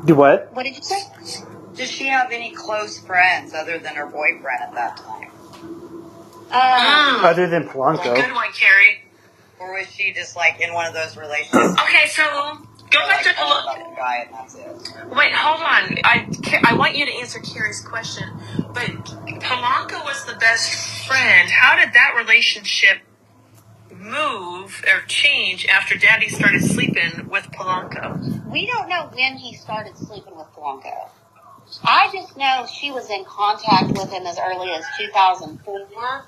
Do what? What did you say? Does she have any close friends other than her boyfriend at that time? Other than Polanco. Good one, Kari. Or was she just like in one of those relationships? Okay, so go back to about the guy and that's it. Wait, hold on. I want you to answer Kari's question. But Polanco was the best friend. How did that relationship move or change after Daddy started sleeping with Polanco? We don't know when he started sleeping with Polanco. I just know she was in contact with him as early as 2004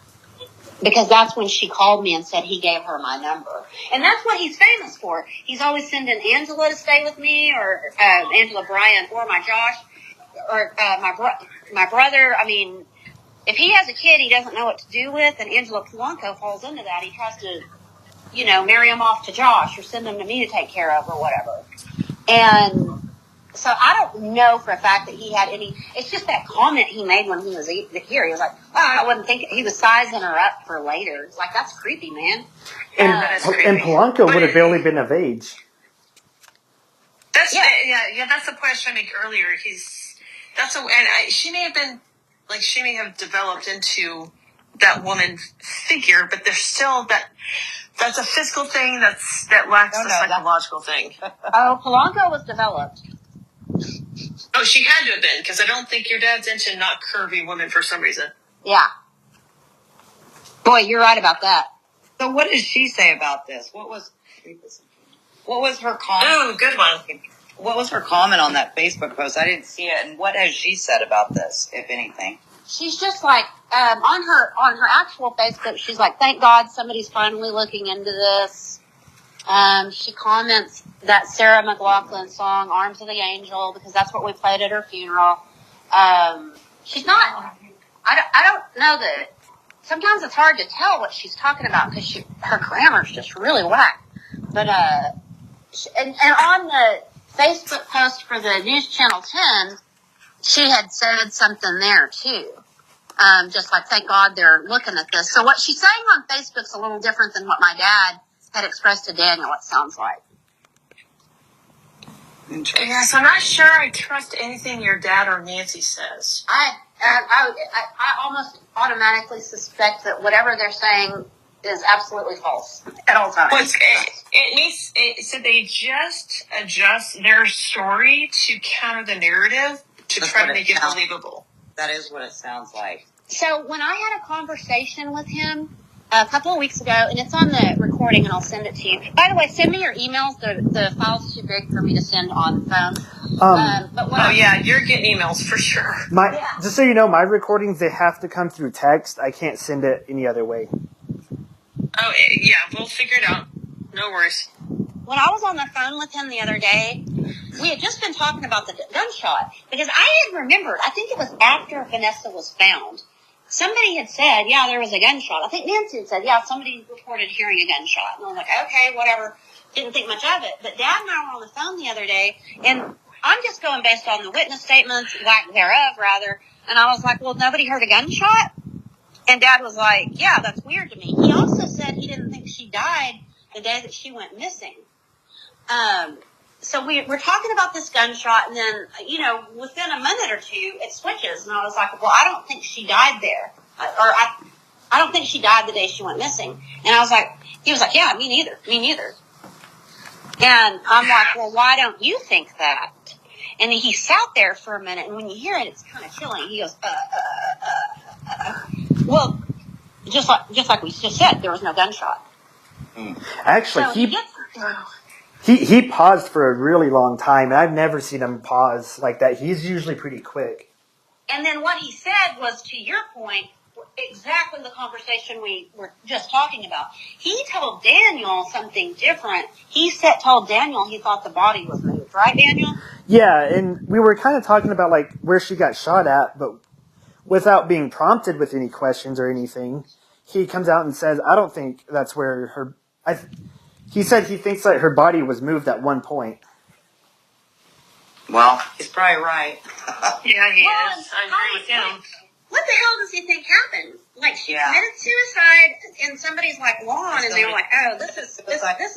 because that's when she called me and said he gave her my number. And that's what he's famous for. He's always sending Angela to stay with me or Angela, Briann, or my Josh, or my brother. I mean, if he has a kid he doesn't know what to do with, and Angela Polanco falls into that, he tries to, marry him off to Josh or send him to me to take care of or whatever. And so I don't know for a fact that he had any. It's just that comment he made when he was here. He was like, I wasn't thinking. He was sizing her up for later. It's like, that's creepy, man. And Polanco would have barely been of age. That's that's the point I was trying to make earlier. She may have developed into that woman figure, but there's still that's a physical thing that lacks the psychological thing. Oh, Polanco was developed. Oh, she had to have been, because I don't think your dad's into not curvy women for some reason. Yeah. Boy, you're right about that. So what did she say about this? What was her comment? Oh, good one. What was her comment on that Facebook post? I didn't see it. And what has she said about this, if anything? She's just like, on her actual Facebook, she's like, thank God somebody's finally looking into this. She comments that Sarah McLachlan song, Arms of the Angel, because that's what we played at her funeral. She's not, I don't know that, sometimes it's hard to tell what she's talking about because her grammar's just really whack. But, and on the Facebook post for the News Channel 10, she had said something there too. Just like, thank God they're looking at this. So what she's saying on Facebook's a little different than what my dad had expressed to Daniel, it sounds like. Yes, I'm not sure I trust anything your dad or Nancy says. I almost automatically suspect that whatever they're saying is absolutely false at all times. Well, so they just adjust their story to counter the narrative to try to make it believable. That is what it sounds like. So when I had a conversation with him a couple of weeks ago, and it's on the recording, and I'll send it to you. By the way, send me your emails. The file's too big for me to send on the phone. But yeah, you're getting emails for sure. Just so you know, my recordings, they have to come through text. I can't send it any other way. Oh, yeah, we'll figure it out. No worries. When I was on the phone with him the other day, we had just been talking about the gunshot, because I had remembered, I think it was after Vanessa was found, somebody had said, yeah, there was a gunshot. I think Nancy had said, yeah, somebody reported hearing a gunshot. And I was like, okay, whatever. Didn't think much of it. But Dad and I were on the phone the other day, and I'm just going based on the witness statements, lack thereof, rather. And I was like, well, nobody heard a gunshot? And Dad was like, yeah, that's weird to me. He also said he didn't think she died the day that she went missing. So we're talking about this gunshot, and then, within a minute or two, it switches. And I was like, well, I don't think she died there. I don't think she died the day she went missing. And he was like, yeah, me neither. And I'm like, well, why don't you think that? And he sat there for a minute, and when you hear it, it's kind of chilling. He goes, well, just like we just said, there was no gunshot. Actually, so he paused for a really long time, and I've never seen him pause like that. He's usually pretty quick. And then what he said was, to your point, exactly the conversation we were just talking about. He told Daniel something different. Told Daniel he thought the body was moved, right, Daniel? Yeah, and we were kind of talking about like where she got shot at, but without being prompted with any questions or anything, he comes out and says, I don't think that's where he said he thinks that her body was moved at one point. Well, he's probably right. Yeah, he is. I agree with him. What the hell does he think happened? Like, she committed suicide, and somebody's like, lawn, and they were like, oh, this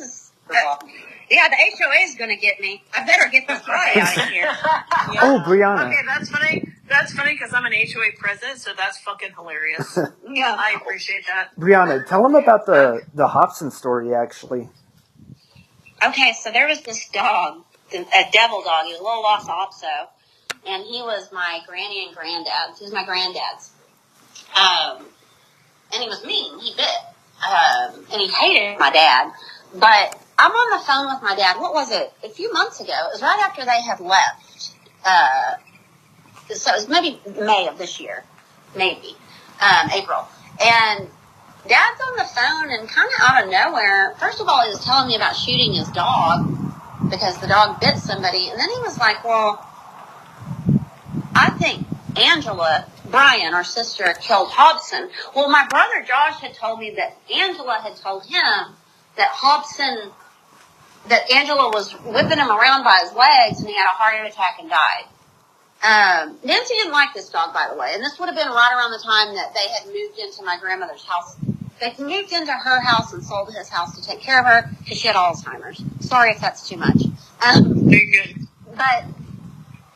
is yeah, the HOA is going to get me. I better get this guy out of here. Yeah. Oh, Brianna. Okay, that's funny. That's funny because I'm an HOA president, so that's fucking hilarious. Yeah, I appreciate that. Brianna, tell him about the Hobson story, actually. Okay, so there was this dog, a devil dog. He was a little Lhasa Apso, and he was my granny and granddad's. He was my granddad's. And he was mean. He bit. And he hated my dad. But I'm on the phone with my dad. What was it? A few months ago. It was right after they had left. So it was maybe May of this year. Maybe. April. And Dad's on the phone, and kind of out of nowhere, first of all, he was telling me about shooting his dog because the dog bit somebody. And then he was like, well, I think Briann, our sister, killed Hobson. Well, my brother Josh had told me that Angela had told him that Angela was whipping him around by his legs, and he had a heart attack and died. Nancy didn't like this dog, by the way, and this would have been right around the time that they had moved into my grandmother's house. They moved into her house and sold his house to take care of her because she had Alzheimer's. Sorry if that's too much. Very good. But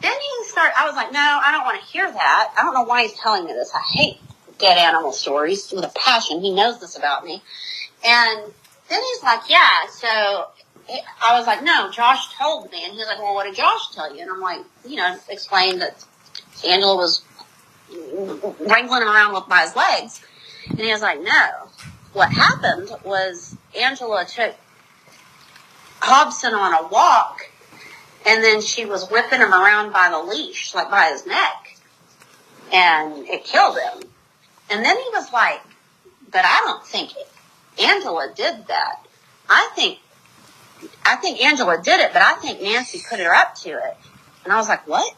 then I was like, no, I don't want to hear that. I don't know why he's telling me this. I hate dead animal stories with a passion. He knows this about me. And then he's like, yeah, so I was like, no, Josh told me. And he was like, well, what did Josh tell you? And I'm like, explained that Angela was wrangling him around by his legs. And he was like, no. What happened was Angela took Hobson on a walk, And then she was whipping him around by the leash, like by his neck. And it killed him. And then he was like, but I don't think Angela did that. I think Angela did it, but I think Nancy put her up to it. And I was like, what?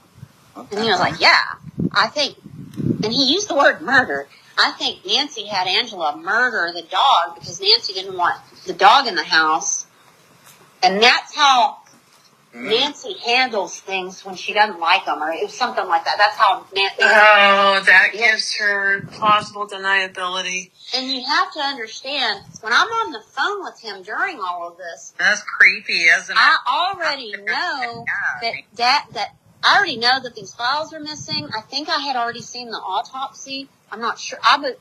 And he was like, yeah, I think, and he used the word murder. I think Nancy had Angela murder the dog because Nancy didn't want the dog in the house. And that's how Nancy handles things when she doesn't like them, or it was something like that. That's how Nancy. Oh, that gives her plausible deniability. And you have to understand, when I'm on the phone with him during all of this, That's creepy, isn't it? I already know that I already know that these files are missing. I think I had already seen the autopsy. I'm not sure. I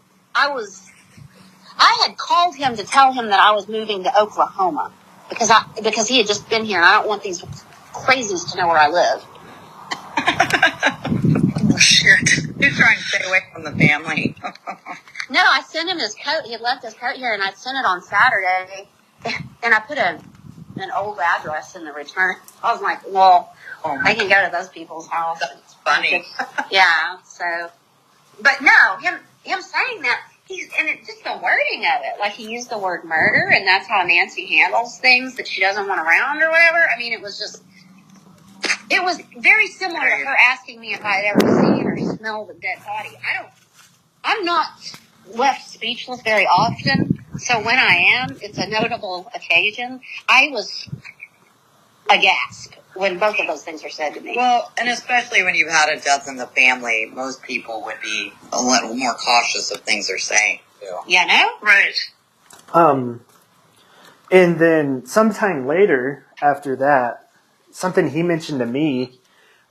had called him to tell him that I was moving to Oklahoma because he had just been here, and I don't want these crazies to know where I live. Oh, shit. You're trying to stay away from the family. No, I sent him his coat. He had left his coat here, and I sent it on Saturday. And I put an old address in the return. I was like, well, I can go to those people's house. That's funny. Yeah, so. But no, him saying that, and it's just the wording of it. Like, he used the word murder, and that's how Nancy handles things that she doesn't want around or whatever. I mean, it was very similar to her asking me if I had ever seen or smelled a dead body. I'm not left speechless very often, so when I am, it's a notable occasion. I was aghast when both of those things were said to me. Well, and especially when you've had a death in the family, most people would be a little more cautious of things they're saying, too. You know? Right. And then sometime later, after that, something he mentioned to me,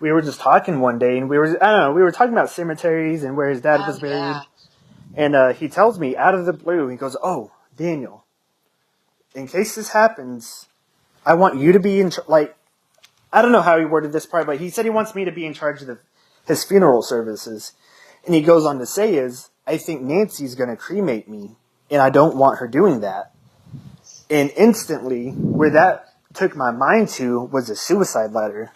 we were just talking one day, and we were talking about cemeteries and where his dad was buried. Yeah. And he tells me out of the blue, he goes, oh, Daniel, in case this happens, I want you to be in I don't know how he worded this part, but he said he wants me to be in charge of his funeral services. And he goes on to say I think Nancy's going to cremate me, and I don't want her doing that. And instantly, where that took my mind to was a suicide letter.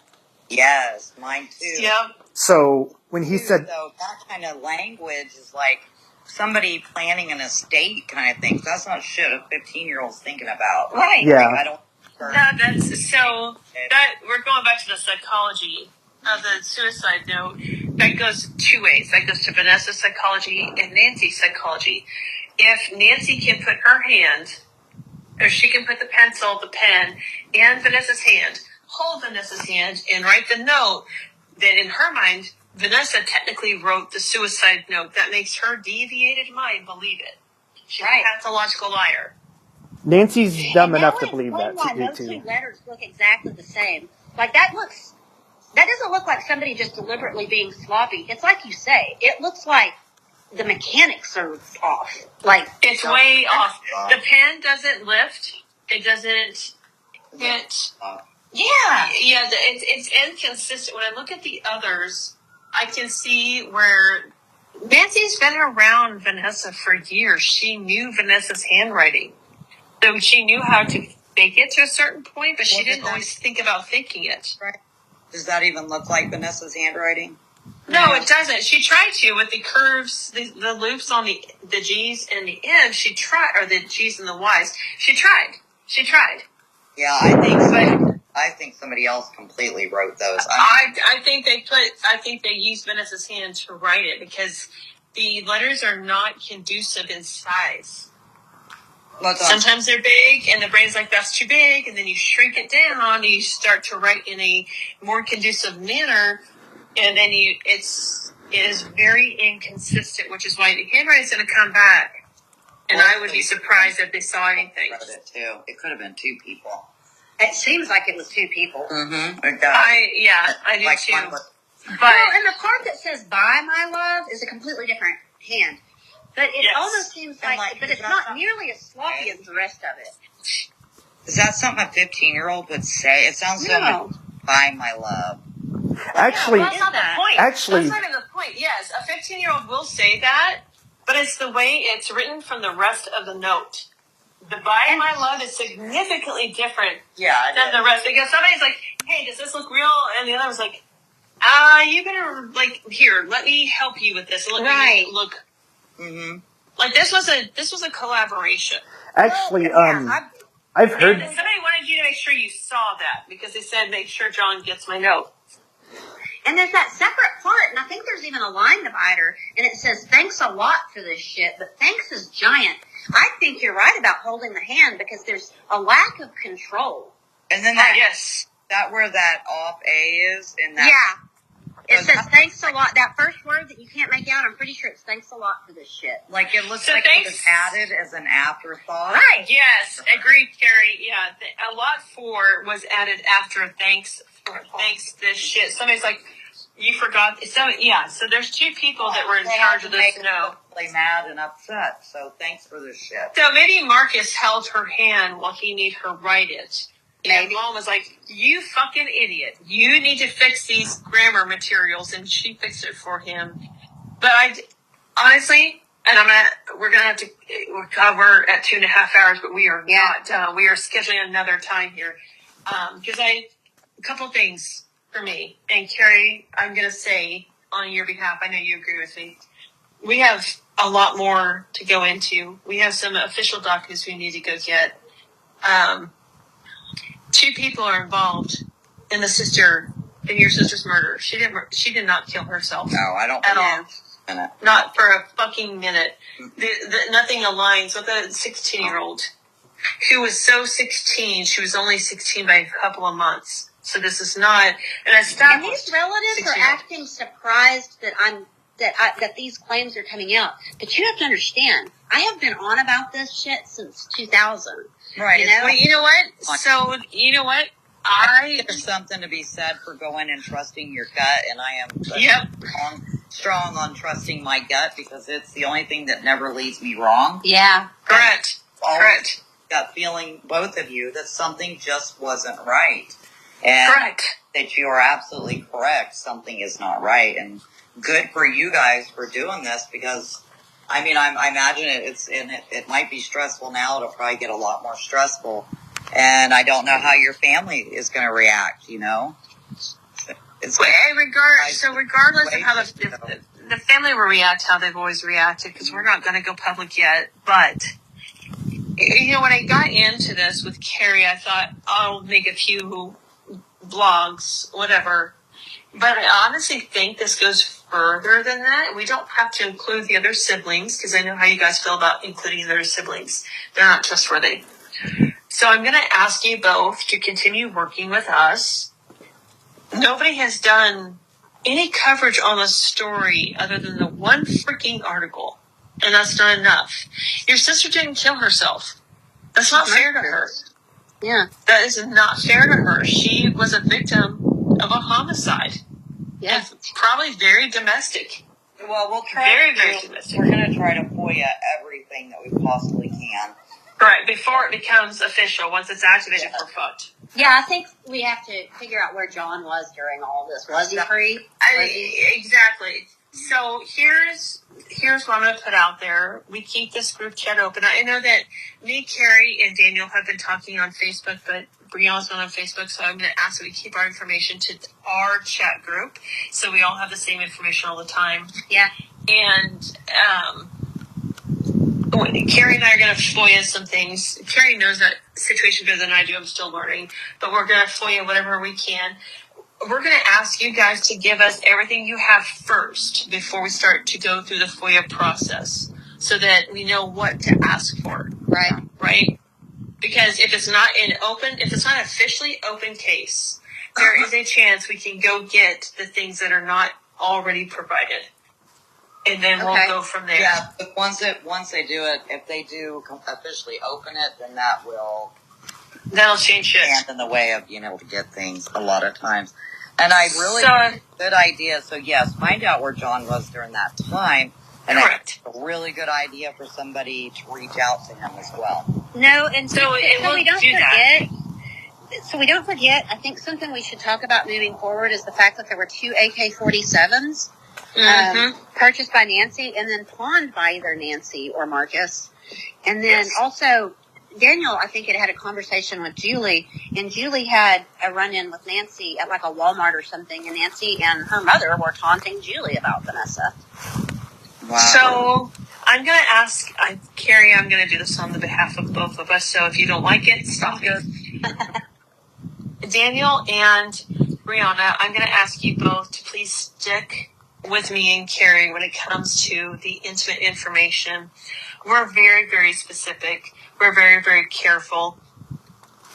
Yes, mine too. Yeah. So when he said... So that kind of language is like somebody planning an estate kind of thing. That's not shit a 15-year-old's thinking about. Right. Yeah. I don't... We're going back to the psychology of the suicide note. That goes two ways. That goes to Vanessa's psychology and Nancy's psychology. If Nancy can put her hand, or she can put the pencil, the pen, in Vanessa's hand, hold Vanessa's hand, and write the note, then in her mind, Vanessa technically wrote the suicide note. That makes her deviated mind believe it. She's a pathological liar. Nancy's dumb enough to believe that too. Those two letters look exactly the same. Like, that doesn't look like somebody just deliberately being sloppy. It's like you say. It looks like the mechanics are off. Like, it's way off. The pen doesn't lift. It doesn't hit. Yeah, it's inconsistent. When I look at the others, I can see where Nancy's been around Vanessa for years. She knew Vanessa's handwriting. So she knew how to fake it to a certain point, but she didn't always think about faking it. Right. Does that even look like Vanessa's handwriting? No, it doesn't. She tried to with the curves, the loops on the G's and the N. She tried, or the G's and the Y's. She tried. Yeah, I think somebody else completely wrote those. I think they used Vanessa's hand to write it because the letters are not conducive in size. Sometimes they're big, and the brain's like, that's too big, and then you shrink it down, and you start to write in a more conducive manner, and then it is very inconsistent, which is why the handwriting's going to come back. And I would be surprised if they saw anything. Wrote it too. It could have been two people. it seems like it was two people. Mm-hmm. It does. I do like too. But and the part that says "by my love" is a completely different hand. But it almost seems like but it's not nearly as sloppy as the rest of it. Is that something a 15-year-old would say? It sounds so much "by my love." Actually, that's not the point. Actually, that's not even the point. Yes, a 15-year-old will say that, but it's the way it's written from the rest of the note. The "by my love" is significantly different than the rest. Because somebody's like, hey, does this look real? And the other was like, you better, like, here, let me help you with this. And let me make it look. Mm-hmm. Like, this was a collaboration. Actually, Yeah, I've heard. And somebody wanted you to make sure you saw that because they said, make sure John gets my note. And there's that separate part, and I think there's even a line divider, and it says, thanks a lot for this shit, but thanks is giant. I think you're right about holding the hand because there's a lack of control. And then that where that off A is in that. Yeah. It says thanks a lot. That first word that you can't make out, I'm pretty sure it's thanks a lot for this shit. Like it looks So like thanks. it was added as an afterthought. Right. Yes, agreed, Kari. Yeah, a lot for was added after thanks this shit. Somebody's like, you forgot. So there's two people that were in charge of this note. Really mad and upset. So thanks for this shit. So maybe Marcus held her hand while he made her write it. And Mom was like, you fucking idiot. You need to fix these grammar materials. And she fixed it for him. But honestly, and we're going to have to cover at 2.5 hours, but we are not done. We are scheduling another time here. Because a couple things for me. And Kari, I'm going to say on your behalf, I know you agree with me. We have a lot more to go into. We have some official documents we need to go get. 2 people are involved in your sister's murder. She did not kill herself. No, I don't at all. Minute. Not for a fucking minute. Nothing aligns with a 16-year-old who was so 16. She was only 16 by a couple of months. So this is not an established. And these relatives are acting surprised that these claims are coming out. But you have to understand, I have been on about this shit since 2000. Right. You know? Well, you know what? So, you know what? I think there's something to be said for going and trusting your gut, and I am strong on trusting my gut because it's the only thing that never leads me wrong. Yeah. Correct. Correct. Gut feeling, both of you, that something just wasn't right. And correct. That you are absolutely correct. Something is not right. And good for you guys for doing this because, I mean, I imagine it might be stressful now. It'll probably get a lot more stressful. And I don't know how your family is going to react, you know? Regardless of how the family will react, how they've always reacted, because we're not going to go public yet. But, you know, when I got into this with Kari, I thought, I'll make a few blogs, whatever. But I honestly think this goes further than that. We don't have to include the other siblings, because I know how you guys feel about including the other siblings. They're not trustworthy. So I'm going to ask you both to continue working with us. Nobody has done any coverage on the story other than the one freaking article. And that's not enough. Your sister didn't kill herself. That's not fair to her. Yeah. That is not fair to her. She was a victim of a homicide. Yeah. And probably very domestic. Well, we'll try. Very domestic. We're going to try to FOIA everything that we possibly can. Right, before it becomes official. Once it's activated, we're fucked. Yeah, I think we have to figure out where John was during all this. Was he free? Exactly. So here's what I'm going to put out there. We keep this group chat open. I know that me, Kari, and Daniel have been talking on Facebook, but Briann's not on Facebook, so I'm going to ask that we keep our information to our chat group so we all have the same information all the time. Yeah. And Kari and I are going to FOIA some things. Kari knows that situation better than I do. I'm still learning. But we're going to FOIA whatever we can. We're going to ask you guys to give us everything you have first before we start to go through the FOIA process so that we know what to ask for. Right. Right? Because if it's not an officially open case, there is a chance we can go get the things that are not already provided. And then we'll go from there. Yeah, but once they do it, if they do officially open it, then that'll change shit. Stand in the way of being able to get things a lot of times. And I really good idea. So yes, find out where John was during that time. And correct. It's a really good idea for somebody to reach out to him as well. No, and so we don't forget. That. So we don't forget. I think something we should talk about moving forward is the fact that there were 2 AK-47s. Purchased by Nancy and then pawned by either Nancy or Marcus. And then also Daniel, I think, had a conversation with Julie, and Julie had a run-in with Nancy at like a Walmart or something, and Nancy and her mother were taunting Julie about Vanessa. Wow. So I'm going to ask, Kari, I'm going to do this on the behalf of both of us, so if you don't like it, stop me. Daniel and Brianna, I'm going to ask you both to please stick with me and Kari when it comes to the intimate information. We're very, very specific. We're very, very careful.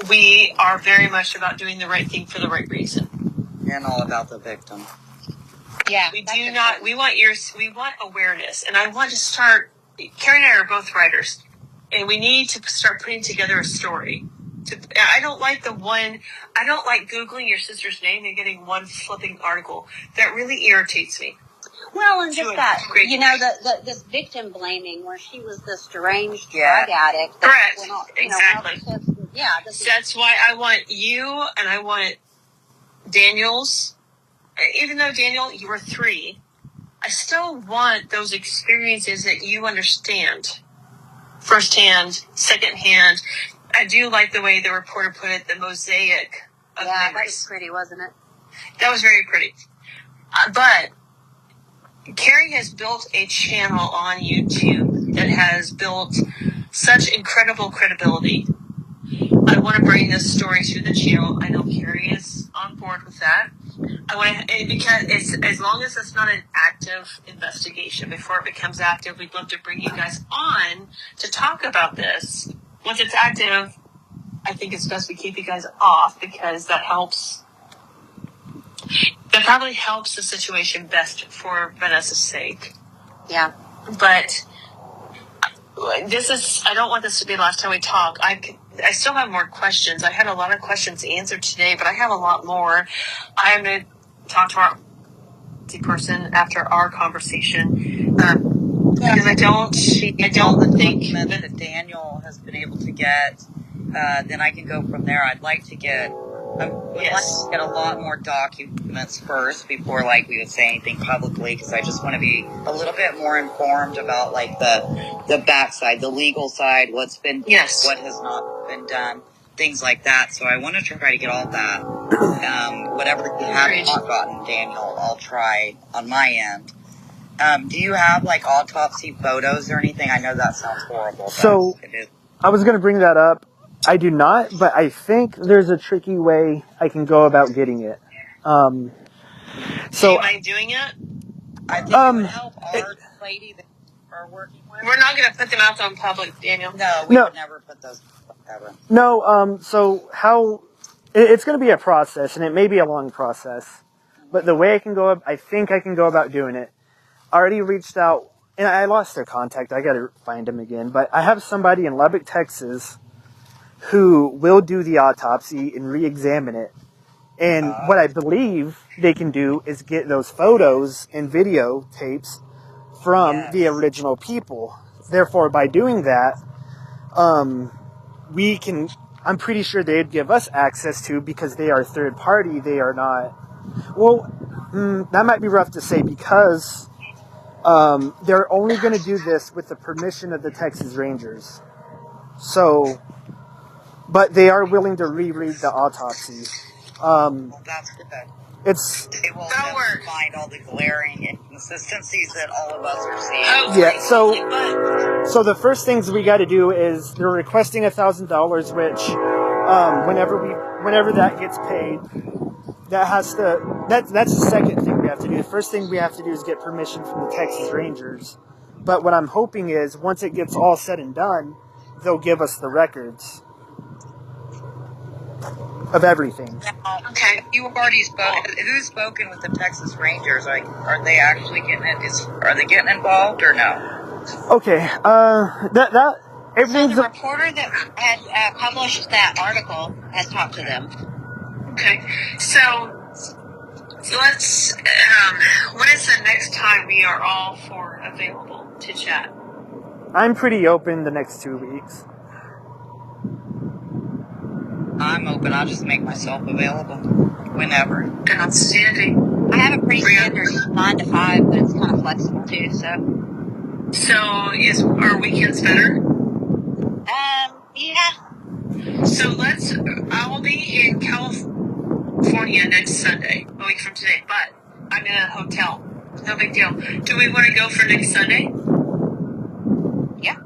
We are very much about doing the right thing for the right reason. And all about the victim. Yeah. We do not, we want awareness. And I want to start, Kari and I are both writers, and we need to start putting together a story. I don't like Googling your sister's name and getting one flipping article. That really irritates me. Well, and just that, this victim blaming where she was this deranged drug addict. Correct. Exactly. That's why I want you and I want Daniel's. Even though, Daniel, you were 3, I still want those experiences that you understand. Firsthand, secondhand. I do like the way the reporter put it, the mosaic of memories. That was pretty, wasn't it? That was very pretty. But Kari has built a channel on YouTube that has built such incredible credibility. I want to bring this story to the channel. I know Kari is on board with that. Because it's, as long as it's not an active investigation, before it becomes active, we'd love to bring you guys on to talk about this. Once it's active, I think it's best we keep you guys off, because that probably helps the situation best for Vanessa's sake. Yeah. But I don't want this to be the last time we talk. I still have more questions. I had a lot of questions answered today, but I have a lot more. I'm going to talk to our person after our conversation. Because I don't think that Daniel has been able to get, then I can go from there. I'd like to get a lot more documents first before we would say anything publicly, because I just want to be a little bit more informed about the backside, the legal side, what's been what has not been done, things like that. So I want to try to get all that. Whatever you have not gotten, Daniel, I'll try on my end. Do you have autopsy photos or anything? I know that sounds horrible. So I was going to bring that up. I do not, but I think there's a tricky way I can go about getting it. Do you mind doing it? I think it would help our lady that we're working with. We're not going to put them out on public, Daniel. No, we would never put those ever. No, so how... It's going to be a process, and it may be a long process. But the way I think I can go about doing it, I already reached out, and I lost their contact. I got to find them again. But I have somebody in Lubbock, Texas, who will do the autopsy and re-examine it. And what I believe they can do is get those photos and video tapes from the original people. Therefore, by doing that, I'm pretty sure they'd give us access to, because they are third party. They are not, that might be rough to say, because they're only going to do this with the permission of the Texas Rangers. So, but they are willing to reread the autopsy. Well, that's good. They will work. find all the glaring inconsistencies that all of us are seeing. Yeah, so the first things we got to do is they're requesting $1,000, which whenever that gets paid, that's the second thing we have to do. The first thing we have to do is get permission from the Texas Rangers. But what I'm hoping is once it gets all said and done, they'll give us the records of everything. Okay, you already spoken. Who's spoken with the Texas Rangers? Are they actually getting it? Are they getting involved or no? Okay, that everything's. So the reporter that had published that article has talked to them. Okay, so let's. When is the next time we are all available to chat? I'm pretty open the next 2 weeks. I'm open. I'll just make myself available whenever. Outstanding. I have a pretty standard 9 to 5, but it's kind of flexible too. So are weekends better? Yeah. So I will be in California next Sunday, a week from today, but I'm in a hotel. No big deal. Do we want to go for next Sunday? Yeah.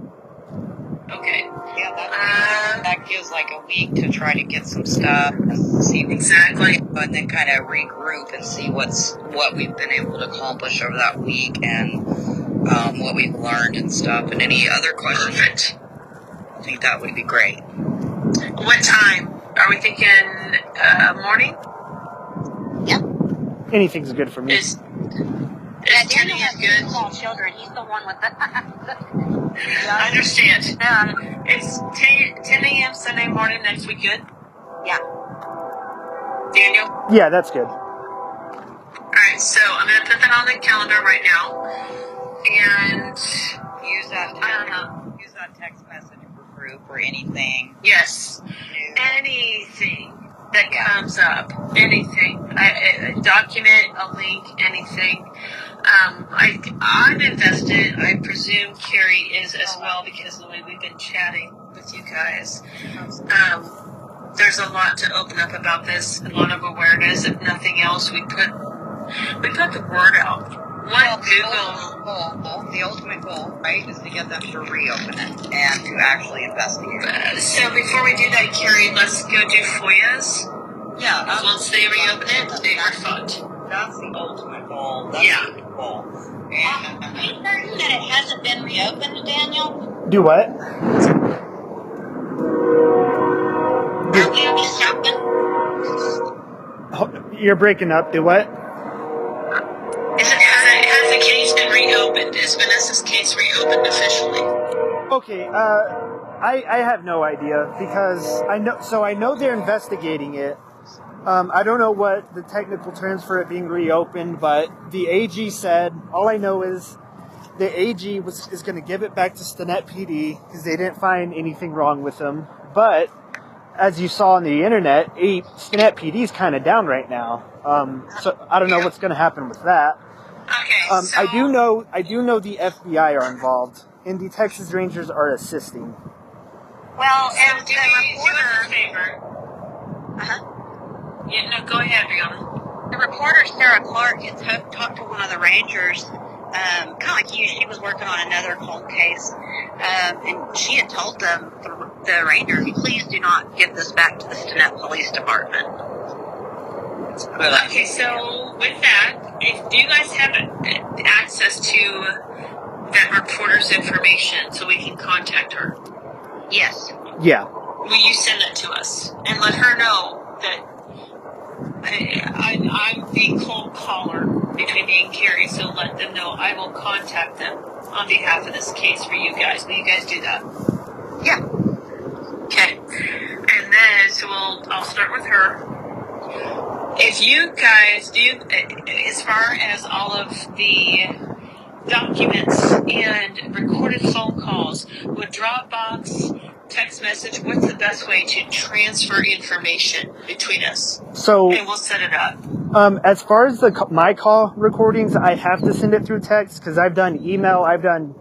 Okay. Yeah, that gives like a week to try to get some stuff and see Exactly. and then kind of regroup and see what we've been able to accomplish over that week and what we've learned and stuff. And any other questions? Perfect. I think that would be great. What time? Are we thinking morning? Yep. Anything's good for me. Is Yeah, 10 Daniel a.m. has good? 2 small children. He's the one with the... I understand. It's 10 a.m. Sunday morning next week. Good? Yeah. Daniel? Yeah, that's good. Alright, so I'm going to put that on the calendar right now. And Use that text message for group or anything. yes, New. anything that comes up, anything, a document, a link, anything. I'm invested. I presume Kari is as well because of the way we've been chatting with you guys. There's a lot to open up about this, a lot of awareness. If nothing else, we put the word out. The ultimate goal, right, is to get them to reopen it and to actually investigate it. So before we do that, Kari, let's go do FOIAs. Yeah. Once they reopen it, they are fucked. That's the ultimate goal. That's the goal. And Are you certain that it hasn't been reopened, Daniel? Do what? Are we certain? You're breaking up. Do what? Has the case been reopened? Is Vanessa's case reopened officially? Okay, I have no idea because I know they're investigating it. I don't know what the technical terms for it being reopened, but the AG said, all I know is the AG is going to give it back to Stinnett PD because they didn't find anything wrong with them. But as you saw on the internet, Stinnett PD is kind of down right now. So I don't know what's going to happen with that. Okay, so... I do know the FBI are involved, and the Texas Rangers are assisting. Well, So and do the us a reporter... favor. Uh-huh. Yeah, no, go ahead, Briann. The reporter, Sarah Clark, had talked to one of the Rangers, kind of like you. She was working on another cold case, and she had told them, the Rangers, please do not give this back to the Stinnett Police Department. Okay, so with that, do you guys have access to that reporter's information so we can contact her? Yes. Yeah. Will you send that to us and let her know that I'm the cold caller between me and Kari, so let them know I will contact them on behalf of this case for you guys. Will you guys do that? Yeah. Okay. And then, so I'll start with her. If you guys do, as far as all of the documents and recorded phone calls, with Dropbox, text message, what's the best way to transfer information between us? So, and we'll set it up. As far as my call recordings, I have to send it through text because I've done email, I've done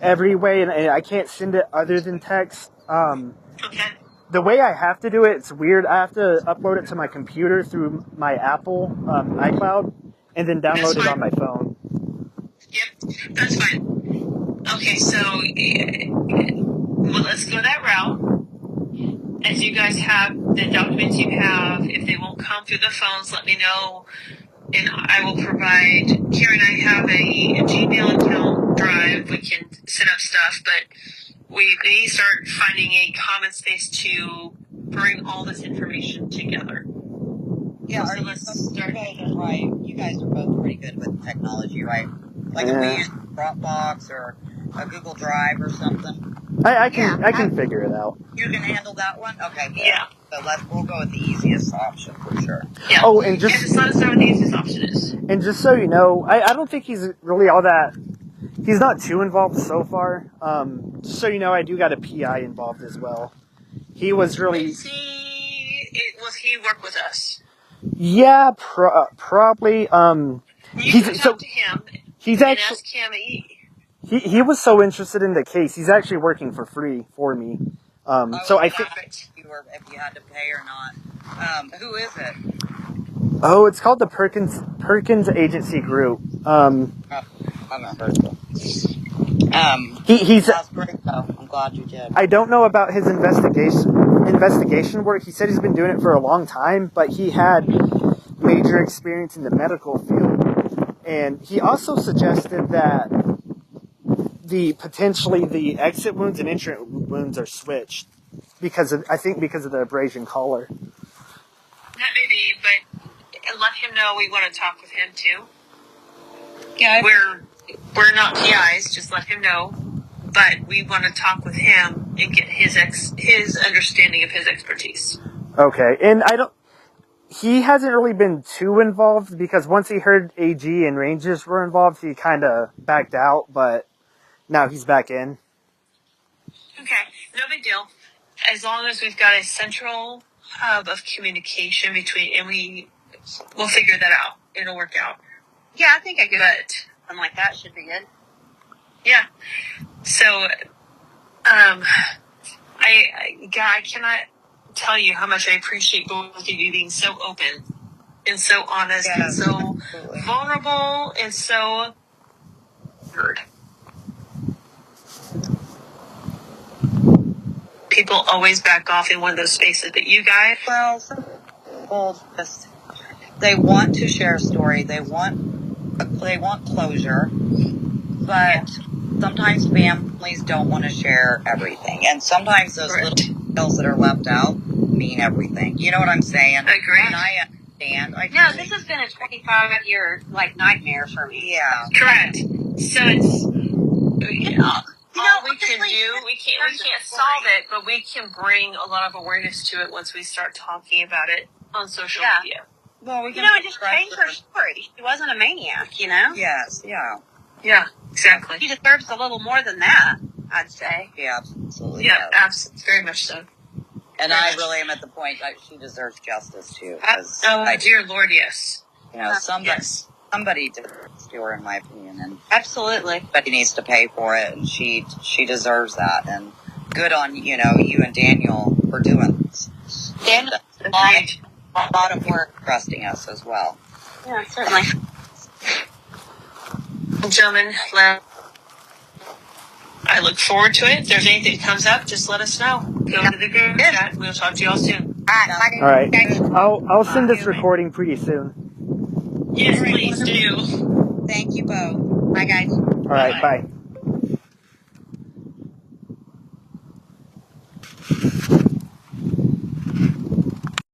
every way, and I can't send it other than text. Okay. The way I have to do it, it's weird. I have to upload it to my computer through my Apple iCloud, and then download it on my phone. Yep, that's fine. Okay, so well, let's go that route. As you guys have the documents you have, if they won't come through the phones, let me know, and I will provide. Karen and I have a Gmail account drive. We can set up stuff, but we need to start finding a common space to bring all this information together. Yeah, so let's start. Right. You guys are both pretty good with technology, right? Like if we use Dropbox or a Google Drive or something. I can figure it out. You can handle that one? Okay. Good. Yeah. So we'll go with the easiest option for sure. Yeah. Oh, and just let us know what the easiest option is. And just so you know, I don't think he's really all that. He's not too involved so far. Just so you know, I do got a PI involved as well. He was really. Was he work with us? Yeah, probably. You can talk to him. He's and actually. Ask him. He was so interested in the case. He's actually working for free for me. So I think. Perfect. If you had to pay or not. Who is it? Oh, it's called the Perkins Agency Group. Oh, I haven't heard of it. He's. That's great though. I'm glad you did. I don't know about his investigation work. He said he's been doing it for a long time, but he had major experience in the medical field. And he also suggested that potentially the exit wounds and entrance wounds are switched because of the abrasion collar. That may be, but let him know we want to talk with him too. Yeah, We're not PIs, just let him know. But we want to talk with him and get his understanding of his expertise. Okay, and he hasn't really been too involved because once he heard AG and Rangers were involved, he kind of backed out, but now he's back in. Okay, no big deal. As long as we've got a central hub of communication and we'll figure that out. It'll work out. Yeah, I think something like that should be good. Yeah. So, I cannot tell you how much I appreciate both of you being so open and so honest and so vulnerable and so heard. People always back off in one of those spaces, but you guys. Well, some people they want to share a story. They want closure, but sometimes families don't want to share everything, and sometimes those little details that are left out mean everything. You know what I'm saying? Agreed. And I understand. This has been a 25-year nightmare for me. Yeah. Correct. So it's all we can do. We can't solve it, but we can bring a lot of awareness to it once we start talking about it on social media. Well, we can it just changed her story. She wasn't a maniac, Yes. Yeah. Yeah. Exactly. She deserves a little more than that, I'd say. Yeah. Absolutely. Yeah. Absolutely. Very much so. And I really am at the point that she deserves justice too. Dear Lord, yes. Somebody deserves to her, in my opinion, and Absolutely. somebody needs to pay for it, and she deserves that. And good on you and Daniel for doing this. Daniel, A lot of work trusting us as well. Yeah, certainly. Gentlemen, I look forward to it. If there's anything that comes up, just let us know. Go to the group chat. We'll talk to you all soon. All right. I'll send this recording pretty soon. Yes, please do. Thank you both. Bye, guys. All right. Bye.